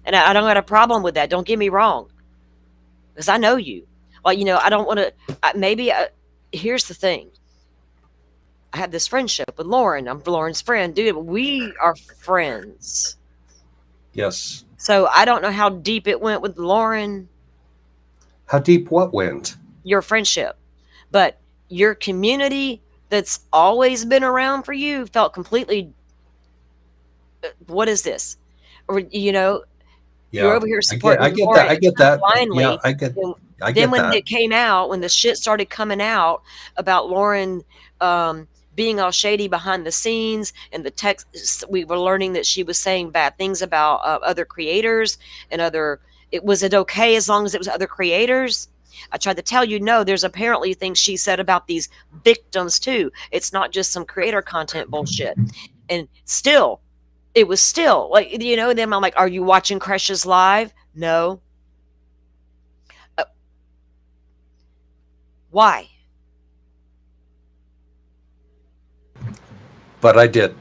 and I don't have a problem with that. Don't get me wrong, because I know you. Well, I don't want to. Here's the thing. I have this friendship with Lauren. I'm Lauren's friend, dude. We are friends. Yes. So I don't know how deep it went with Lauren. How deep what went? Your friendship, but your community that's always been around for you felt completely. What is this? Or Yeah. you're over here supporting I get Lauren that. I get that. blindly. Yeah, I get Then when that. it came out, when the shit started coming out about Lauren being all shady behind the scenes, and the text, we were learning that she was saying bad things about other creators and was it okay as long as it was other creators? I tried to tell you, no, there's apparently things she said about these victims too. It's not just some creator content bullshit. And still, it was still like, and then I'm like, are you watching Crushes live? No. Why? But I did.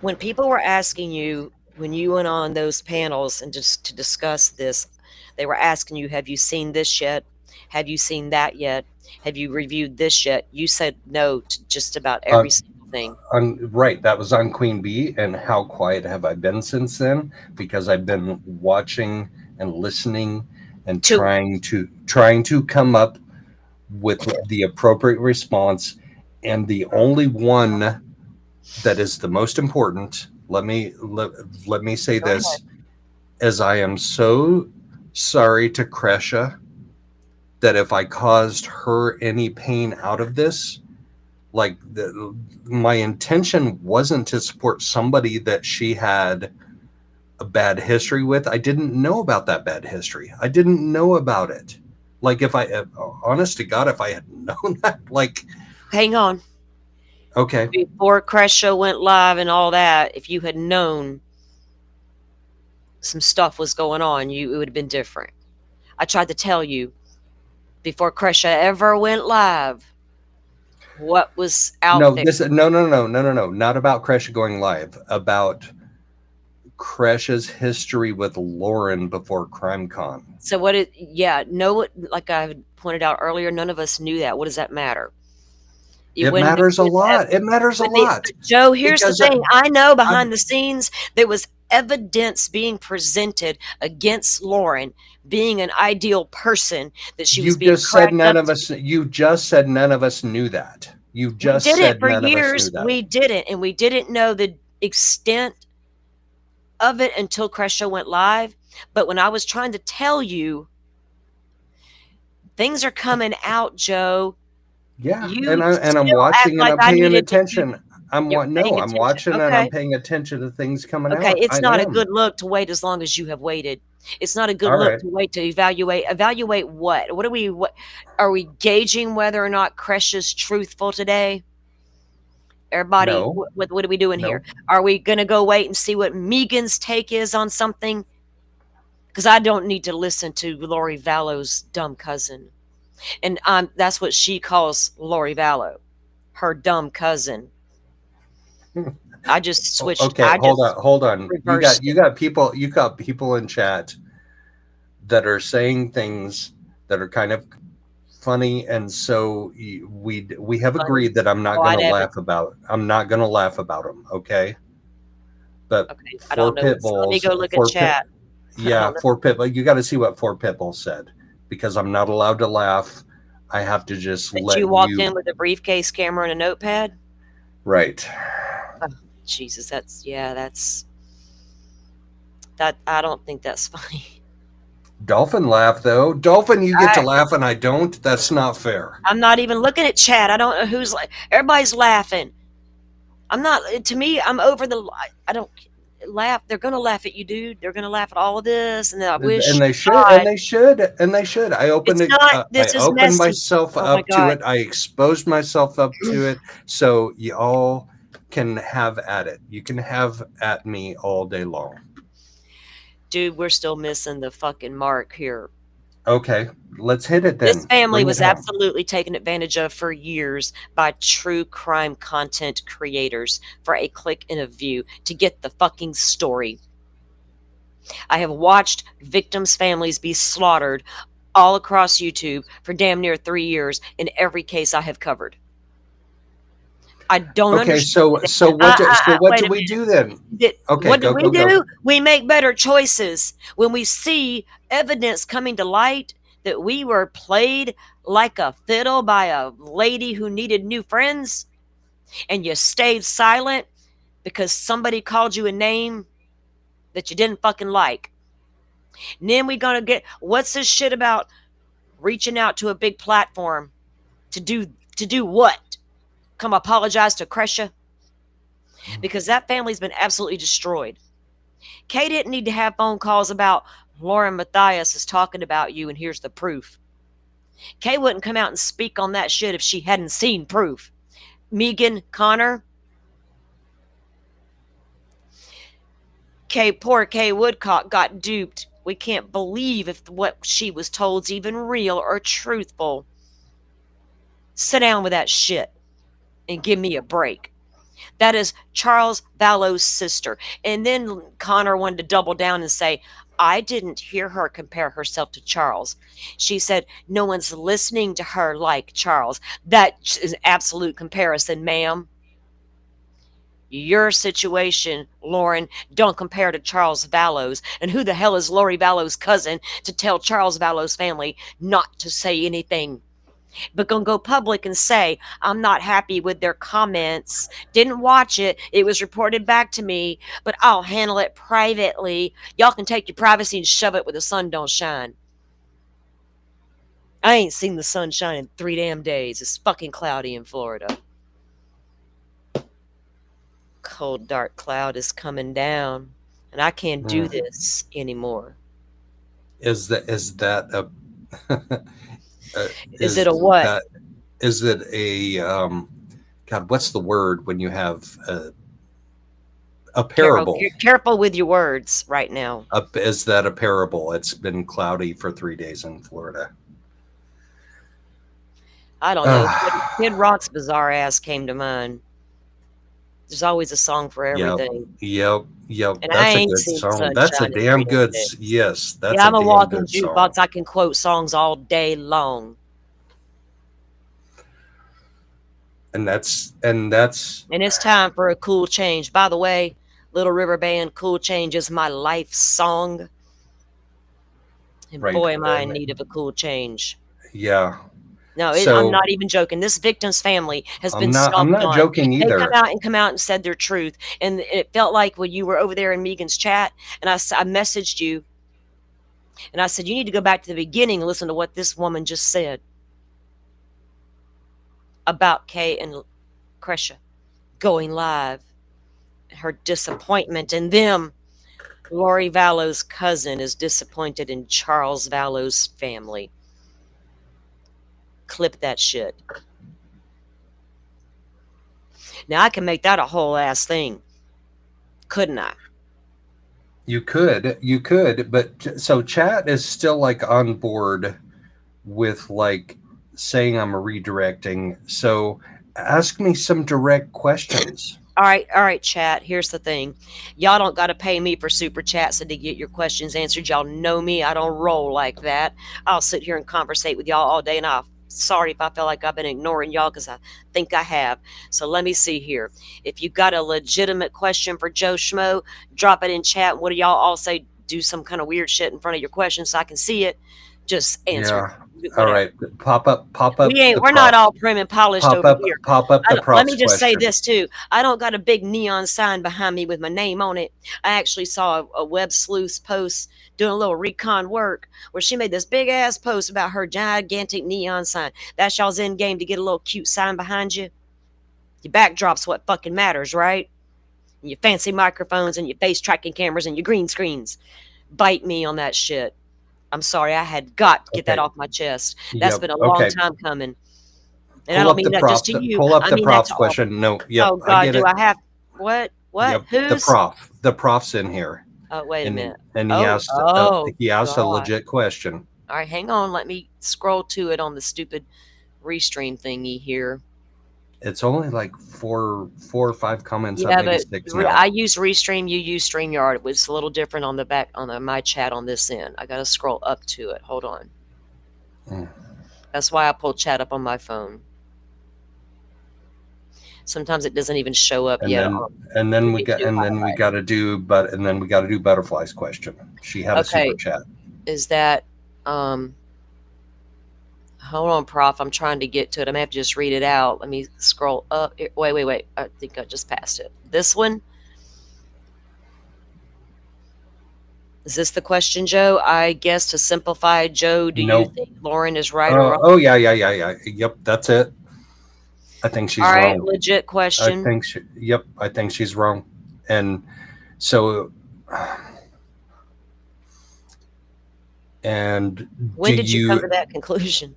When people were asking you, when you went on those panels and just to discuss this, they were asking you, have you seen this yet? Have you seen that yet? Have you reviewed this yet? You said no to just about every single thing. Right. That was on Queen Bee. And how quiet have I been since then? Because I've been watching and listening and trying to come up with the appropriate response. And the only one that is the most important, let me say this, as I am so sorry to Kresha that if I caused her any pain out of this, like my intention wasn't to support somebody that she had a bad history with. I didn't know about that bad history. I didn't know about it. Like if honest to God, if I had known that, like, Hang on. okay, Before Crash Show went live and all that, if you had known some stuff was going on, it would have been different. I tried to tell you before Crash Show ever went live what was out no, there. no, not about Crash going live. About Crash's history with Lauren before CrimeCon. So like I pointed out earlier, none of us knew that. What does that matter? It matters a lot. It matters a lot. Joe, here's the Because thing. I know behind the scenes there was evidence being presented against Lauren being an ideal person, that she was being cracked up. You just said none of us knew that. You just We did it said for none of us years. knew that. We didn't, and we didn't know the extent of it until Crash Show went live. But when I was trying to tell you, things are coming out, Joe. Yeah, You and I'm still act watching and like I'm I paying needed to. attention. I'm You're paying I'm attention. watching and I'm Okay. paying attention to things coming Okay, out. it's I not a am. good look to wait as long as you have waited. It's not a good All look right. to wait to evaluate. Evaluate what? What are we gauging whether or not Kresh is truthful today? Everybody, No, what are we doing no. here? Are we gonna go wait and see what Megan's take is on something? Because I don't need to listen to Lori Vallow's dumb cousin, and that's what she calls Lori Vallow, her dumb cousin. I just switched. Okay, I just hold on. reversed You it. got people in chat that are saying things that are kind of funny, and so we have Funny. agreed that I'm not Oh, going I to never. laugh about. I'm not going to laugh about them. Okay, but Okay, I for don't know pit what's. Let me bulls, go look at chat. I yeah, don't know. for pit bull, you got to see what four pit bulls said, because I'm not allowed to laugh. I have to just That you let walked you. in with a briefcase, camera, and a notepad. Right. Oh, Jesus, that's that. I don't think that's funny. Dolphin laugh though. Dolphin, you get to I, laugh and I don't. That's not fair. I'm not even looking at chat. I don't know who's like. Everybody's laughing. I'm not. To me, I'm over the. I don't laugh. They're gonna laugh at you, dude. They're gonna laugh at all of this, and I wish And they should, God. and they should, and they should. I opened It's it. not. I This is opened messy. myself Oh my up to God. it. I exposed myself up to it, so you all can have at it. You can have at me all day long. Dude, we're still missing the fucking mark here. Okay, let's hit it This then. family Bring was it home. absolutely taken advantage of for years by true crime content creators for a click and a view to get the fucking story. I have watched victims' families be slaughtered all across YouTube for damn near 3 years in every case I have covered. I don't Okay, understand. what Wait do a we minute. do then? Okay, What do go we go go. do? We make better choices when we see evidence coming to light that we were played like a fiddle by a lady who needed new friends, and you stayed silent because somebody called you a name that you didn't fucking like. And then we gonna get, what's this shit about reaching out to a big platform to do what? Come apologize to Kresha? Because that family's been absolutely destroyed. Kay didn't need to have phone calls about Lauren Matthias is talking about you and here's the proof. Kay wouldn't come out and speak on that shit if she hadn't seen proof. Megan, Connor, poor Kay Woodcock got duped. We can't believe if what she was told's even real or truthful. Sit down with that shit and give me a break. That is Charles Vallow's sister. And then Connor wanted to double down and say, I didn't hear her compare herself to Charles. She said, no one's listening to her like Charles. That is an absolute comparison, ma'am. Your situation, Lauren, don't compare to Charles Vallow's. And who the hell is Lori Vallow's cousin to tell Charles Vallow's family not to say anything? But gonna go public and say, I'm not happy with their comments. Didn't watch it. It was reported back to me, but I'll handle it privately. Y'all can take your privacy and shove it where the sun don't shine. I ain't seen the sun shine in 3 damn days. It's fucking cloudy in Florida. Cold, dark cloud is coming down. and I can't do Mm. this anymore. Is that a Is it is a what? that is it a God, what's the word when you have a Carol, parable? careful with your words right now. Is that a parable? It's been cloudy for 3 days in Florida. I don't know. Kid Uh, Rock's bizarre ass came to mind. There's always a song for yep, everything. yep. And I That's a ain't good seen song. That's a sunshine in damn 3 good. days. Yes, that's Yeah, a I'm a damn walking good song. jukebox. I can quote songs all day long. And that's And it's time for a cool change. By the way, Little River Band, Cool Change is my life song. And right. boy, am I in need of a cool change. Yeah. No, I'm So not even joking. This victim's family has I'm been not. I'm stomped not on. joking They either. come out and said their truth, and it felt like when you were over there in Megan's chat, and I messaged you, and I said you need to go back to the beginning and listen to what this woman just said about Kay and Crescia going live, her disappointment in them. Lori Vallow's cousin is disappointed in Charles Vallow's family. Clip that shit. Now I can make that a whole ass thing, couldn't I? You could, but so chat is still like on board with like saying I'm redirecting. So ask me some direct questions. All right, chat. Here's the thing. Y'all don't got to pay me for super chats to get your questions answered. Y'all know me. I don't roll like that. I'll sit here and conversate with y'all all day, and I'm sorry if I feel like I've been ignoring y'all because I think I have. So let me see here. If you got a legitimate question for Joe Schmo, drop it in chat. What do y'all all say? Do some kind of weird shit in front of your question so I can see it. Just answer Yeah. it. All Whatever. right. Pop up the We're not prop. all prim and polished Pop over up here. pop up the Let me props just say question. this too. I don't got a big neon sign behind me with my name on it. I actually saw a web sleuth post doing a little recon work where she made this big ass post about her gigantic neon sign. That's y'all's end game to get a little cute sign behind you. Your backdrop's what fucking matters, right? And your fancy microphones and your face tracking cameras and your green screens. Bite me on that shit. I'm sorry, I had got to get that Okay. off my chest. That's Yep. been a long Okay. time coming. And I don't mean that just to you. Pull up I the mean that props to all. question. No. Yep. Oh I God, get do it. I have what? What? Yep. Who's? The prof's in here, Oh, wait a and minute. he Oh, asked oh a God. legit question. All right, hang on. Let me scroll to it on the stupid restream thingy here. It's only like four or five comments up, Yeah, maybe but six I now. use Restream. You use StreamYard. It was a little different on the back on my chat on this end. I gotta scroll up to it. Hold on. Mm. That's why I pull chat up on my phone. Sometimes it doesn't even show up And yet. then and then Let we me got do and then we highlight. got to do but and then we got to do Butterfly's question. She had a super Okay, chat. is that um? Hold on, Prof. I'm trying to get to it. I may have to just read it out. Let me scroll up. Wait. I think I just passed it. This one? Is this the question, Joe? I guess to simplify, Joe, do you Nope. think Lauren is right or wrong? Oh yeah. Yep, that's it. I think All she's right, wrong. legit question. Yep, I think she's wrong. And so and do When did you come to you that conclusion?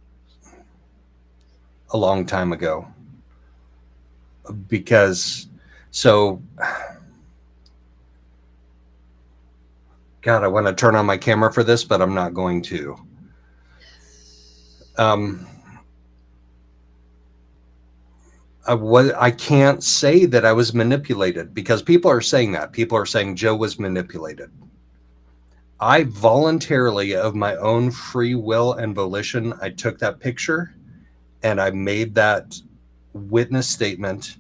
a long time ago, because so God, I want to turn on my camera for this, but I'm not going to. Um, I can't say that I was manipulated, because people are saying that. People are saying Joe was manipulated. I voluntarily, of my own free will and volition, I took that picture and I made that witness statement,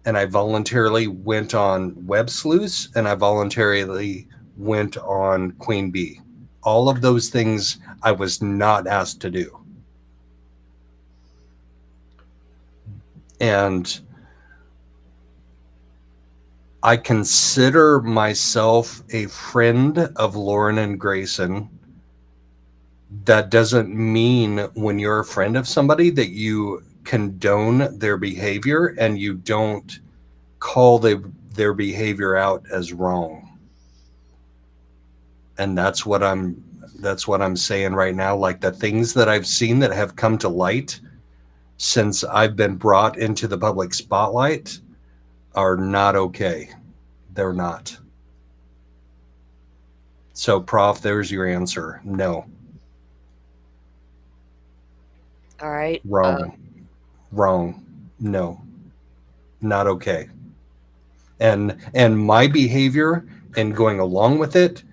and I voluntarily went on Web Sleuths, and I voluntarily went on Queen Bee. All of those things I was not asked to do. And I consider myself a friend of Lauren and Grayson. That doesn't mean when you're a friend of somebody that you condone their behavior and you don't call their behavior out as wrong. And that's what I'm saying right now. Like the things that I've seen that have come to light since I've been brought into the public spotlight are not okay. They're not. So, Prof, there's your answer. No. All right. Wrong. Wrong. No. Not okay. And my behavior and going along with it,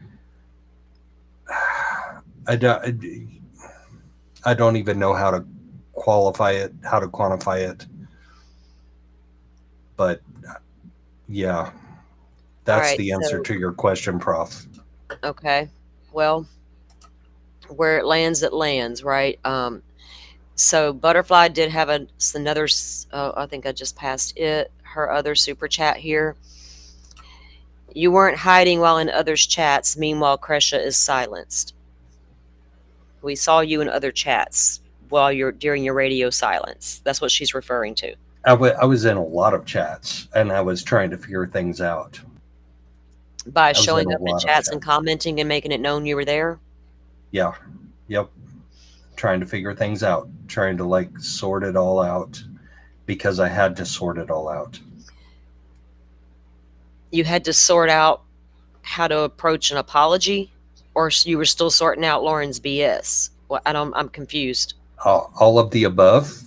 I don't, I don't even know how to qualify it, how to quantify it. But yeah, All that's right. the answer So, to your question, Prof. okay. Well, where it lands, right? So Butterfly did have another. I think I just passed it. Her other super chat here. You weren't hiding while in others' chats. Meanwhile, Kresha is silenced. We saw you in other chats while you're during your radio silence. That's what she's referring to. I was in a lot of chats and I was trying to figure things out. By I was in showing a up in lot of chats and chats. commenting and making it known you were there. Yeah. Yep. Trying to figure things out, trying to like sort it all out because I had to sort it all out. You had to sort out how to approach an apology, or you were still sorting out Lauren's BS. Well, I'm confused. All of the above.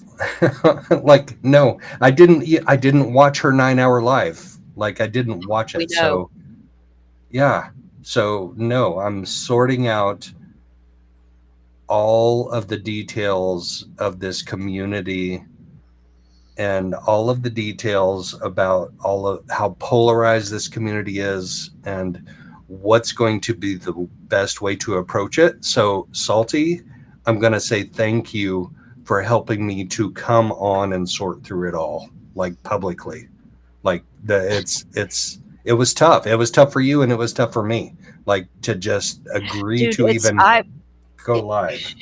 Like no, I didn't watch her 9 hour live. Like I didn't watch We it. know. So yeah. So no, I'm sorting out all of the details of this community and all of the details about all of how polarized this community is and what's going to be the best way to approach it. So, Salty, I'm going to say thank you for helping me to come on and sort through it all, like publicly. Like it was tough. It was tough for you and it was tough for me. Like to just agree Dude, to it's even go live.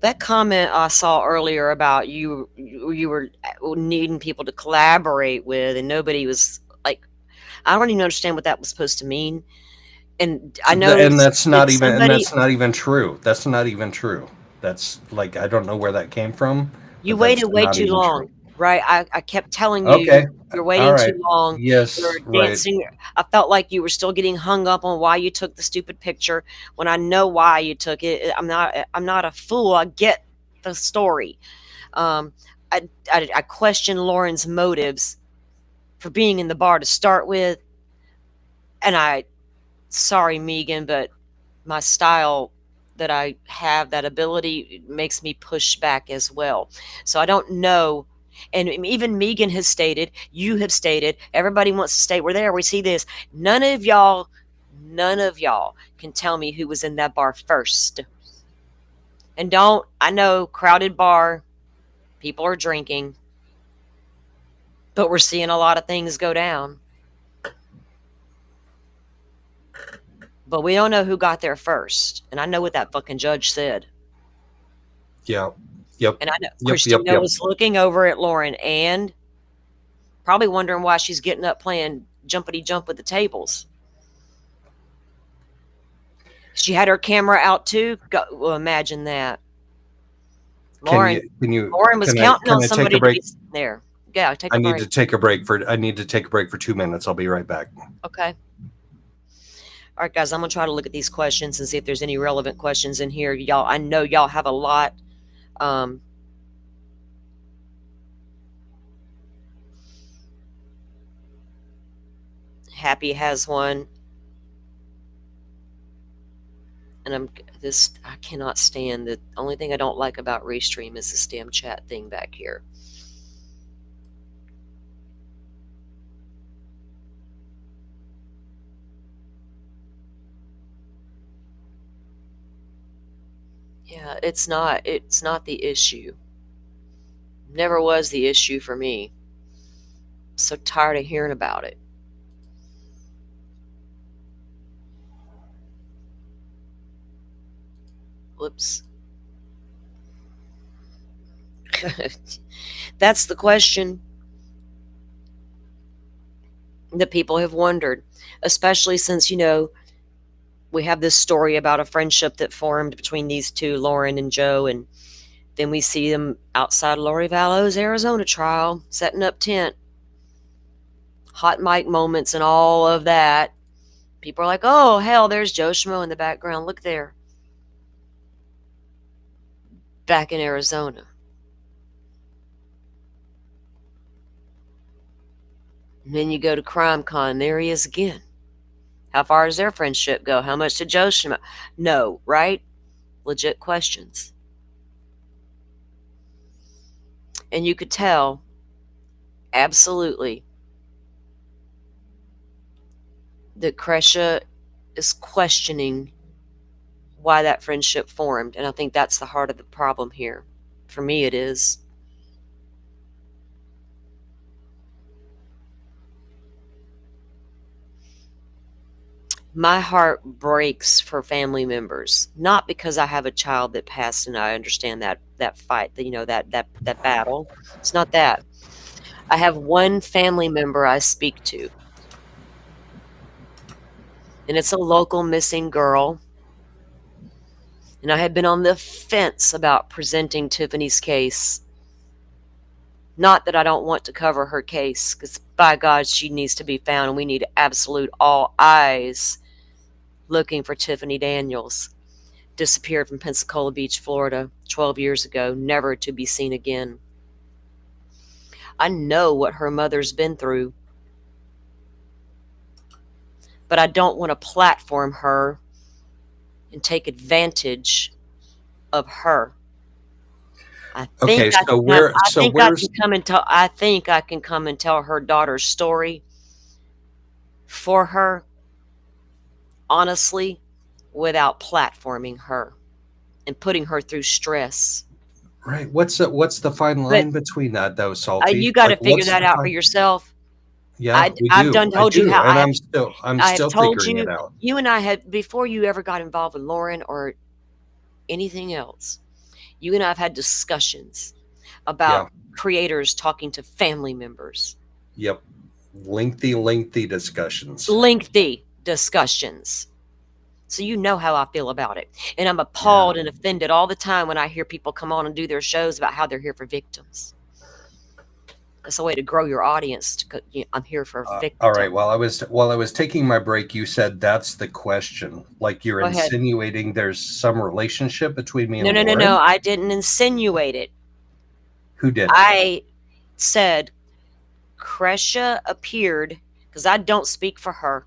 that comment I saw earlier about you were needing people to collaborate with, and nobody was like, I don't even understand what that was supposed to mean. And I know And that's did not even somebody true. That's not even true. That's like I don't know where that came from, you but that's waited way not too even long, true. right? I kept telling you Okay. you're All waiting too right. long. You're Yes, right. dancing. I felt like you were still getting hung up on why you took the stupid picture when I know why you took it. I'm not a fool. I get the story. Um, I question Lauren's motives for being in the bar to start with, and sorry, Megan, but my style that I have, that ability, makes me push back as well. So I don't know. And even Megan has stated, you have stated, everybody wants to state we're there. We see this. None of y'all can tell me who was in that bar first. And I know crowded bar, people are drinking, but we're seeing a lot of things go down. But we don't know who got there first. And I know what that fucking judge said. Yeah. Yep. And I know Yep. Yep. Christina Yep. was looking over at Lauren and probably wondering why she's getting up playing jumpity jump with the tables. She had her camera out too. Well, imagine that. Lauren was counting on can I take a somebody to be break? there. Yeah, take I a need break. to take a break for 2 minutes. I'll be right back. Okay. All right, guys, I'm gonna try to look at these questions and see if there's any relevant questions in here. Y'all, I know y'all have a lot. Happy has one. And I cannot stand the only thing I don't like about Restream is this damn chat thing back here. Yeah, it's not the issue. Never was the issue for me. So tired of hearing about it. Whoops. That's the question. that people have wondered, especially since, we have this story about a friendship that formed between these two, Lauren and Joe, and then we see them outside Lori Vallow's Arizona trial, setting up tent, hot mic moments, and all of that. People are like, oh, hell, there's Joe Scmoe in the background. Look there. Back in Arizona. And then you go to CrimeCon. There he is again. How far does their friendship go? How much did Joe Scmoe know, right? Legit questions. And you could tell, absolutely, that Kresha is questioning why that friendship formed. And I think that's the heart of the problem here. For me, it is. My heart breaks for family members, not because I have a child that passed and I understand that fight, that battle. It's not that. I have one family member I speak to, and it's a local missing girl. And I had been on the fence about presenting Tiffany's case. Not that I don't want to cover her case, because by God, she needs to be found, and we need absolute all eyes looking for Tiffany Daniels. Disappeared from Pensacola Beach, Florida, 12 years ago, never to be seen again. I know what her mother's been through, but I don't want to platform her and take advantage of her. I think I can come and tell her daughter's story for her, honestly, without platforming her and putting her through stress. Right. What's the fine line between that, though, Salty? You got to figure that out for yourself. Yeah, we I've do. done told you how and I I'm have still told figuring you. it out. You and I had, before you ever got involved with Lauren or anything else, you and I have had discussions about creators talking to family members. Yep. Lengthy discussions. Lengthy discussions. So you know how I feel about it. And I'm appalled and offended all the time when I hear people come on and do their shows about how they're here for victims. That's a way to grow your audience. I'm here for victims. All right. While I was taking my break, you said that's the question. Like you're insinuating there's some relationship between me and Lauren? No. I didn't insinuate it. Who did? I said Kresha appeared, because I don't speak for her.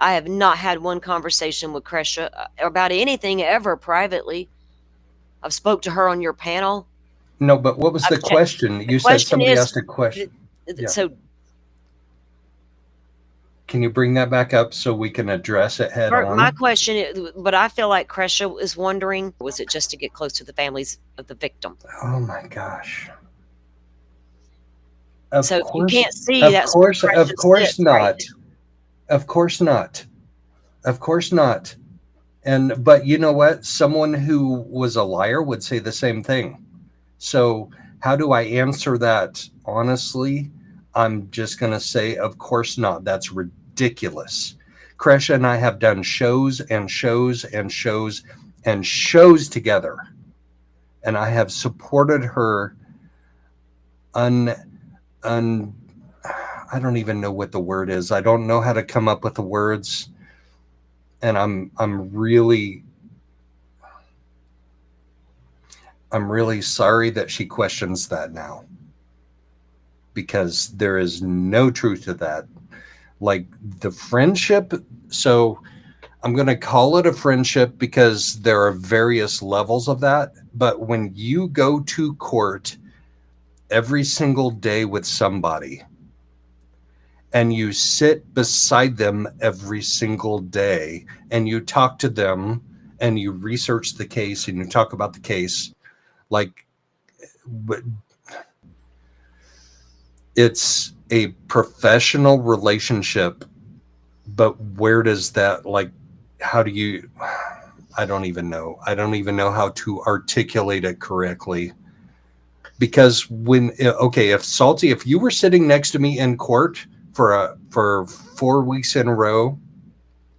I have not had one conversation with Kresha about anything ever privately. I've spoke to her on your panel. No, but what was the question? You said somebody asked a question. So can you bring that back up so we can address it head on? My question is, but I feel like Kresha is wondering, was it just to get close to the families of the victim? Oh my gosh. You can't see that. Of course not. Right? Of course not. Of course not. But you know what? Someone who was a liar would say the same thing. So how do I answer that honestly? I'm just going to say, of course not. That's ridiculous. Kresha and I have done shows and shows and shows and shows together. And I have supported her I don't even know what the word is. I don't know how to come up with the words. And I'm really sorry that she questions that now, because there is no truth to that. Like the friendship. So I'm going to call it a friendship because there are various levels of that. But when you go to court every single day with somebody and you sit beside them every single day and you talk to them and you research the case and you talk about the case, like it's a professional relationship. But where does that, like, how do you, I don't even know how to articulate it correctly. Because if Salty, if you were sitting next to me in court for 4 weeks in a row,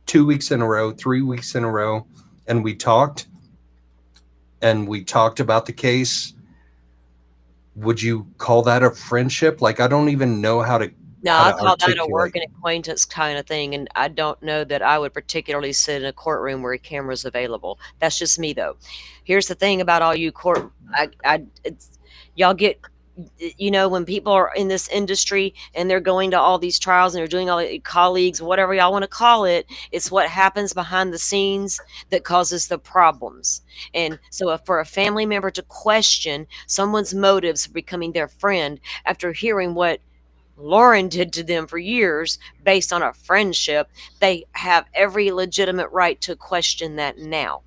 2 weeks in a row, 3 weeks in a row, and we talked about the case. Would you call that a friendship? Like, I don't even know how to No, I call that a articulate. working acquaintance kind of thing, and I don't know that I would particularly sit in a courtroom where a camera's available. That's just me, though. Here's the thing about all you y'all get, when people are in this industry and they're going to all these trials and they're doing all the colleagues, whatever y'all want to call it, it's what happens behind the scenes that causes the problems. And so for a family member to question someone's motives for becoming their friend after hearing what Lauren did to them for years based on a friendship, they have every legitimate right to question that now.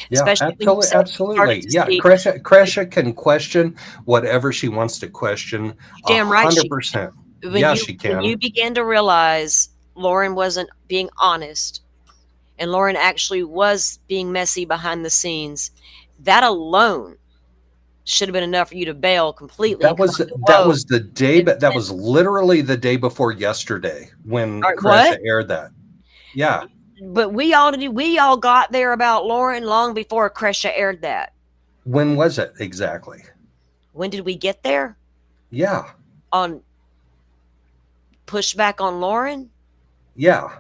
Yeah, Especially when you said you started absolutely. to Yeah, see, Kresha can question whatever she wants to question. damn right she 100%. when Yeah, you she when you can. began to realize Lauren wasn't being honest and Lauren actually was being messy behind the scenes, that alone should have been enough for you to bail completely and That come was out the woe. the day, but that was literally the day before yesterday when All right, Kresha what? aired that. Yeah. But we all got there about Lauren long before Kresha aired that. When was it exactly? When did we get there? Yeah. On pushback on Lauren? Yeah.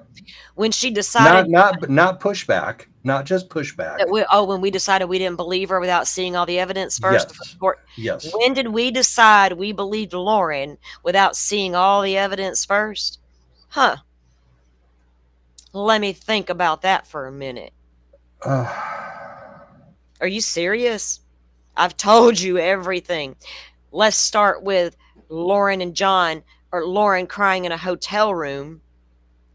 When she decided Not pushback, not just pushback. that when we decided we didn't believe her without seeing all the evidence first before Yes. the court. Yes. When did we decide we believed Lauren without seeing all the evidence first? Huh. Let me think about that for a minute. Are you serious? I've told you everything. Let's start with Lauren and John, or Lauren crying in a hotel room,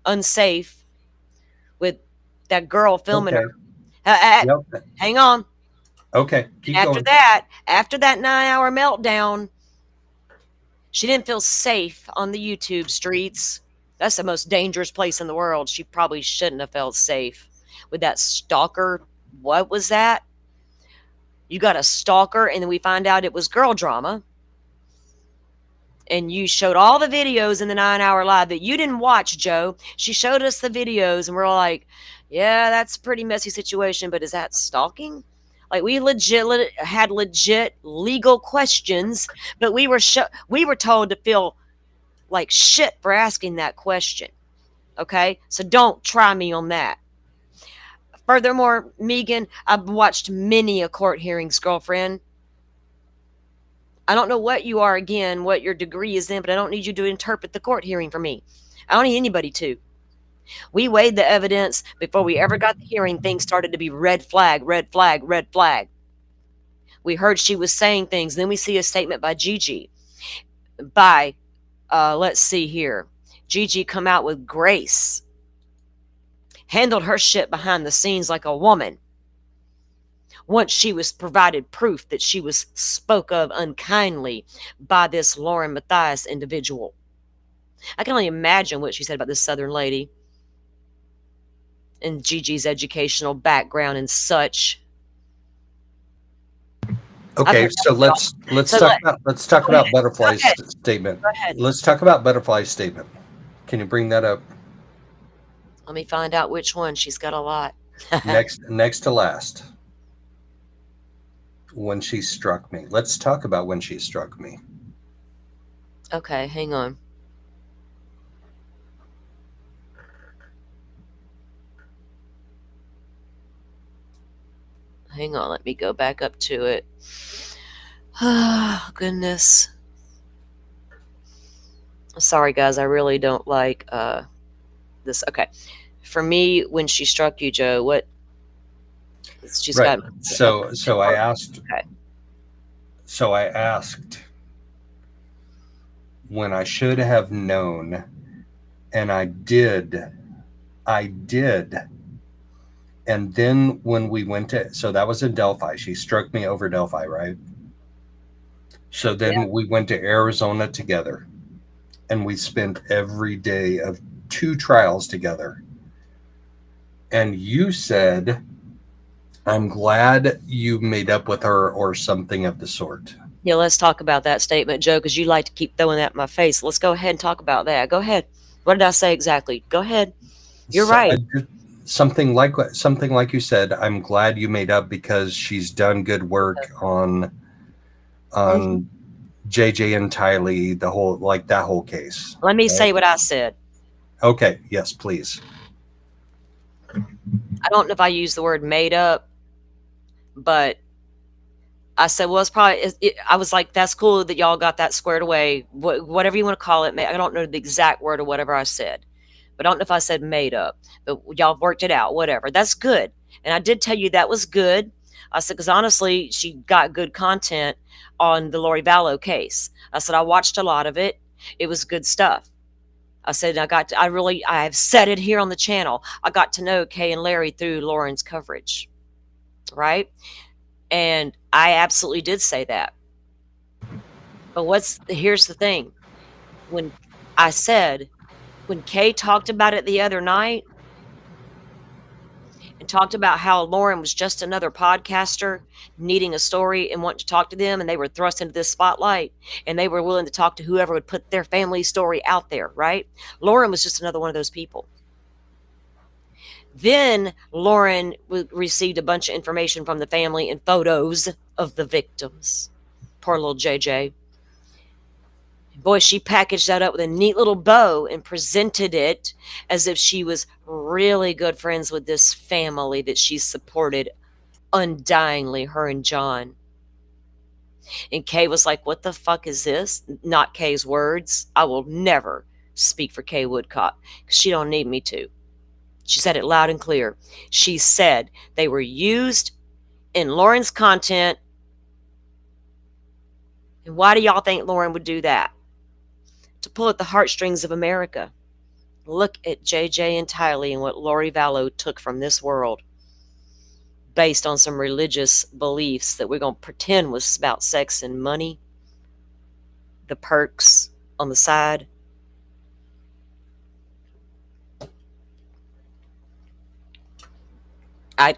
unsafe, with that girl filming Okay. her. Yep. Hang on. Okay. Keep going. After that 9-hour meltdown, she didn't feel safe on the YouTube streets. That's the most dangerous place in the world. She probably shouldn't have felt safe with that stalker. What was that? You got a stalker, and then we find out it was girl drama. And you showed all the videos in the 9-hour live that you didn't watch, Joe. She showed us the videos, and we're all like, yeah, that's a pretty messy situation, but is that stalking? Like, we had legit legal questions, but we were told to feel like shit for asking that question. Okay? So don't try me on that. Furthermore, Megan, I've watched many a court hearings, girlfriend. I don't know what you are again, what your degree is in, but I don't need you to interpret the court hearing for me. I don't need anybody to. We weighed the evidence before we ever got the hearing. Things started to be red flag, red flag, red flag. We heard she was saying things. Then we see a statement by Gigi. Let's see here. Gigi come out with grace. Handled her shit behind the scenes like a woman. Once she was provided proof that she was spoke of unkindly by this Lauren Matthias individual. I can only imagine what she said about this Southern lady and Gigi's educational background and such. Okay, so let's talk about Butterfly's statement. Go ahead. Let's talk about Butterfly's statement. Can you bring that up? Let me find out which one. She's got a lot. next to last. When she struck me. Let's talk about when she struck me. Okay, hang on. Hang on, let me go back up to it. Oh, goodness. Sorry, guys, I really don't like this. Okay. For me, when she struck you, Joe, what? She's Right. got. So I asked. Okay. So I asked when I should have known, and I did. And then when we went to, so that was in Delphi. She struck me over Delphi, right? So then we went to Arizona together, and we spent every day of 2 trials together. And you said, I'm glad you made up with her or something of the sort. Yeah, let's talk about that statement, Joe, because you like to keep throwing that in my face. Let's go ahead and talk about that. Go ahead. What did I say exactly? Go ahead. You're So, right. something like you said. I'm glad you made up because she's done good work Mhm. on JJ and Tylee, the whole like that whole case. Let me Right? say what I said. Okay. Yes, please. I don't know if I used the word made up, but I said, well, it's probably, I was like, that's cool that y'all got that squared away. Whatever you want to call it. I don't know the exact word or whatever I said, but I don't know if I said made up, but y'all worked it out, whatever. That's good. And I did tell you that was good. I said, because honestly, she got good content on the Lori Vallow case. I said, I watched a lot of it. It was good stuff. I said, I've said it here on the channel. I got to know Kay and Larry through Lauren's coverage, right? And I absolutely did say that. But here's the thing. When I said, when Kay talked about it the other night and talked about how Lauren was just another podcaster needing a story and wanting to talk to them, and they were thrust into this spotlight and they were willing to talk to whoever would put their family story out there, right? Lauren was just another one of those people. Then Lauren received a bunch of information from the family and photos of the victims. Poor little JJ. Boy, she packaged that up with a neat little bow and presented it as if she was really good friends with this family that she supported undyingly, her and John. And Kay was like, what the fuck is this? Not Kay's words. I will never speak for Kay Woodcock because she don't need me to. She said it loud and clear. She said they were used in Lauren's content. And why do y'all think Lauren would do that? To pull at the heartstrings of America. Look at JJ and Tylee and what Lori Vallow took from this world based on some religious beliefs that we're going to pretend was about sex and money, the perks on the side. I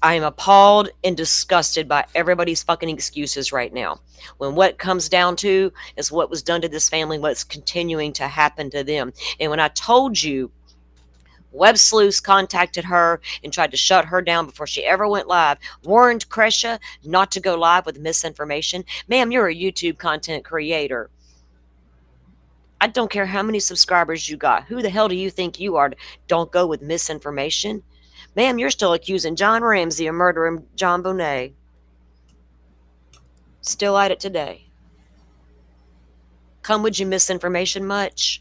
am appalled and disgusted by everybody's fucking excuses right now. When what comes down to is what was done to this family, what's continuing to happen to them. And when I told you Web Sleuths contacted her and tried to shut her down before she ever went live, warned Kresha not to go live with misinformation. Ma'am, you're a YouTube content creator. I don't care how many subscribers you got. Who the hell do you think you are? Don't go with misinformation. Ma'am, you're still accusing John Ramsey of murdering John Bonet. Still at it today. Come with your misinformation much?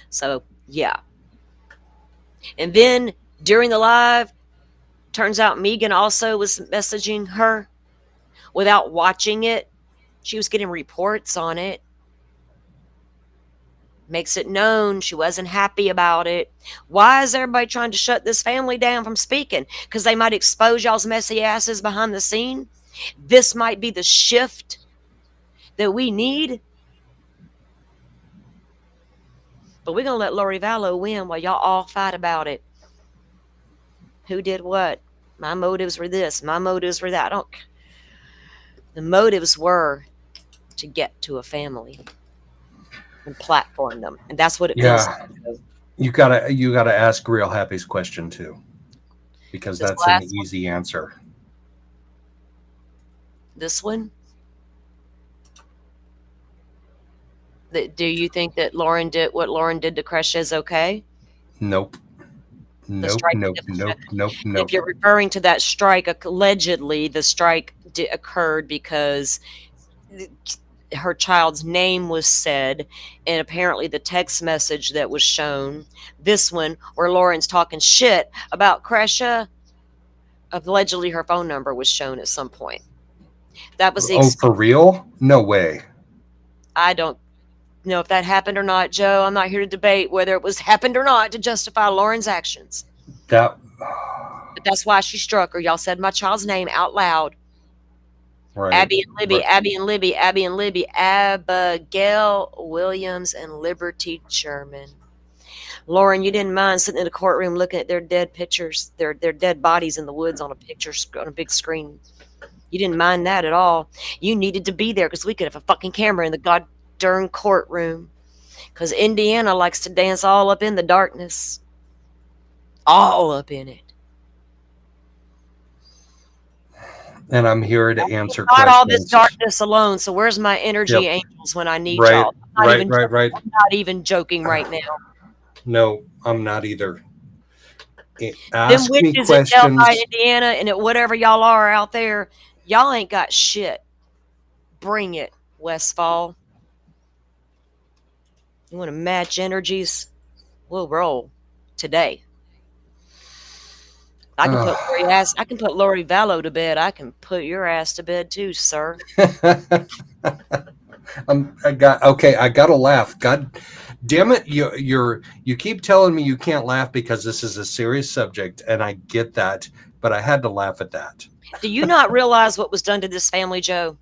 So, yeah. And then during the live, turns out Megan also was messaging her without watching it. She was getting reports on it. Makes it known she wasn't happy about it. Why is everybody trying to shut this family down from speaking? Because they might expose y'all's messy asses behind the scene? This might be the shift that we need. But we're going to let Lori Vallow win while y'all all fight about it. Who did what? My motives were this. My motives were that. The motives were to get to a family and platform them. And that's what it feels Yeah. like. You gotta ask Real Happy's question too, because This that's an last one, easy answer. this one. Do you think that Lauren did what Lauren did to Kresha is okay? Nope. The Nope. strike. Nope. Nope. Nope. If Nope. you're referring to that strike, allegedly the strike occurred because her child's name was said, and apparently the text message that was shown, this one where Lauren's talking shit about Kresha, allegedly her phone number was shown at some point. That was the Oh, for real? No way. I don't know if that happened or not, Joe. I'm not here to debate whether it was happened or not to justify Lauren's actions. That. But that's why she struck her. Y'all said my child's name out loud. Right. Abby and Libby, Right. Abby and Libby, Abby and Libby, Abigail Williams and Liberty Sherman. Lauren, you didn't mind sitting in the courtroom looking at their dead pictures, their dead bodies in the woods on a picture on a big screen. You didn't mind that at all. You needed to be there because we could have a fucking camera in the god darn courtroom. Because Indiana likes to dance all up in the darkness. All up in it. And I'm here to answer Not all this questions. darkness alone. So where's my energy Yep. angels when I need Right, y'all? I'm right, right, right. not even joking right now. No, I'm not either. Them Ask me witches at Delphi, questions. Indiana, and at whatever y'all are out there, y'all ain't got shit. Bring it, Westfall. You want to match energies? We'll roll today. I can put Lori ass. I can put Lori Vallow to bed. I can put your ass to bed too, sir. I gotta laugh. God damn it! You keep telling me you can't laugh because this is a serious subject, and I get that, but I had to laugh at that. Do you not realize what was done to this family, Joe?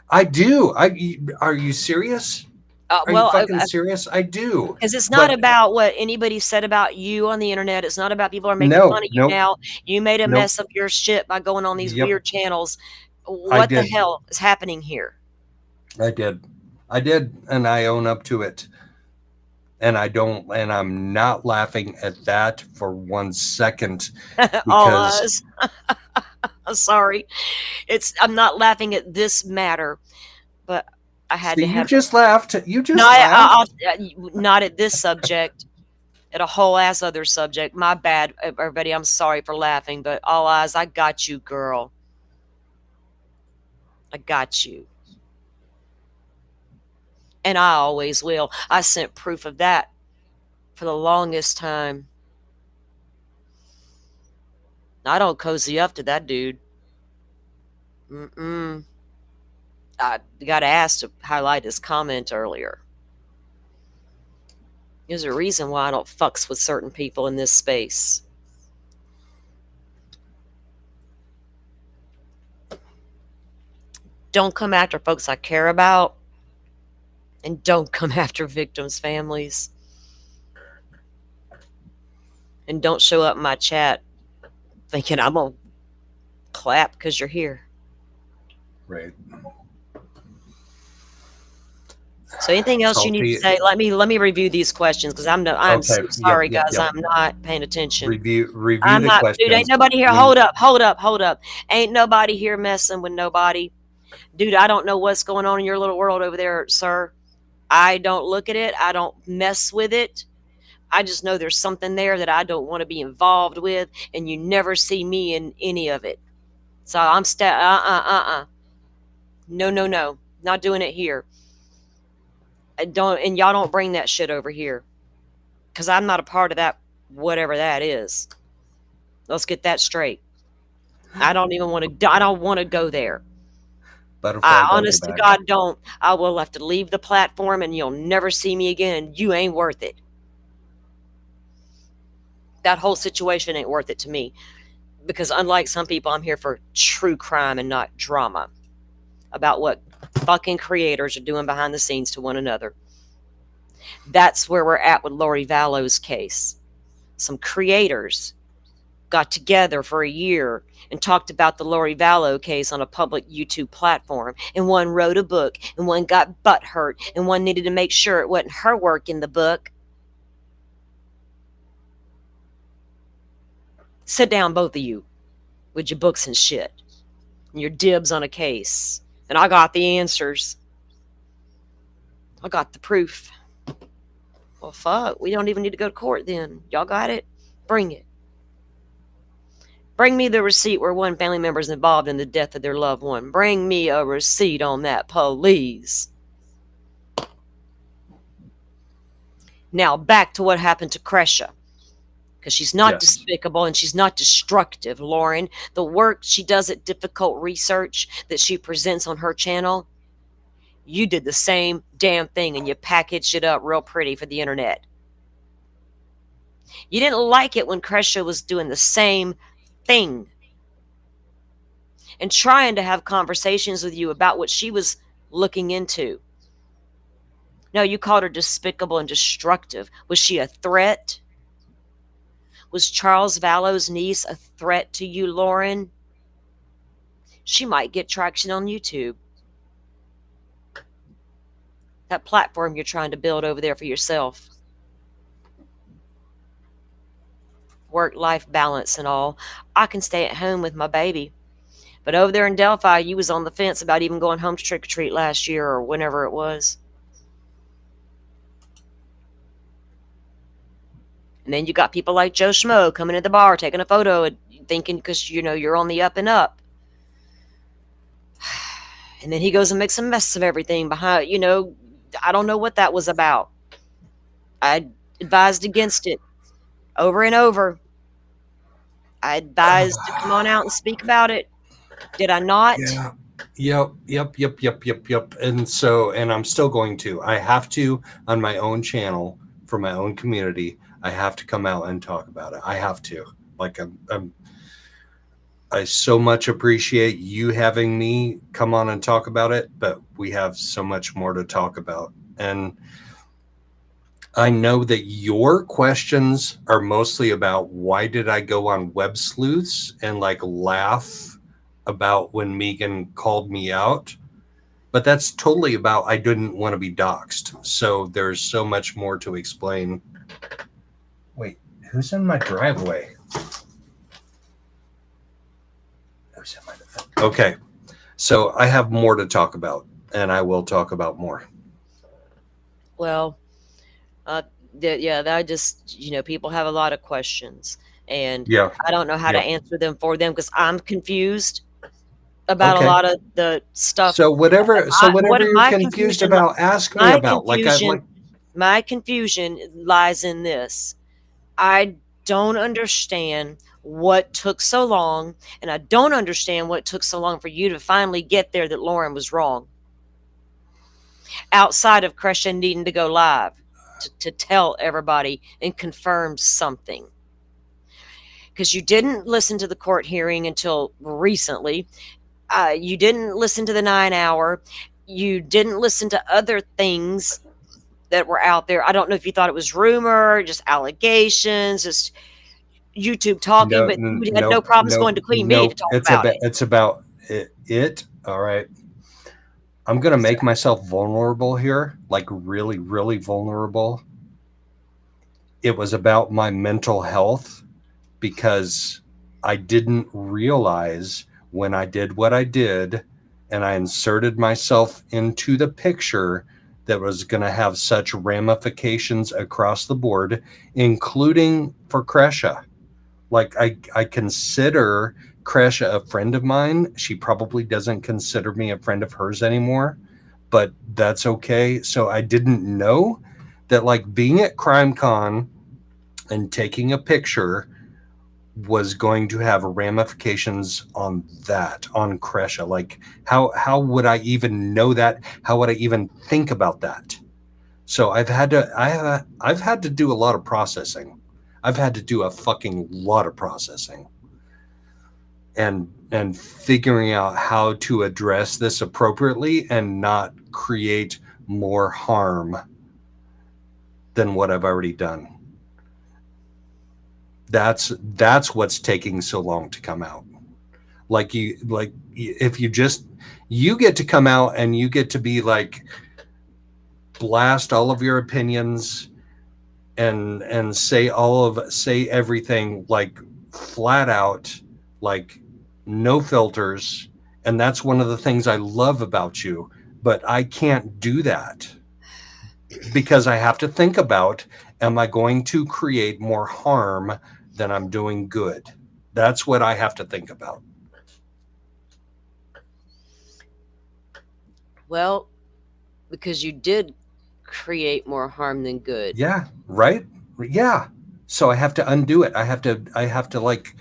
I do. Are you serious? Are you Well, fucking serious? I do. because it's not But about what anybody said about you on the internet. It's not about people are making no, fun of you nope, now. You made a nope. mess of your shit by going on these Yep, weird channels. I What the did. hell is happening here? I did, and I own up to it. And I'm not laughing at that for 1 second All because us. I'm sorry. I'm not laughing at this matter, but I had see, to you have. just laughed. You No, just laughed. not at this subject. At a whole ass other subject. My bad, everybody. I'm sorry for laughing, but all eyes, I got you, girl. I got you. And I always will. I sent proof of that for the longest time. I don't cozy up to that dude. Mm-mm. I got asked to highlight his comment earlier. There's a reason why I don't fucks with certain people in this space. Don't come after folks I care about, and don't come after victims' families. And don't show up in my chat thinking I'm gonna clap because you're here. Right. So anything else you need to say? Let me review these questions because I'm so sorry, Yep, guys. yep. I'm not paying attention. Review I'm the not, questions. dude. Ain't nobody here. Hold up. Ain't nobody here messing with nobody, dude. I don't know what's going on in your little world over there, sir. I don't look at it. I don't mess with it. I just know there's something there that I don't want to be involved with, and you never see me in any of it. So I'm no, not doing it here. And y'all don't bring that shit over here, because I'm not a part of that, whatever that is. Let's get that straight. I don't even want to. I don't want to go there. I honest to God don't. I will have to leave the platform, and you'll never see me again. You ain't worth it. That whole situation ain't worth it to me, because unlike some people, I'm here for true crime and not drama about what fucking creators are doing behind the scenes to one another. That's where we're at with Lori Vallow's case. Some creators got together for a year and talked about the Lori Vallow case on a public YouTube platform, and one wrote a book, and one got butthurt, and one needed to make sure it wasn't her work in the book. Sit down, both of you, with your books and shit, and your dibs on a case. And I got the answers. I got the proof. Well, fuck, we don't even need to go to court then. Y'all got it? Bring it. Bring me the receipt where one family member is involved in the death of their loved one. Bring me a receipt on that, please. Now, back to what happened to Kresha. Because she's not despicable and she's not destructive, Lauren. The work she does at Difficult Research that she presents on her channel, you did the same damn thing, and you packaged it up real pretty for the internet. You didn't like it when Kresha was doing the same thing and trying to have conversations with you about what she was looking into. No, you called her despicable and destructive. Was she a threat? Was Charles Vallow's niece a threat to you, Lauren? she might get traction on YouTube. That platform you're trying to build over there for yourself. Work-life balance and all. I can stay at home with my baby. But over there in Delphi, you was on the fence about even going home to trick or treat last year or whenever it was. And then you got people like Joe Scmoe coming to the bar, taking a photo, and thinking because you're on the up and up. And then he goes and makes a mess of everything behind. I don't know what that was about. I advised against it over and over. I advised to come on out and speak about it. Did I not? Yeah. Yep. And I'm still going to. I have to on my own channel for my own community. I have to come out and talk about it. I have to. Like I so much appreciate you having me come on and talk about it, but we have so much more to talk about. And I know that your questions are mostly about why did I go on Web Sleuths and like laugh about when Megan called me out. But that's totally about I didn't want to be doxxed. So there's so much more to explain. Wait, who's in my driveway? Okay. So I have more to talk about, and I will talk about more. Well, that just, people have a lot of questions, and Yeah. I don't know how to Yep. answer them for them because I'm confused about a Okay. lot of the stuff. So whatever you're My confused confusion, about, ask me about. my confusion lies in this. I don't understand what took so long, and I don't understand what took so long for you to finally get there that Lauren was wrong. Outside of Crescia needing to go live to tell everybody and confirm something. Because you didn't listen to the court hearing until recently. You didn't listen to the 9-hour. You didn't listen to other things that were out there. I don't know if you thought it was rumor, just allegations, just YouTube talking, but you had no problems going to Clean Media to talk about it. It's about it. All right. I'm going to make myself vulnerable here, like really, really vulnerable. It was about my mental health because I didn't realize when I did what I did and I inserted myself into the picture that was going to have such ramifications across the board, including for Crescia. Like I consider Crescia a friend of mine. She probably doesn't consider me a friend of hers anymore, but that's okay. So I didn't know that like being at CrimeCon and taking a picture was going to have ramifications on Crescia. Like how would I even know that? How would I even think about that? So I've had to do a lot of processing. I've had to do a fucking lot of processing and figuring out how to address this appropriately and not create more harm than what I've already done. That's what's taking so long to come out. If you get to come out and you get to be like blast all of your opinions and say everything like flat out, like no filters. And that's one of the things I love about you, but I can't do that because I have to think about, am I going to create more harm than I'm doing good? That's what I have to think about. Well, because you did create more harm than good. Yeah, right? Yeah. So I have to undo it. I have to like,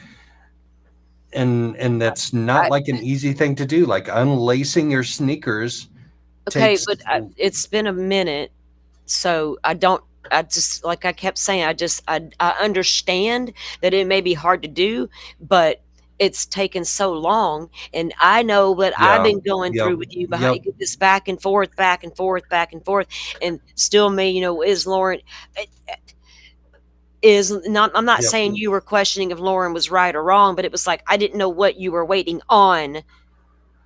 and that's not like an easy thing to do. Like unlacing your sneakers. Okay, but it's been a minute, so I just, like I kept saying, I understand that it may be hard to do, but it's taken so long, and I know what I've been going through with you behind this back and forth, and still me, is Lauren is not. I'm not saying you were questioning if Lauren was right or wrong, but it was like I didn't know what you were waiting on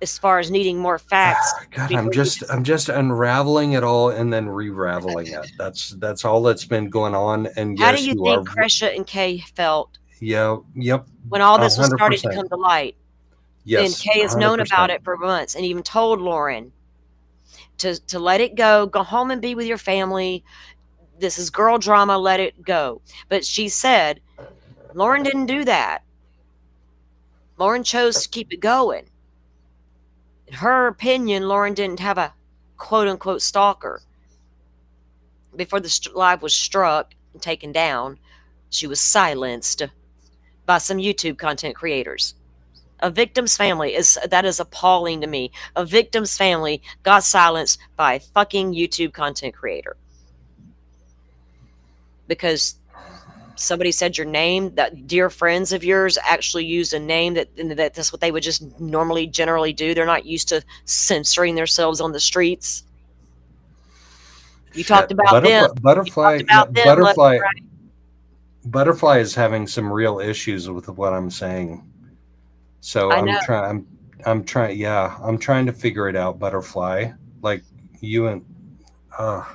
as far as needing more facts God, before you just I'm just unraveling it all and then re-raveling it. That's all that's been going on. And how do yes, you you are. think Kresha and Kay felt Yeah, yep, when all a this was hundred starting to percent. come to light? And Yes, Kay a has hundred known about percent. it for months and even told Lauren to let it go home and be with your family. This is girl drama, let it go. But she said Lauren didn't do that. Lauren chose to keep it going. In her opinion, Lauren didn't have a quote unquote stalker. Before the live was struck and taken down, she was silenced by some YouTube content creators. A victim's family is appalling to me. A victim's family got silenced by a fucking YouTube content creator because somebody said your name. That dear friends of yours actually used a name that's what they would just normally generally do. They're not used to censoring themselves on the streets. You talked Shit, about them. You talked yeah, about them left and right. butterfly is having some real issues with what I'm saying. So I know. I'm trying. Yeah, I'm trying to figure it out. Butterfly, like you and uh,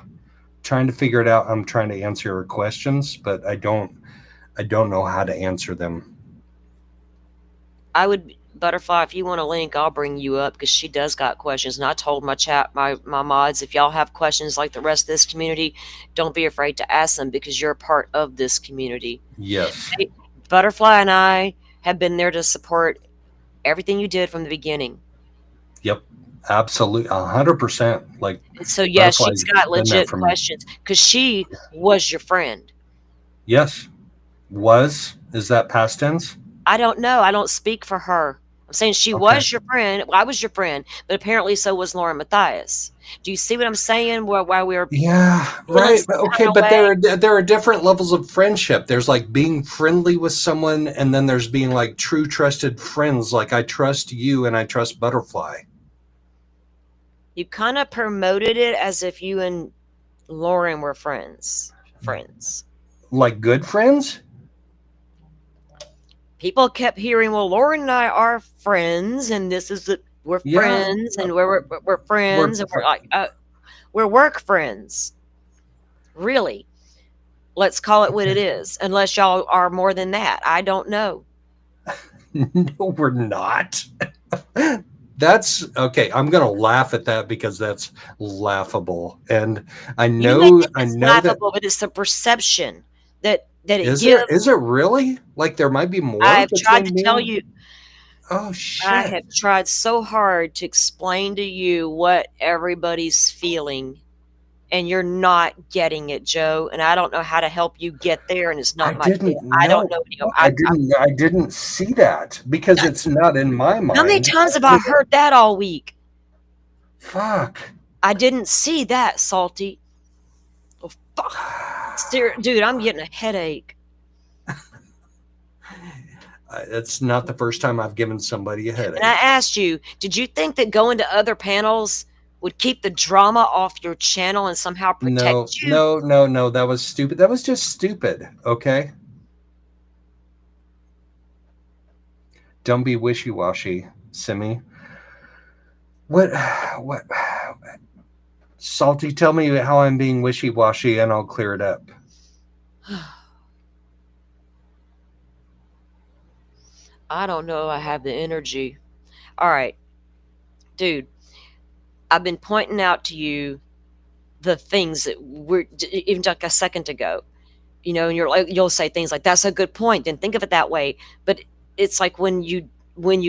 trying to figure it out. I'm trying to answer your questions, but I don't know how to answer them. I would Butterfly, if you want a link, I'll bring you up because she does got questions. And I told my mods, if y'all have questions like the rest of this community, don't be afraid to ask them because you're a part of this community. Yes. Butterfly and I have been there to support everything you did from the beginning. Yep. Absolutely. 100%. Like So yes, butterfly's she's got been there legit for me. questions because she was your friend. Yes. Is that past tense? I don't know. I don't speak for her. I'm saying she Okay. was your friend. Well, I was your friend, but apparently so was Lauren Matthias. Do you see what I'm saying? Why we were Yeah, feeling right. some Okay, kind of but way? there are different levels of friendship. There's like being friendly with someone, and then there's being like true trusted friends. Like I trust you, and I trust Butterfly. You kind of promoted it as if you and Lauren were friends. Friends. Like good friends. People kept hearing, "Well, Lauren and I are friends, and this is the we're Yeah, friends, and we're we're friends, and we're like we're work friends." Really? Let's call it what it okay. is. Unless y'all are more than that, I don't know. No, we're not. That's okay. I'm gonna laugh at that because that's laughable, and You may think I it's know that. laughable, but it's the perception that it Is there? gives. Is it really? Like there might be I more have tried to between me tell and. you. Oh I shit! have tried so hard to explain to you what everybody's feeling, and you're not getting it, Joe. And I don't know how to help you get there, and it's I not my didn't I don't know. know any of I I didn't see that because it's not in my how many mind. times have I heard that all week? Fuck. I didn't see that, Salty. Oh, fuck. Dude, I'm getting a headache. It's not the first time I've given somebody a And I headache. asked you, did you think that going to other panels would keep the drama off your channel and somehow No, protect you? no, no, no. That was stupid. That was just stupid. Okay. Don't be wishy washy, Simi. What? What? Salty, tell me how I'm being wishy washy and I'll clear it up. I don't know. I have the energy. All right, dude, I've been pointing out to you the things that we're even like a second ago, and you're like, you'll say things like, that's a good point. Didn't think of it that way. But it's like when you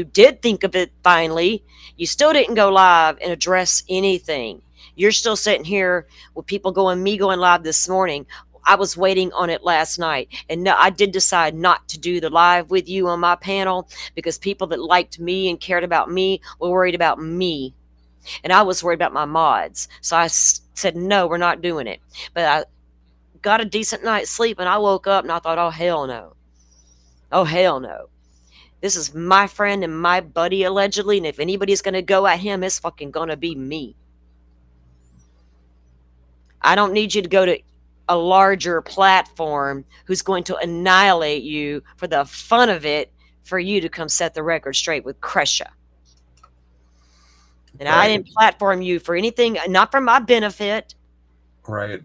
did think of it finally, you still didn't go live and address anything. You're still sitting here with me going live this morning. I was waiting on it last night. And no, I did decide not to do the live with you on my panel because people that liked me and cared about me were worried about me. And I was worried about my mods. So I said, no, we're not doing it. But I got a decent night's sleep and I woke up and I thought, oh, hell no. Oh, hell no. This is my friend and my buddy, allegedly. And if anybody's going to go at him, it's fucking going to be me. I don't need you to go to a larger platform who's going to annihilate you for the fun of it for you to come set the record straight with Kresha. And I Right. didn't platform you for anything, not for my benefit. Right.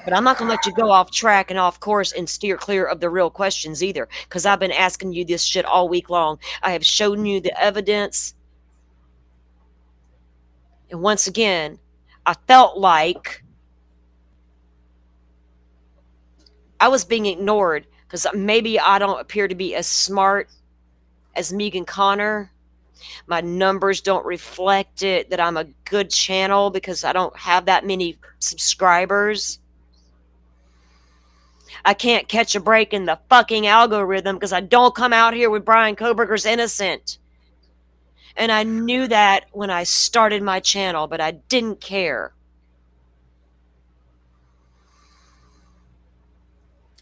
But I'm not going to let you go off track and off course and steer clear of the real questions either, because I've been asking you this shit all week long. I have shown you the evidence. And once again, I felt like I was being ignored because maybe I don't appear to be as smart as Megan Connor. My numbers don't reflect it, that I'm a good channel because I don't have that many subscribers. I can't catch a break in the fucking algorithm because I don't come out here with Brian Koberger's Innocent. And I knew that when I started my channel, but I didn't care.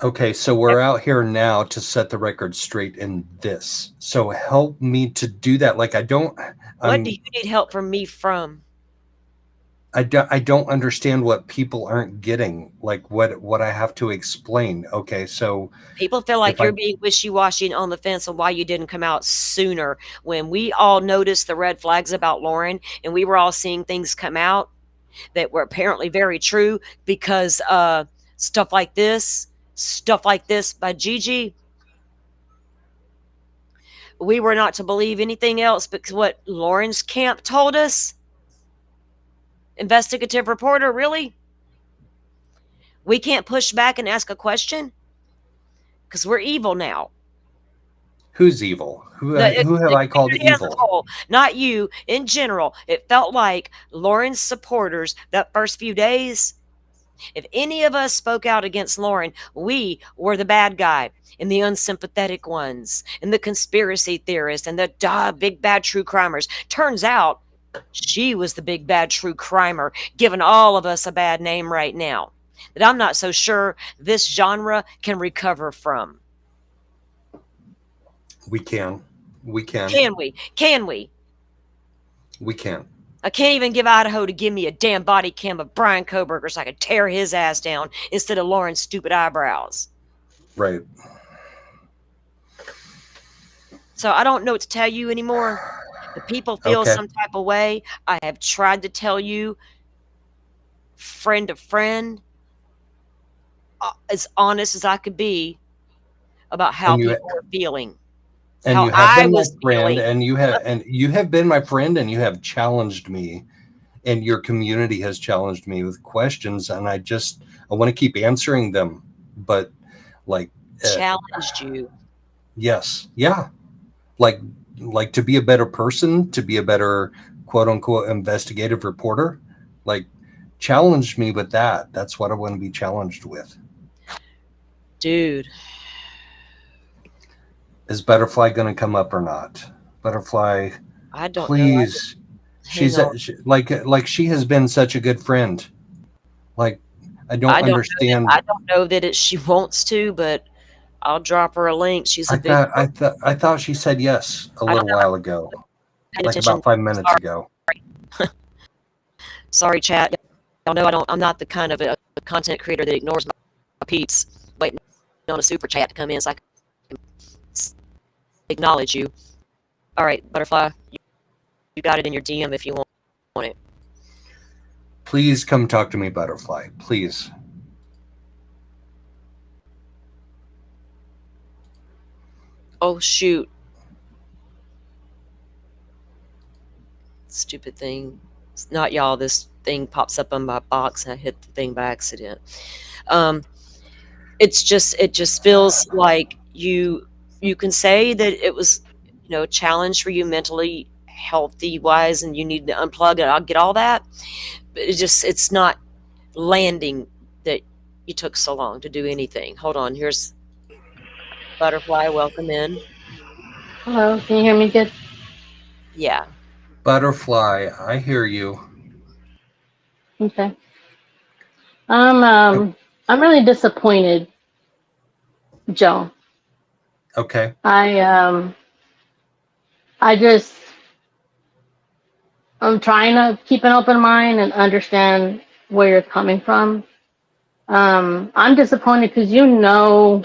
Okay, so we're out here now to set the record straight in this. So help me to do that. Like What do you need help from me from? I don't understand what people aren't getting. Like what I have to explain. Okay, so People feel like if I you're being wishy-washy and on the fence on why you didn't come out sooner, when we all noticed the red flags about Lauren and we were all seeing things come out that were apparently very true because stuff like this by Gigi, we were not to believe anything else because what Lauren's camp told us. Investigative reporter, really? We can't push back and ask a question because we're evil now. who's evil? Who The have I called community as a evil? whole, not you, in general. It felt like Lauren's supporters that first few days, if any of us spoke out against Lauren, we were the bad guy and the unsympathetic ones and the conspiracy theorists and the big bad true crimers. Turns out she was the big bad true crimer, giving all of us a bad name right now that I'm not so sure this genre can recover from. We can. We can. Can we? Can we? We can. I can't even give Idaho to give me a damn body cam of Brian Koberger so I could tear his ass down instead of Lauren's stupid eyebrows. Right. So I don't know what to tell you anymore. The people feel Okay. some type of way. I have tried to tell you, friend to friend, as honest as I could be about how And you people were feeling, and how you have I been my was friend, feeling. and you have been my friend, and you have challenged me, and your community has challenged me with questions, and I want to keep answering them, but like Challenged you. yes, yeah, like to be a better person, to be a better quote unquote investigative reporter, like challenge me with that. That's what I want to be challenged with. Dude. Is Butterfly going to come up or not? Butterfly, I don't please. know. She's like she has been such a good friend. Like I don't understand. I don't know that she wants to, but I'll drop her a link. She's a big. I thought she said yes a I don't little know. while ago, Paying like attention. about 5 minutes ago. Sorry, chat. Y'all know I'm not the kind of a content creator that ignores my peeps waiting on a super chat to come in so I can acknowledge you. All right, Butterfly, you got it in your DM if you want it. Please come talk to me, Butterfly. Please. Oh shoot! Stupid thing. It's not y'all. This thing pops up on my box and I hit the thing by accident. It just feels like you can say that it was a challenge for you mentally healthy wise and you need to unplug it. I'll get all that, but it's not landing that you took so long to do anything. Hold on, here's Butterfly. Welcome in. Hello, can you hear me good? Yeah. Butterfly, I hear you. Okay. I'm really disappointed, Joe. Okay. I just I'm trying to keep an open mind and understand where you're coming from. I'm disappointed because you know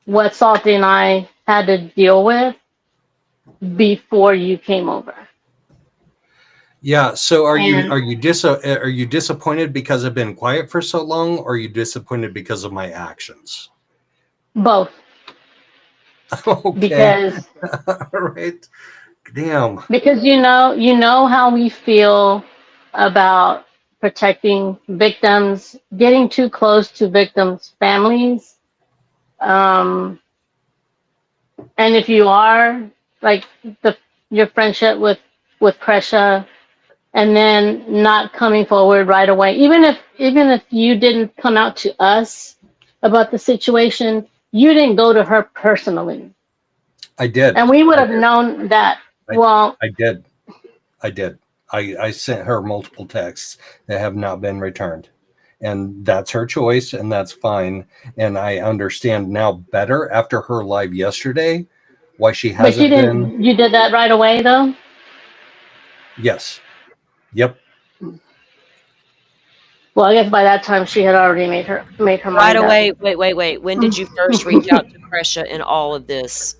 what Salty and I had to deal with before you came over. Yeah. So And are you disappointed because I've been quiet for so long, or are you disappointed because of my actions? both, Okay. because All right. Damn. you know how we feel about protecting victims, getting too close to victims' families. Um, and if you are like the your friendship with Kresha, and then not coming forward right away, even if you didn't come out to us about the situation, you didn't go to her personally, I did. and we would I have did. known that. I, Well, I did. I did. I sent her multiple texts that have not been returned. And that's her choice, and that's fine. And I understand now better after her live yesterday why she but you hasn't been. didn't. You did that right away, though. Yes. Yep. Well, I guess by that time she had already made her Right mind up. away. Wait. When did you first reach out to Kresha in all of this?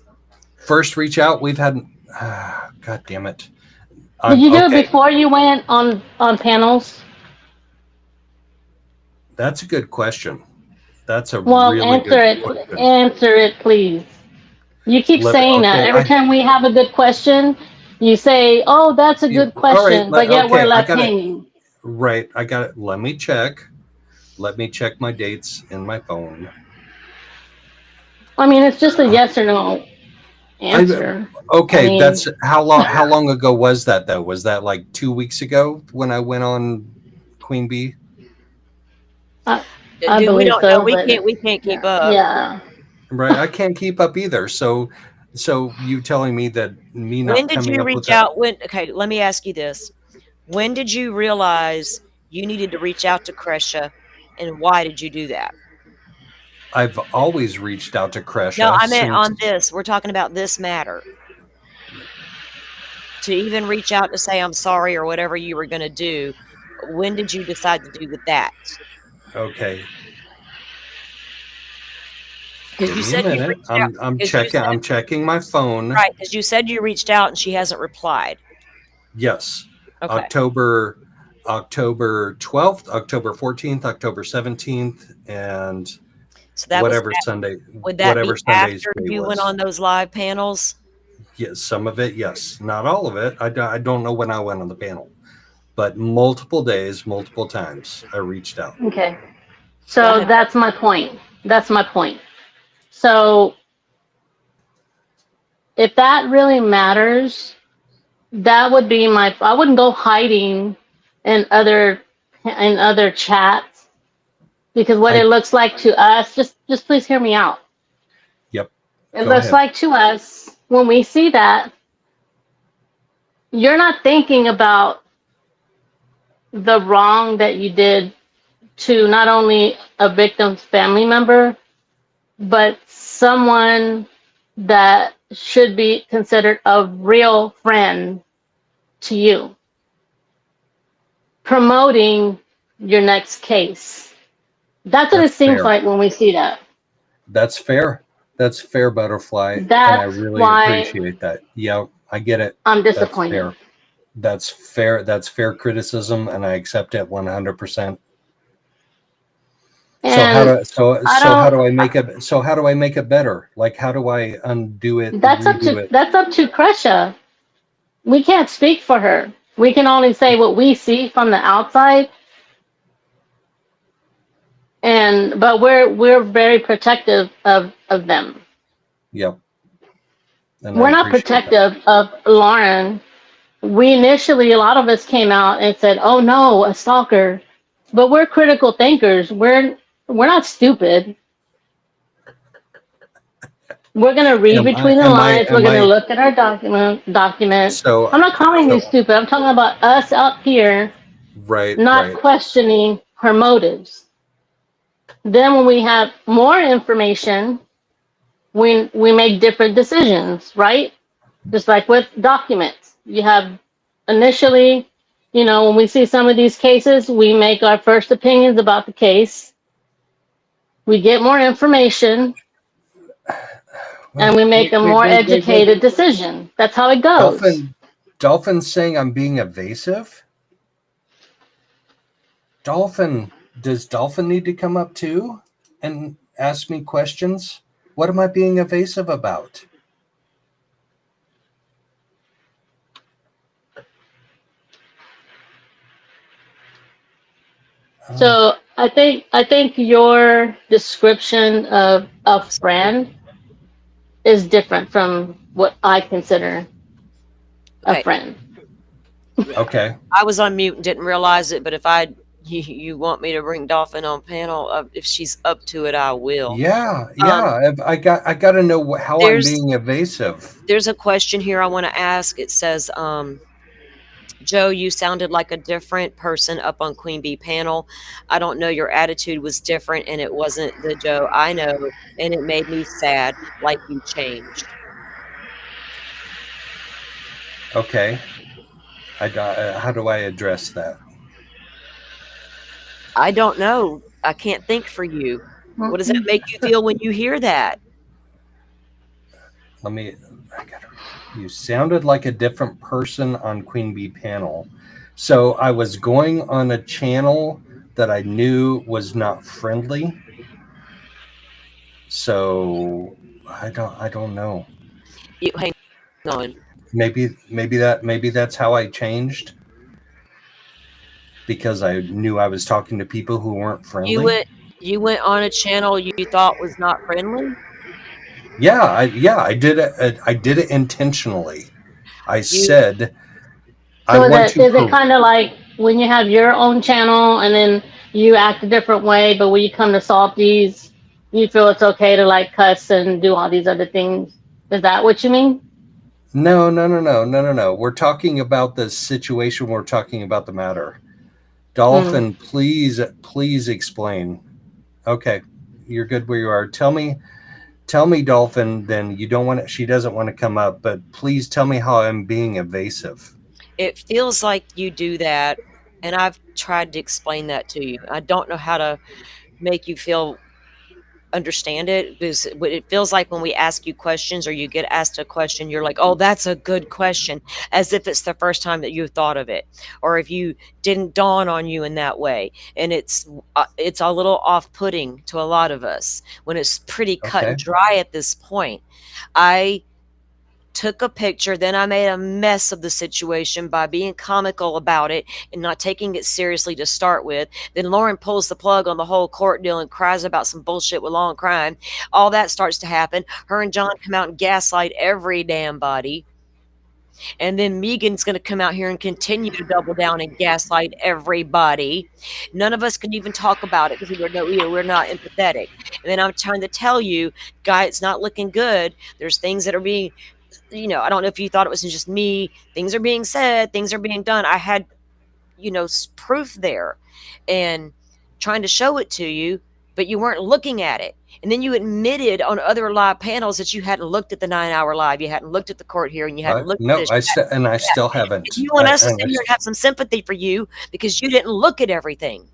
First reach out. We've had. God damn it. Did I'm you do it okay. before you went on panels? That's a good question. That's a Well, really good question. answer it, please. You keep saying that Okay. every time we have a good question. You say, "Oh, that's a good All right. question," but yet we're Okay. I left got it. hanging. Right. I got it. Let me check. Let me check my dates in my phone. I mean, it's just a yes or no I answer. I okay. mean, That's how long. How long ago was that though? Was that like 2 weeks ago when I went on Queen Bee? I, I Dude, we believe don't know. so, but We can't keep yeah, up. yeah. Right. I can't keep up either. So you telling me that me When not did coming you up with reach that? out? When okay, let me ask you this. When did you realize you needed to reach out to Kresha, and why did you do that? I've always reached out to No, Kresha I meant since. on this. We're talking about this matter. To even reach out to say I'm sorry or whatever you were gonna do, when did you decide to do with that? Okay. Because Give you me a said you minute. reached out. Because you said I'm checking my phone. right. Because you said you reached out and she hasn't replied. Yes. Okay. October October 12th, October 14th, October 17th, and So that was would that be whatever Sunday's after day you went was. on those live panels? Yes, some of it, yes. Not all of it. I don't know when I went on the panel, but multiple days, multiple times I reached out. Okay. Go So ahead. that's my point. That's my point. So if that really matters, that would be my. I wouldn't go hiding in other chats, because what I it looks like to us. Just please hear me out. Yep. It Go looks ahead. like to us when we see that you're not thinking about the wrong that you did to not only a victim's family member, but someone that should be considered a real friend to you, promoting your next case. That's what That's it seems fair. like when we see that. That's fair. That's fair, Butterfly, and I That's really why appreciate that. Yeah, I get it. I'm That's disappointed. fair. That's fair. That's fair criticism, and I accept it 100%. And I How don't. do I make it how do I make it better? Like how do I undo it, redo it? That's up to Kresha. We can't speak for her. We can only say what we see from the outside, and but we're very protective of them. Yep, and I We're not appreciate that. protective of Lauren. We initially, a lot of us came out and said, "Oh no, a stalker," but we're critical thinkers. We're not stupid. We're gonna read between the lines. We're Am gonna I look at our documents. so I'm not calling you so stupid. I'm talking about us out here right, not right. questioning her motives. Then when we have more information, we make different decisions, right? Just like with documents. You have initially, when we see some of these cases, we make our first opinions about the case. We get more information and Wait, we make wait, a wait, more wait, wait, wait. educated decision. That's how it goes. Dolphin Dolphin's saying I'm being evasive. Dolphin, does Dolphin need to come up too and ask me questions? What am I being evasive about? Oh, So I think your description of a friend is different from what I consider a Okay. friend. Yeah. okay. I was on mute and didn't realize it, but if you want me to bring Dolphin on panel, if she's up to it, I will. Yeah, Um, yeah. I got to know how I'm there's being evasive. there's a question here I want to ask. It says, Joe, you sounded like a different person up on Queen Bee panel. I don't know, your attitude was different, and it wasn't the Joe I know, and it made me sad, like you changed. Okay. How do I address that? I don't know. I can't think for you. What does that Mm-mm. make you feel when you hear that? Let me. I got. You sounded like a different person on Queen Bee panel. So I was going on a channel that I knew was not friendly. So I don't know. You hang on. Maybe that's how I changed because I knew I was talking to people who weren't You friendly. went you went on a channel you thought was not friendly? I did it. I did it intentionally. I You said I So is want it to. is it kind of like when you have your own channel and then you act a different way, but when you come to Salties, you feel it's okay to like cuss and do all these other things? Is that what you mean? No, no, no, no, no, no, no. We're talking about the situation. We're talking about the matter. Mm. Dolphin, please explain. Okay, you're good where you are. Tell me, Dolphin. Then you don't want to, she doesn't want to come up, but please tell me how I'm being evasive. It feels like you do that, and I've tried to explain that to you. I don't know how to make you feel understand it because what it feels like when we ask you questions or you get asked a question, you're like, oh, that's a good question, as if it's the first time that you thought of it, or if you didn't dawn on you in that way. And it's a little off-putting to a lot of us when it's pretty cut and Okay, dry at this point. I took a picture, then I made a mess of the situation by being comical about it and not taking it seriously to start with. Then Lauren pulls the plug on the whole court deal and cries about some bullshit with law and crime. All that starts to happen. Her and John come out and gaslight every damn body. And then Megan's going to come out here and continue to double down and gaslight everybody. None of us can even talk about it because we're not empathetic. And then I'm trying to tell you, guy, it's not looking good. There's things that are being, I don't know if you thought it was just me. Things are being said, things are being done. I had, proof there and trying to show it to you, but you weren't looking at it. And then you admitted on other live panels that you hadn't looked at the 9 hour live, you hadn't looked at the court hearing, you hadn't looked at no, this, you hadn't I looked at that. still And haven't. you want us to sit here and have some sympathy for you because you didn't look at everything.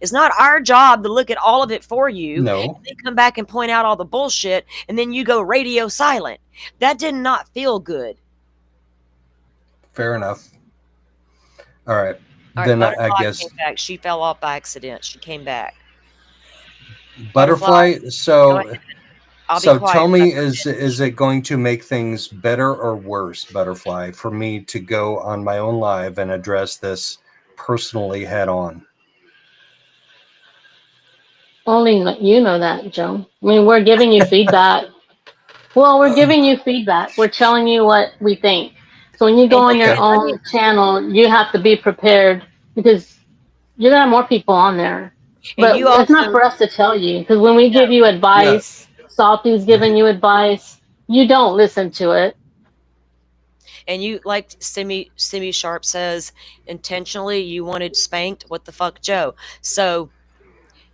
It's not our job to look at all of it for you No, and then come back and point out all the bullshit and then you go radio silent. That did not feel good. fair enough. All right, All right, then I Butterfly came guess back. She fell off by accident. She came back. Butterfly, butterfly. go ahead. So I'll be So quiet tell for me, a is it going to make things better or worse, Butterfly, for me to go on my own live and address this personally head on? Only you know that, Joe. I mean, we're giving you feedback. Well, we're giving you feedback. We're telling you what we think. So when you go And on you your Okay. and let me own channel, you have to be prepared because you're gonna have more people on there. and But you it's not also for us to tell you because when we give you Yeah. advice, Salty's giving you advice, you don't listen to it. and you like Simi Sharp says, intentionally you wanted spanked. What the fuck, Joe? So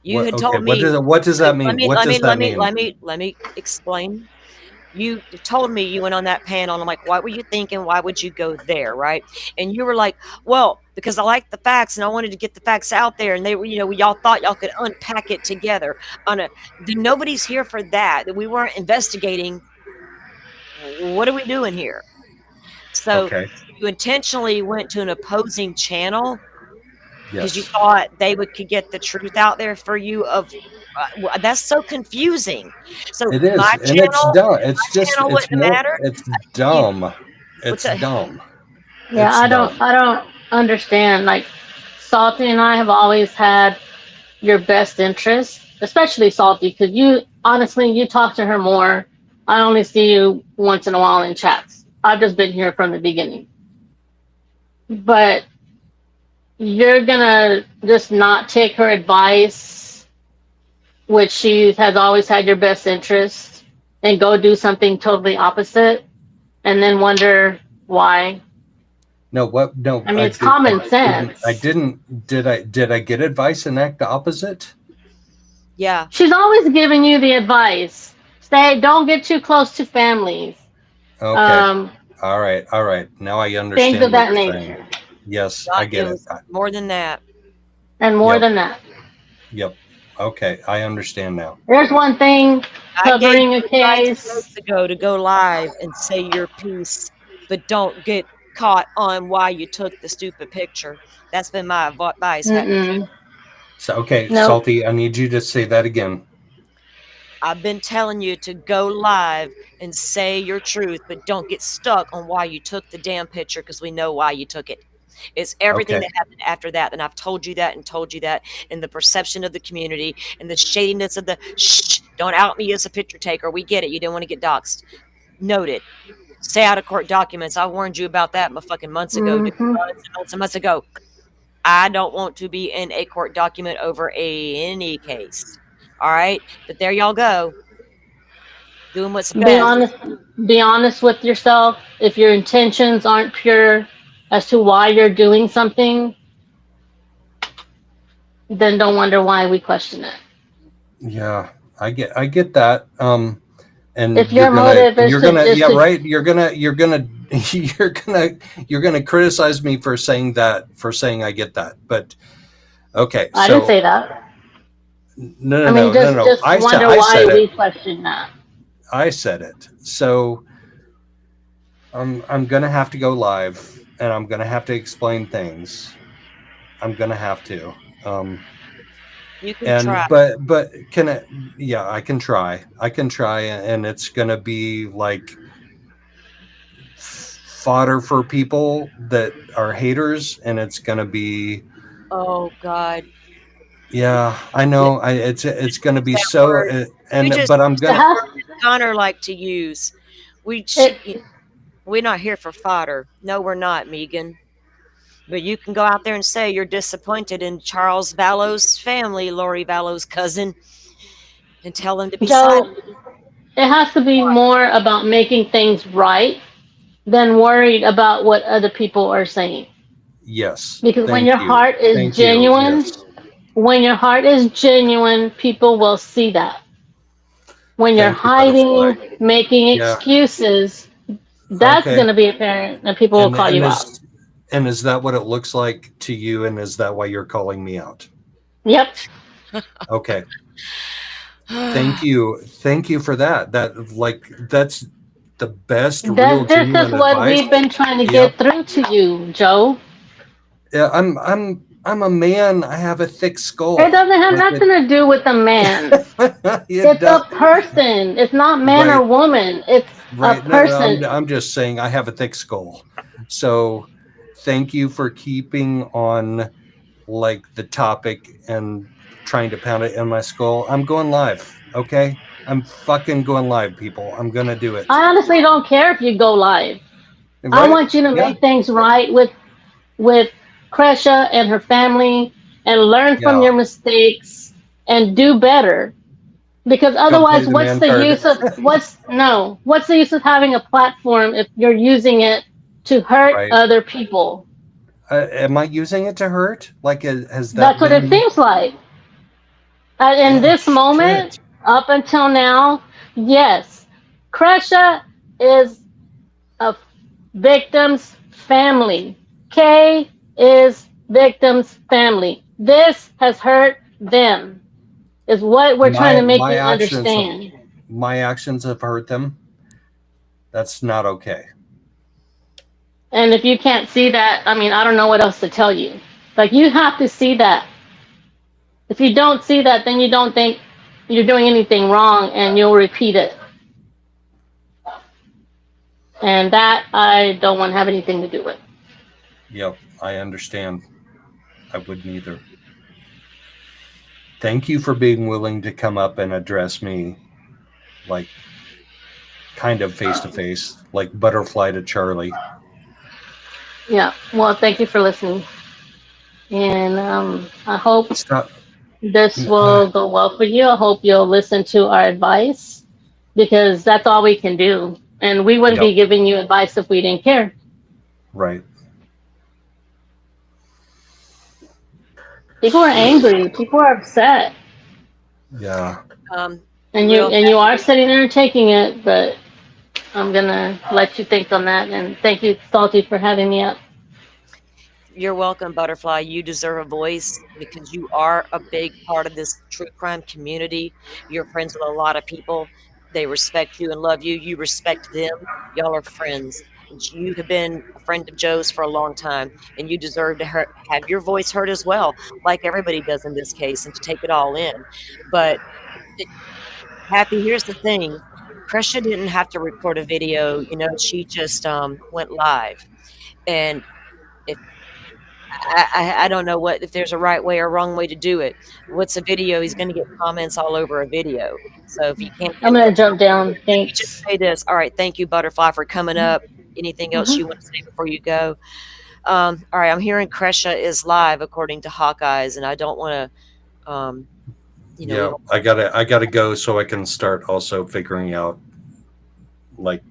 you What? had Okay. told me. What does So that let mean? me What let does me that let me mean? let me let me explain. You told me you went on that panel, and I'm like, what were you thinking? Why would you go there, right? And you were like, well, because I like the facts and I wanted to get the facts out there, and they were, y'all thought y'all could unpack it together. Then nobody's here for that. That we weren't investigating. What are we doing here? So Okay. you intentionally went to an opposing channel because you Yes. thought they could get the truth out there for you of that's so confusing. So It is, and it's dumb. It's just, channel it's wouldn't have more, mattered. it's You dumb. what's It's that? dumb. Yeah, It's dumb. I don't understand. Like, Salty and I have always had your best interest, especially Salty, because you honestly you talk to her more. I only see you once in a while in chats. I've just been here from the beginning. But you're gonna just not take her advice, which she has always had your best interest, and go do something totally opposite, and then wonder why. No, what? No, I mean, it's common I sense. didn't. Did I get advice and act the opposite? Yeah. She's always giving you the advice. Stay, don't get too close to families. Okay. Um, All right. All right. Now I Things understand of what that you're saying. nature. Yes, I Not get it it. was more than that. And more Yep. than that. Yep. Okay. I understand now. There's one thing I gave covering a you advice case. months ago to go live and say your piece, but don't get caught on why you took the stupid picture. That's been my advice. Mm-mm. So, okay, Nope. Salty, I need you to say that again. I've been telling you to go live and say your truth, but don't get stuck on why you took the damn picture because we know why you took it. It's everything Okay. that happened after that. And I've told you that and told you that, and the perception of the community and the shadiness of the shh, don't out me as a picture taker. We get it. You didn't want to get doxxed. Noted. Stay out of court documents. I warned you about that fucking months ago, dude. Mm-hmm. Months and months ago. I don't want to be in a court document over any case. All right. But there y'all go. Doing what's Be best. honest. Be honest with yourself. If your intentions aren't pure as to why you're doing something, then don't wonder why we question it. Yeah, I get that. And If your motive is yeah, to right. You're gonna criticize me for saying that, for saying I get that. But okay, I didn't so say that. I mean, no. just wonder I why said it. we question that. I said it. So I'm gonna have to go live, and I'm gonna have to explain things. I'm gonna have to. You can try. And but can I? Yeah, I can try. I can try, and it's gonna be like fodder for people that are haters, and it's gonna be, Oh God. yeah, I Yeah, know. It's gonna be that so, word. We and just but I'm use It that gonna, has word that Connor liked to use. We it. we're not here for fodder. No, we're not, Megan. But you can go out there and say you're disappointed in Charles Vallow's family, Lori Vallow's cousin, and tell them to be silent. Joe, it has to be more about making things right than worried about what other people are saying. yes, Because thank you, yes, when your heart is genuine, people will see that. When you're thank you, butterfly. hiding, making Yeah, excuses, that's okay. going to be apparent and people will call And you out. is that what it looks like to you? And is that why you're calling me out? Yep. Okay. Thank you for that. That's the best real This is genuine what advice. we've been trying to Yep. get through to you, Joe. Yeah, I'm a man. I have a thick It skull. doesn't have Like nothing to do with a man. it It's does. a person. It's not man or Right, woman. It's a right. No, person. I'm just saying I have a thick skull. So thank you for keeping on like the topic and trying to pound it in my skull. I'm going live. Okay. I'm fucking going live, people. I'm gonna do it. I honestly don't care if you go live. I Right? want you to Yeah. make things right with Kresha and her family and learn from Yeah. your mistakes and do better. Because Don't play otherwise, the man card. what's the use of having a platform if you're using it to hurt Right. other people? Am I using it to hurt? Like, has That's that what it been? seems like. In Oh this moment, shit! up until now, yes, Kresha is a victim's family. Kay is victim's family. This has hurt them, is what we're trying to make My you actions have understand. hurt them. That's not okay. And if you can't see that, I mean, I don't know what else to tell you. Like, you have to see that. If you don't see that, then you don't think you're doing anything wrong, and you'll repeat it. And that I don't want to have anything to do with. Yep, I understand. I wouldn't either. Thank you for being willing to come up and address me, like, kind of face to face, like Butterfly to Charlie. Yeah. Well, thank you for listening. And I hope Stop. this will go well for you. I hope you'll listen to our advice, because that's all we can do. And we wouldn't Yep. be giving you advice if we didn't care. Right. People are angry. People are upset. Yeah. And Real you are sitting there and taking it, but I'm gonna let you think on that. And thank you, Salty, for having me up. You're welcome, Butterfly. You deserve a voice because you are a big part of this true crime community. You're friends with a lot of people. They respect you and love you. You respect them. Y'all are friends. And you have been a friend of Joe's for a long time, and you deserve to have your voice heard as well, like everybody does in this case, and to take it all in. But Happy, here's the thing. Kresha didn't have to record a video. She just went live. And if I don't know if there's a right way or wrong way to do it. What's a video? He's going to get comments all over a video. So if you can't I'm handle gonna it, jump down. let me just Thanks. say this. All right, thank you, Butterfly, for coming up. Anything else Mhm. you want to say before you go? All right, I'm hearing Kresha is live according to Hawkeyes, and I don't want to. We Yeah. don't. I gotta go so I can start also figuring out, like,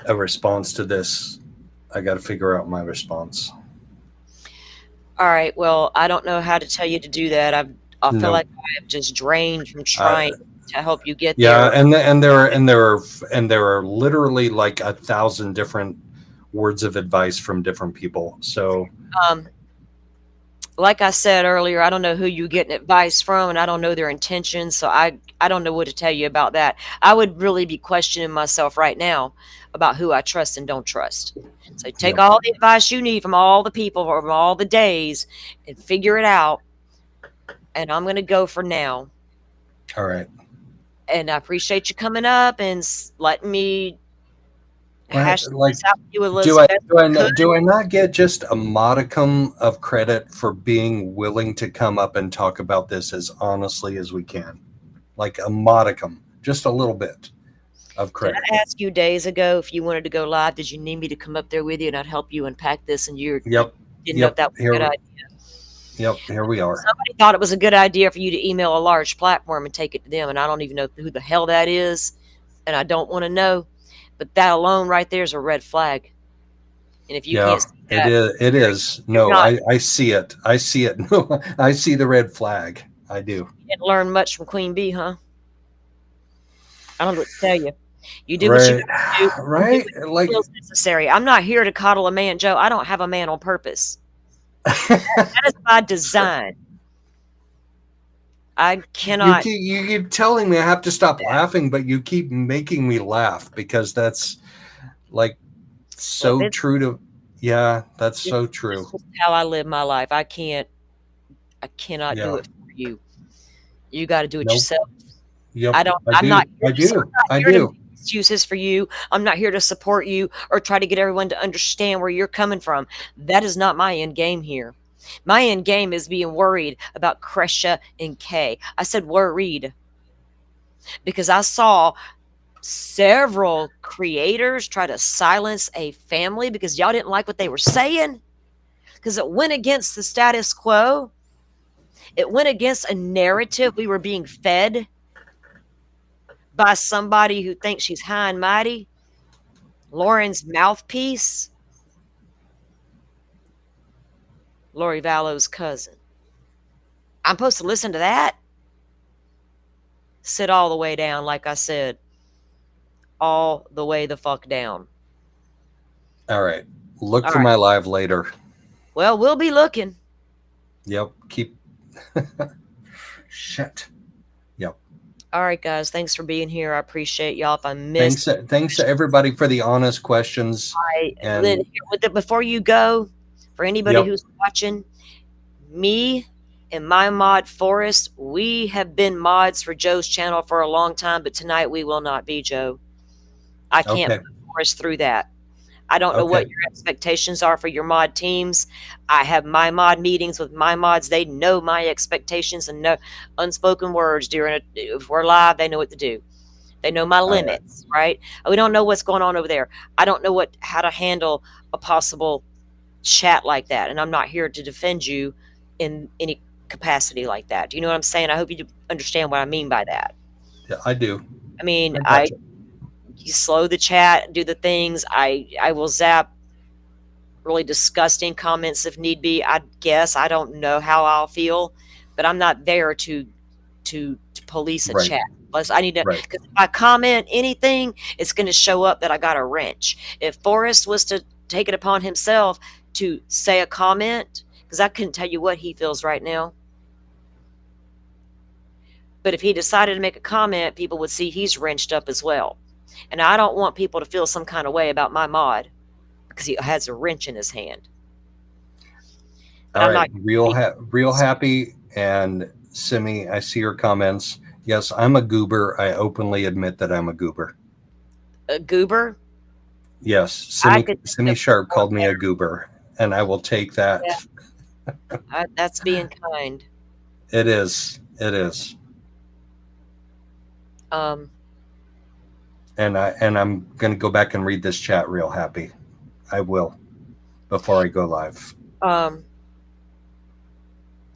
a response to this. I gotta figure out my response. All right. Well, I don't know how to tell you to do that. I feel No. like I have just drained from I, trying to help you get yeah, there. and there are literally like 1,000 different words of advice from different people. So Um, like I said earlier, I don't know who you're getting advice from, and I don't know their intentions, so I don't know what to tell you about that. I would really be questioning myself right now about who I trust and don't trust. So take yep. all the advice you need from all the people from all the days and figure it out. And I'm going to go for now. All right. And I appreciate you coming up and letting me What, hash like, this out with you as do I best do I I could. not, do I not get just a modicum of credit for being willing to come up and talk about this as honestly as we can? Like a modicum, just a little bit of Did credit. I ask you days ago if you wanted to go live? Did you need me to come up there with you and I'd help you unpack this? And you Yep. didn't know if Yep. that was a good idea. Here we are. Somebody thought it was a good idea for you to email a large platform and take it to them, and I don't even know who the hell that is, and I don't want to know. But that alone right there is a red flag. And if you Yeah, can't see it that, is. It is. you're No, not I see it. I see it. No, I see the red flag. I do. you didn't learn much from Queen Bee, huh? I don't know what to tell you. You do what you Right. got to do and do Right. what Like, feels necessary. I'm not here to coddle a man, Joe. I don't have a man on purpose. That is by design. I cannot. you keep telling me I have to stop laughing, but you keep making me laugh because that's, like, Well, so true to. Yeah, that's this so is true. just how I live my life. I cannot do Yeah. it for you. You got to do it Nope. yourself. Yep. I I'm do. not I do. I here to do. make excuses for you. I'm not here to support you or try to get everyone to understand where you're coming from. That is not my end game here. My end game is being worried about Kresha and Kay. I said worried because I saw several creators try to silence a family because y'all didn't like what they were saying because it went against the status quo. It went against a narrative we were being fed by somebody who thinks she's high and mighty. Lauren's mouthpiece, Lori Vallow's cousin. I'm supposed to listen to that? Sit all the way down, like I said. All the way the fuck down. All right. Look All for right. my live later. Well, we'll be looking. Yep. Keep. Shit. Yep. All right, guys. Thanks for being here. I appreciate y'all. If I missed, Thanks to everybody for the honest questions. And before you go, for anybody yep, who's watching, me and my mod Forrest, we have been mods for Joe's channel for a long time, but tonight we will not be, Joe. I can't okay, put Forrest through that. I don't know okay, what your expectations are for your mod teams. I have my mod meetings with my mods. They know my expectations and know unspoken words during it. If we're live, they know what to do. They know my I, limits, right? We don't know what's going on over there. I don't know how to handle a possible chat like that, and I'm not here to defend you in any capacity like that. Do you know what I'm saying? I hope you understand what I mean by that. yeah, I do. I mean, I got you. you slow the chat, do the things. I will zap really disgusting comments if need be. I guess I don't know how I'll feel, but I'm not there to police a Right, chat. Plus, I need to, right. because if I comment anything, it's going to show up that I got a wrench. If Forrest was to take it upon himself to say a comment, because I couldn't tell you what he feels right now, but if he decided to make a comment, people would see he's wrenched up as well. And I don't want people to feel some kind of way about my mod because he has a wrench in his hand. But All I'm right, not real happy. And Simi, I see your comments. Yes, I'm a goober. I openly admit that I'm a goober. a goober. Yes, I could Simi Sharp called me a goober, and I will take that. that's being kind. It is. It is. Um, And I'm going to go back and read this chat real happy. I will before I go live. um,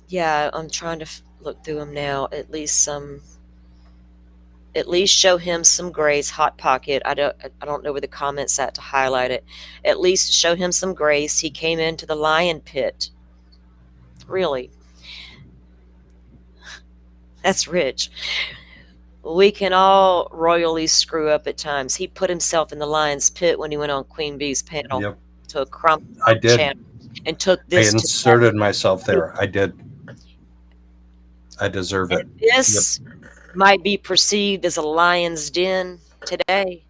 yeah, I'm trying to look through them now. At least show him some grace. Hot Pocket. I don't know where the comments at to highlight it. At least show him some grace. He came into the lion pit. Really, that's rich. We can all royally screw up at times. He put himself in the lion's pit when he went on Queen Bee's panel Yep, to a crump I did. channel and took I this to inserted myself there. I did. I deserve it. this. Yep. Might be perceived as a lion's den today,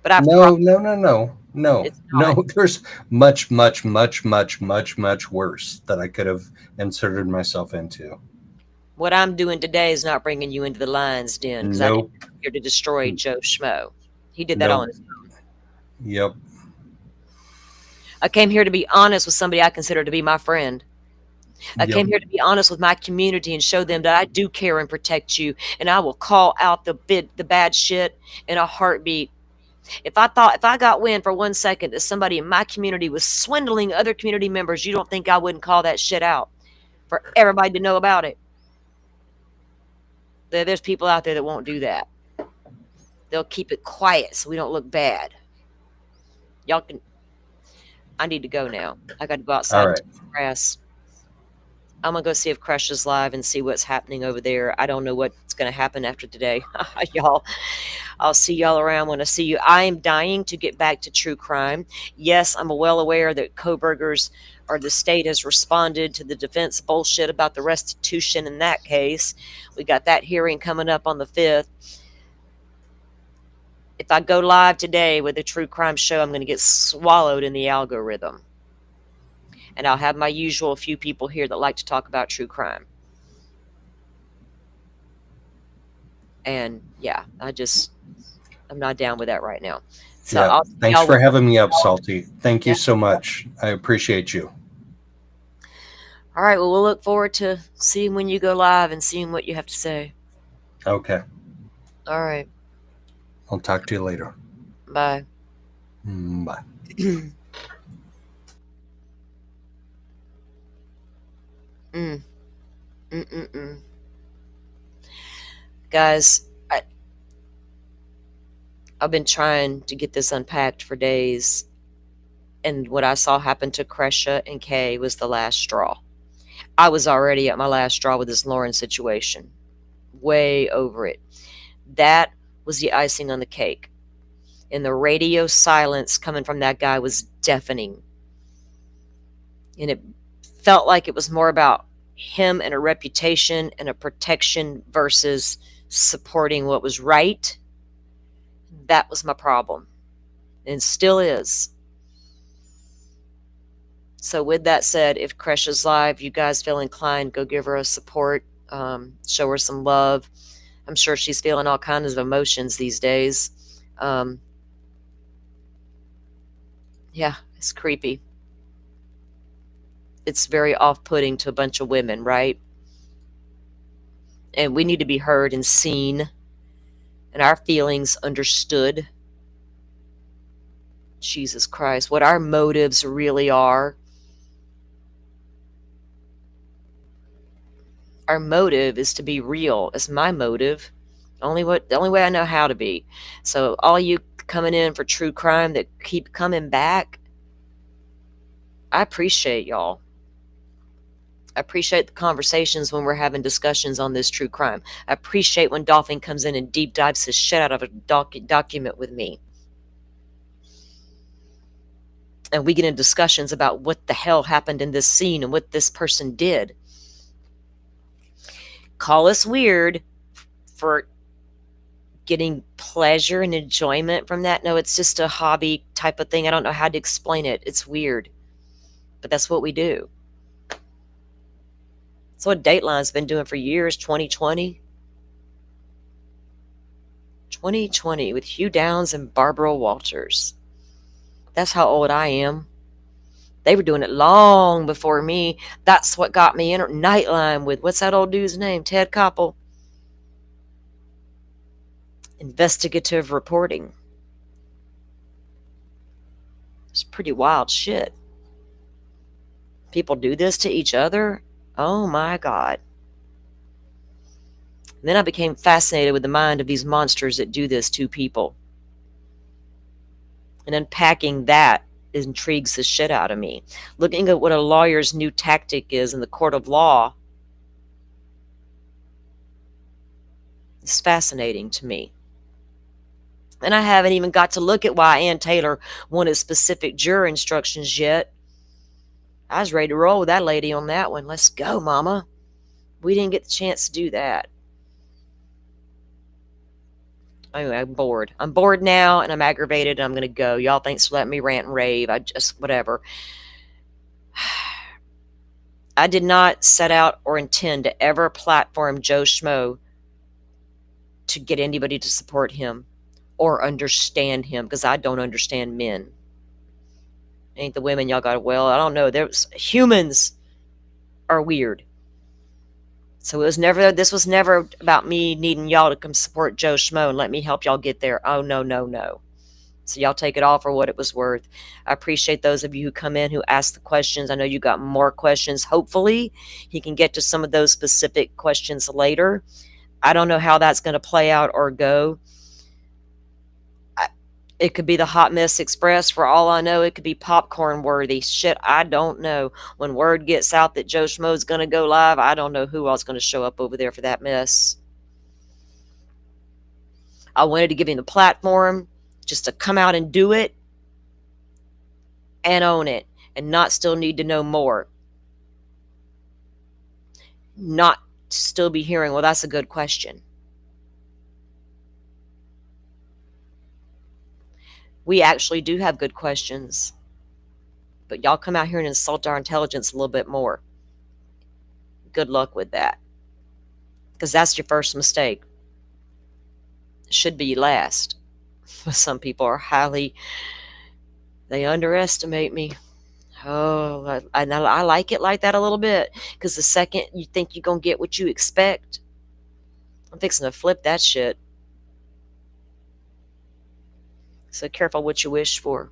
but I No, promise no, no, no, no, it's not. no. There's much, much, much, much, much, much worse that I could have inserted myself into. What I'm doing today is not bringing you into the lion's den because I didn't Nope. come here to destroy Joe Schmoe. He did that on Nope. his own. Yep. I came here to be honest with somebody I consider to be my friend. I Yep. came here to be honest with my community and show them that I do care and protect you, and I will call out the bad shit in a heartbeat. If I got wind for 1 second that somebody in my community was swindling other community members, you don't think I wouldn't call that shit out for everybody to know about it? There's people out there that won't do that. They'll keep it quiet so we don't look bad. Y'all can. I need to go now. I got to go outside All and right. touch the grass. I'm gonna go see if Crush is live and see what's happening over there. I don't know what's gonna happen after today, y'all. I'll see y'all around when I see you. I am dying to get back to true crime. Yes, I'm well aware that Coburgers or the state has responded to the defense bullshit about the restitution in that case. We got that hearing coming up on the 5th. If I go live today with a true crime show, I'm going to get swallowed in the algorithm. And I'll have my usual few people here that like to talk about true crime. And yeah, I'm not down with that right now. So Yeah. I'll see Thanks y'all for when- having me up, Salty. Thank you Yeah. so much. I appreciate you. All right. Well, we'll look forward to seeing when you go live and seeing what you have to say. Okay. All right. I'll talk to you later. Bye. Bye. Mm. Mm-mm-mm. Guys, I've been trying to get this unpacked for days, and what I saw happen to Crescia and Kay was the last straw. I was already at my last straw with this Lauren situation. Way over it. That was the icing on the cake. And the radio silence coming from that guy was deafening. And it felt like it was more about him and a reputation and a protection versus supporting what was right. That was my problem, and still is. So with that said, if Kresh is live, you guys feel inclined, go give her a support, show her some love. I'm sure she's feeling all kinds of emotions these days. Yeah, it's creepy. It's very off-putting to a bunch of women, right? And we need to be heard and seen, and our feelings understood. Jesus Christ, what our motives really are. Our motive is to be real. It's my motive. The only way I know how to be. So all you coming in for true crime that keep coming back, I appreciate y'all. I appreciate the conversations when we're having discussions on this true crime. I appreciate when Dolphin comes in and deep dives his shit out of a document with me. And we get in discussions about what the hell happened in this scene and what this person did. Call us weird for getting pleasure and enjoyment from that. No, it's just a hobby type of thing. I don't know how to explain it. It's weird. But that's what we do. That's what Dateline's been doing for years. 2020 with Hugh Downs and Barbara Walters. That's how old I am. They were doing it long before me. That's what got me in Nightline with, what's that old dude's name? Ted Koppel. Investigative reporting. It's pretty wild shit. People do this to each other. Oh my God. And then I became fascinated with the mind of these monsters that do this to people. And unpacking that intrigues the shit out of me. Looking at what a lawyer's new tactic is in the court of law is fascinating to me. And I haven't even got to look at why Ann Taylor wanted specific juror instructions yet. I was ready to roll with that lady on that one. Let's go, mama. We didn't get the chance to do that. Anyway, I'm bored. I'm bored now, and I'm aggravated, and I'm going to go. Y'all, thanks for letting me rant and rave. Whatever. I did not set out or intend to ever platform Joe Scmoe to get anybody to support him or understand him, because I don't understand men. Ain't the women y'all got, well, I don't know. Humans are weird. So this was never about me needing y'all to come support Joe Scmoe and let me help y'all get there. Oh, no, no, no. So y'all take it all for what it was worth. I appreciate those of you who come in, who ask the questions. I know you got more questions. Hopefully he can get to some of those specific questions later. I don't know how that's going to play out or go. It could be the Hot Mess Express. For all I know, it could be popcorn worthy. Shit, I don't know. When word gets out that Joe Schmoe's going to go live, I don't know who else is going to show up over there for that mess. I wanted to give him the platform just to come out and do it and own it and not still need to know more. Not to still be hearing, well, that's a good question. We actually do have good questions. But y'all come out here and insult our intelligence a little bit more. Good luck with that. Because that's your first mistake. It should be your last. Some people are they underestimate me. Oh, I like it like that a little bit. Because the second you think you're going to get what you expect, I'm fixing to flip that shit. So careful what you wish for.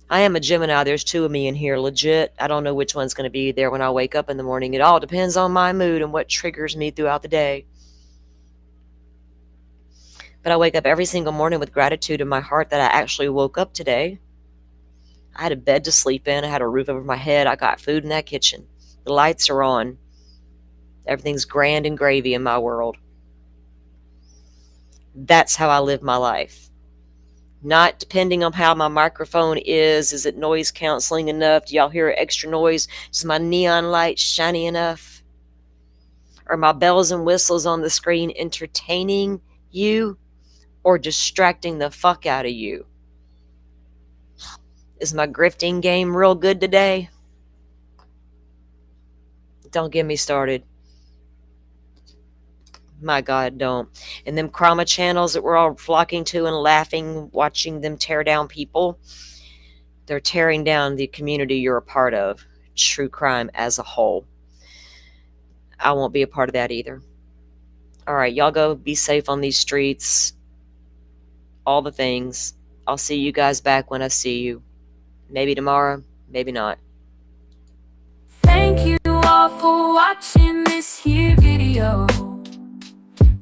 I am a Gemini. There's two of me in here, legit. I don't know which one's going to be there when I wake up in the morning. It all depends on my mood and what triggers me throughout the day. But I wake up every single morning with gratitude in my heart that I actually woke up today. I had a bed to sleep in. I had a roof over my head. I got food in that kitchen. The lights are on. Everything's grand and gravy in my world. That's how I live my life. Not depending on how my microphone is it noise canceling enough? Do y'all hear extra noise? Is my neon light shiny enough? Are my bells and whistles on the screen entertaining you or distracting the fuck out of you? Is my grifting game real good today? Don't get me started. My God, don't. And them trauma channels that we're all flocking to and laughing, watching them tear down people, they're tearing down the community you're a part of, true crime as a whole. I won't be a part of that either. All right, y'all go be safe on these streets. All the things. I'll see you guys back when I see you. Maybe tomorrow, maybe not. Thank you all for watching this here video.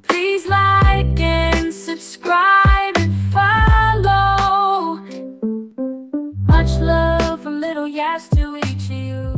Please like and subscribe and follow. Much love from Little Yas to each of you.